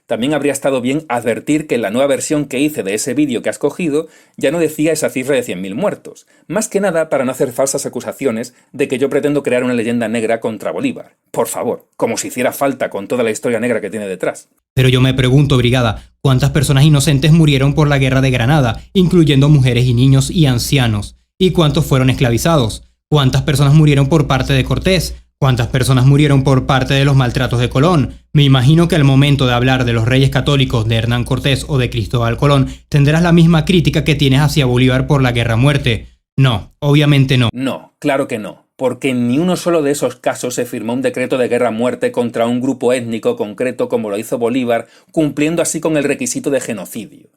También habría estado bien advertir que en la nueva versión que hice de ese vídeo que has cogido ya no decía esa cifra de 100.000 muertos, más que nada para no hacer falsas acusaciones de que yo pretendo crear una leyenda negra contra Bolívar. Por favor, como si hiciera falta con toda la historia negra que tiene detrás. Pero yo me pregunto, Brigada, ¿cuántas personas inocentes murieron por la guerra de Granada, incluyendo mujeres y niños y ancianos? ¿Y cuántos fueron esclavizados? ¿Cuántas personas murieron por parte de Cortés? ¿Cuántas personas murieron por parte de los maltratos de Colón? Me imagino que al momento de hablar de los reyes católicos de Hernán Cortés o de Cristóbal Colón, tendrás la misma crítica que tienes hacia Bolívar por la guerra-muerte. No, obviamente no. No, claro que no, porque en ni uno solo de esos casos se firmó un decreto de guerra-muerte contra un grupo étnico concreto como lo hizo Bolívar, cumpliendo así con el requisito de genocidio.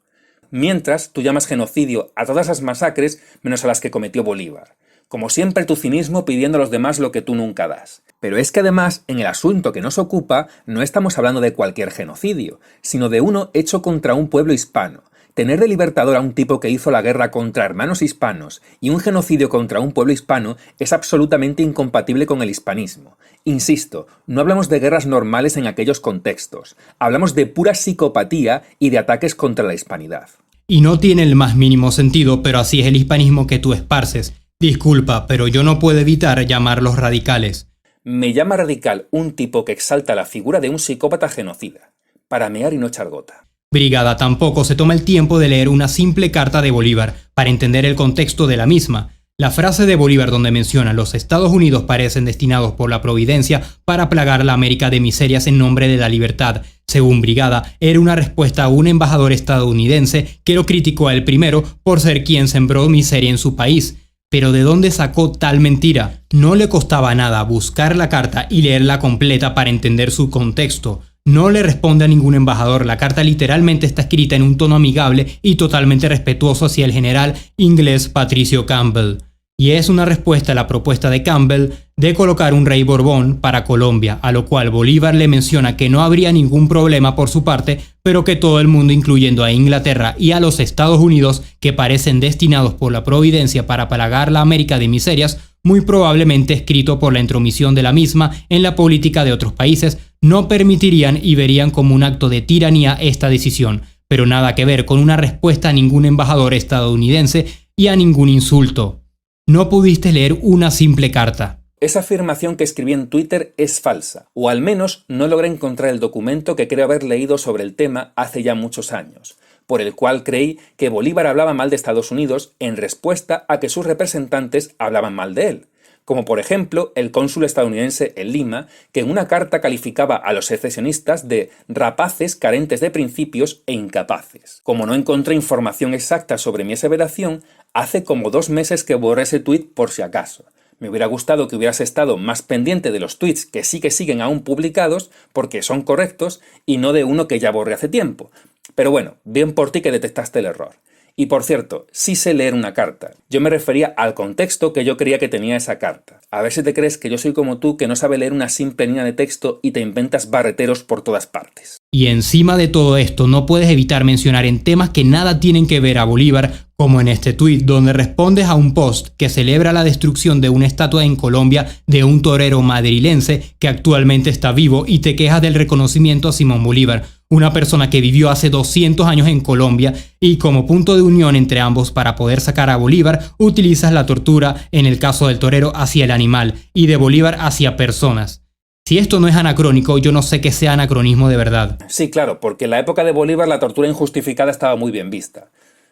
Mientras, tú llamas genocidio a todas las masacres menos a las que cometió Bolívar. Como siempre, tu cinismo pidiendo a los demás lo que tú nunca das. Pero es que además, en el asunto que nos ocupa, no estamos hablando de cualquier genocidio, sino de uno hecho contra un pueblo hispano. Tener de libertador a un tipo que hizo la guerra contra hermanos hispanos y un genocidio contra un pueblo hispano es absolutamente incompatible con el hispanismo. Insisto, no hablamos de guerras normales en aquellos contextos, hablamos de pura psicopatía y de ataques contra la hispanidad. Y no tiene el más mínimo sentido, pero así es el hispanismo que tú esparces. Disculpa, pero yo no puedo evitar llamarlos radicales. Me llama radical un tipo que exalta la figura de un psicópata genocida, para mear y no echar gota. Brigada tampoco se toma el tiempo de leer una simple carta de Bolívar para entender el contexto de la misma. La frase de Bolívar donde menciona los Estados Unidos parecen destinados por la providencia para plagar la América de miserias en nombre de la libertad, según Brigada, era una respuesta a un embajador estadounidense que lo criticó a él primero por ser quien sembró miseria en su país. Pero ¿de dónde sacó tal mentira? No le costaba nada buscar la carta y leerla completa para entender su contexto. No le responde a ningún embajador, la carta literalmente está escrita en un tono amigable y totalmente respetuoso hacia el general inglés Patricio Campbell. Y es una respuesta a la propuesta de Campbell de colocar un rey Borbón para Colombia, a lo cual Bolívar le menciona que no habría ningún problema por su parte, pero que todo el mundo, incluyendo a Inglaterra y a los Estados Unidos, que parecen destinados por la providencia para plagar la América de miserias, muy probablemente escrito por la intromisión de la misma en la política de otros países, no permitirían y verían como un acto de tiranía esta decisión, pero nada que ver con una respuesta a ningún embajador estadounidense y a ningún insulto. No pudiste leer una simple carta. Esa afirmación que escribí en Twitter es falsa, o al menos no logré encontrar el documento que creo haber leído sobre el tema hace ya muchos años, por el cual creí que Bolívar hablaba mal de Estados Unidos en respuesta a que sus representantes hablaban mal de él, como por ejemplo el cónsul estadounidense en Lima, que en una carta calificaba a los secesionistas de rapaces carentes de principios e incapaces. Como no encontré información exacta sobre mi aseveración, hace como 2 meses que borré ese tuit por si acaso. Me hubiera gustado que hubieras estado más pendiente de los tweets que sí que siguen aún publicados, porque son correctos, y no de uno que ya borré hace tiempo. Pero bueno, bien por ti que detectaste el error. Y por cierto, sí sé leer una carta. Yo me refería al contexto que yo creía que tenía esa carta. A ver si te crees que yo soy como tú, que no sabe leer una simple línea de texto y te inventas barreteros por todas partes. Y encima de todo esto, no puedes evitar mencionar en temas que nada tienen que ver a Bolívar, como en este tuit donde respondes a un post que celebra la destrucción de una estatua en Colombia de un torero madrilense que actualmente está vivo, y te quejas del reconocimiento a Simón Bolívar, una persona que vivió hace 200 años en Colombia, y como punto de unión entre ambos para poder sacar a Bolívar, utilizas la tortura en el caso del torero hacia el animal y de Bolívar hacia personas. Si esto no es anacrónico, yo no sé qué sea anacronismo de verdad. Sí, claro, porque en la época de Bolívar la tortura injustificada estaba muy bien vista.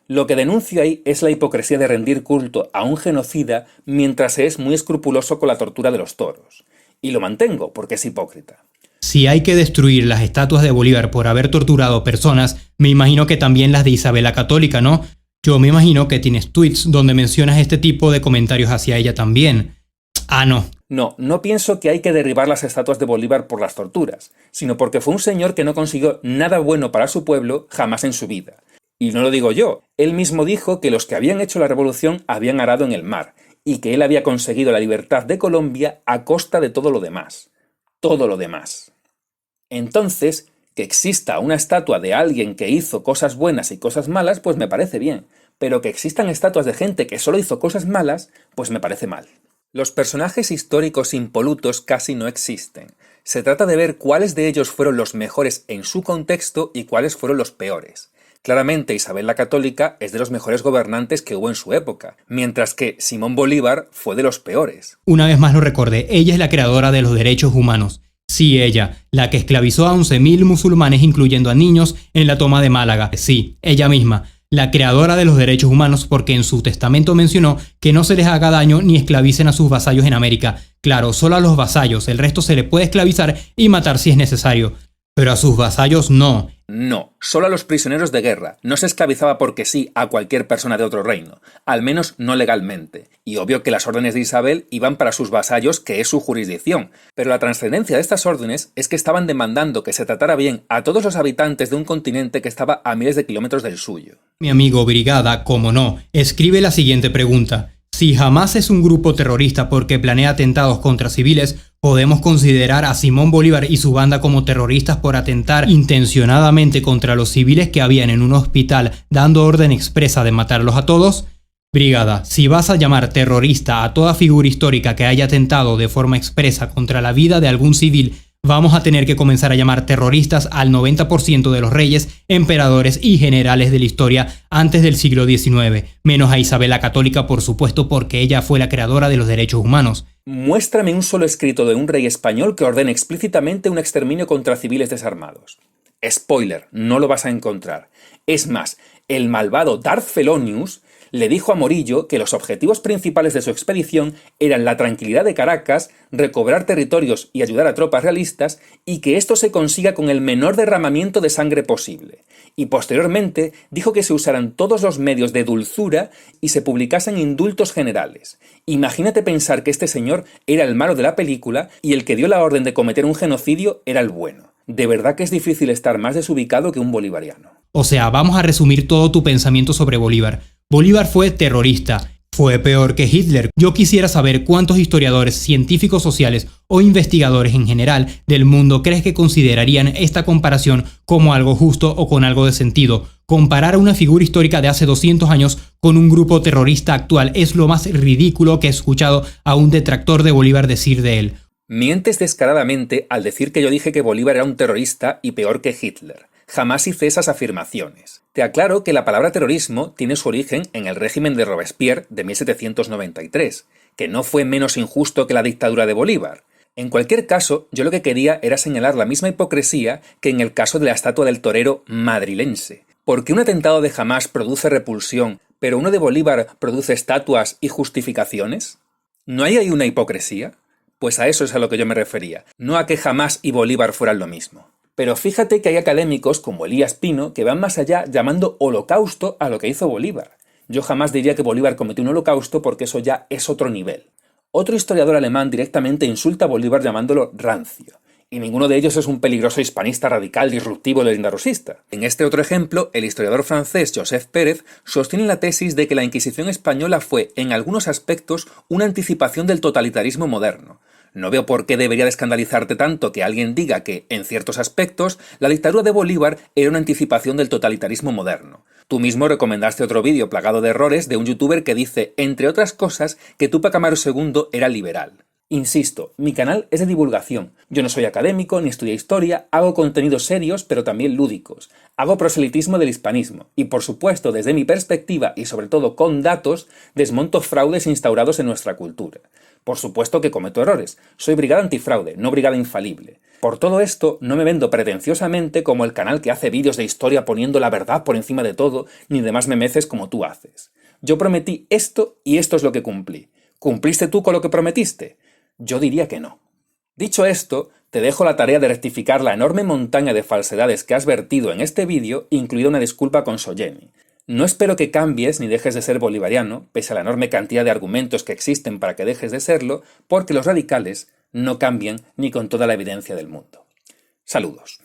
Lo que denuncio ahí es la hipocresía de rendir culto a un genocida mientras se es muy escrupuloso con la tortura de los toros. Y lo mantengo, porque es hipócrita. Si hay que destruir las estatuas de Bolívar por haber torturado personas, me imagino que también las de Isabel la Católica, ¿no? Yo me imagino que tienes tweets donde mencionas este tipo de comentarios hacia ella también. Ah, no. No pienso que hay que derribar las estatuas de Bolívar por las torturas, sino porque fue un señor que no consiguió nada bueno para su pueblo jamás en su vida. Y no lo digo yo, él mismo dijo que los que habían hecho la revolución habían arado en el mar, y que él había conseguido la libertad de Colombia a costa de todo lo demás. Todo lo demás. Entonces, que exista una estatua de alguien que hizo cosas buenas y cosas malas, pues me parece bien, pero que existan estatuas de gente que solo hizo cosas malas, pues me parece mal. Los personajes históricos impolutos casi no existen. Se trata de ver cuáles de ellos fueron los mejores en su contexto y cuáles fueron los peores. Claramente Isabel la Católica es de los mejores gobernantes que hubo en su época, mientras que Simón Bolívar fue de los peores. Una vez más lo recordé, ella es la creadora de los derechos humanos. Sí, ella, la que esclavizó a 11.000 musulmanes, incluyendo a niños, en la toma de Málaga. Sí, ella misma, la creadora de los derechos humanos, porque en su testamento mencionó que no se les haga daño ni esclavicen a sus vasallos en América. Claro, solo a los vasallos, el resto se le puede esclavizar y matar si es necesario. Pero a sus vasallos no. No, solo a los prisioneros de guerra. No se esclavizaba porque sí a cualquier persona de otro reino, al menos no legalmente. Y obvio que las órdenes de Isabel iban para sus vasallos, que es su jurisdicción. Pero la trascendencia de estas órdenes es que estaban demandando que se tratara bien a todos los habitantes de un continente que estaba a miles de kilómetros del suyo. Mi amigo Brigada, como no, escribe la siguiente pregunta. Si Hamas es un grupo terrorista porque planea atentados contra civiles, ¿podemos considerar a Simón Bolívar y su banda como terroristas por atentar intencionadamente contra los civiles que habían en un hospital dando orden expresa de matarlos a todos? Brigada, si vas a llamar terrorista a toda figura histórica que haya atentado de forma expresa contra la vida de algún civil, vamos a tener que comenzar a llamar terroristas al 90% de los reyes, emperadores y generales de la historia antes del siglo XIX, menos a Isabel la Católica, por supuesto, porque ella fue la creadora de los derechos humanos. Muéstrame un solo escrito de un rey español que ordene explícitamente un exterminio contra civiles desarmados. Spoiler, no lo vas a encontrar. Es más, el malvado Darth Felonius le dijo a Morillo que los objetivos principales de su expedición eran la tranquilidad de Caracas, recobrar territorios y ayudar a tropas realistas, y que esto se consiga con el menor derramamiento de sangre posible. Y posteriormente dijo que se usaran todos los medios de dulzura y se publicasen indultos generales. Imagínate pensar que este señor era el malo de la película y el que dio la orden de cometer un genocidio era el bueno. De verdad que es difícil estar más desubicado que un bolivariano. O sea, vamos a resumir todo tu pensamiento sobre Bolívar. Bolívar fue terrorista, fue peor que Hitler. Yo quisiera saber cuántos historiadores, científicos sociales o investigadores en general del mundo crees que considerarían esta comparación como algo justo o con algo de sentido. Comparar a una figura histórica de hace 200 años con un grupo terrorista actual es lo más ridículo que he escuchado a un detractor de Bolívar decir de él. Mientes descaradamente al decir que yo dije que Bolívar era un terrorista y peor que Hitler. Jamás hice esas afirmaciones. Te aclaro que la palabra terrorismo tiene su origen en el régimen de Robespierre de 1793, que no fue menos injusto que la dictadura de Bolívar. En cualquier caso, yo lo que quería era señalar la misma hipocresía que en el caso de la estatua del torero madrilense. ¿Por qué un atentado de Hamás produce repulsión, pero uno de Bolívar produce estatuas y justificaciones? ¿No hay ahí una hipocresía? Pues a eso es a lo que yo me refería, no a que Hamás y Bolívar fueran lo mismo. Pero fíjate que hay académicos como Elías Pino que van más allá llamando holocausto a lo que hizo Bolívar. Yo jamás diría que Bolívar cometió un holocausto porque eso ya es otro nivel. Otro historiador alemán directamente insulta a Bolívar llamándolo rancio. Y ninguno de ellos es un peligroso hispanista radical, disruptivo, leyenda-rusista. En este otro ejemplo, el historiador francés Joseph Pérez sostiene la tesis de que la Inquisición española fue, en algunos aspectos, una anticipación del totalitarismo moderno. No veo por qué debería de escandalizarte tanto que alguien diga que, en ciertos aspectos, la dictadura de Bolívar era una anticipación del totalitarismo moderno. Tú mismo recomendaste otro vídeo plagado de errores de un youtuber que dice, entre otras cosas, que Túpac Amaru II era liberal. Insisto, mi canal es de divulgación. Yo no soy académico ni estudié historia, hago contenidos serios pero también lúdicos. Hago proselitismo del hispanismo y, por supuesto, desde mi perspectiva y sobre todo con datos, desmonto fraudes instaurados en nuestra cultura. Por supuesto que cometo errores. Soy brigada antifraude, no brigada infalible. Por todo esto, no me vendo pretenciosamente como el canal que hace vídeos de historia poniendo la verdad por encima de todo, ni demás memeces como tú haces. Yo prometí esto y esto es lo que cumplí. ¿Cumpliste tú con lo que prometiste? Yo diría que no. Dicho esto, te dejo la tarea de rectificar la enorme montaña de falsedades que has vertido en este vídeo, incluida una disculpa con Soyeni. No espero que cambies ni dejes de ser bolivariano, pese a la enorme cantidad de argumentos que existen para que dejes de serlo, porque los radicales no cambian ni con toda la evidencia del mundo. Saludos.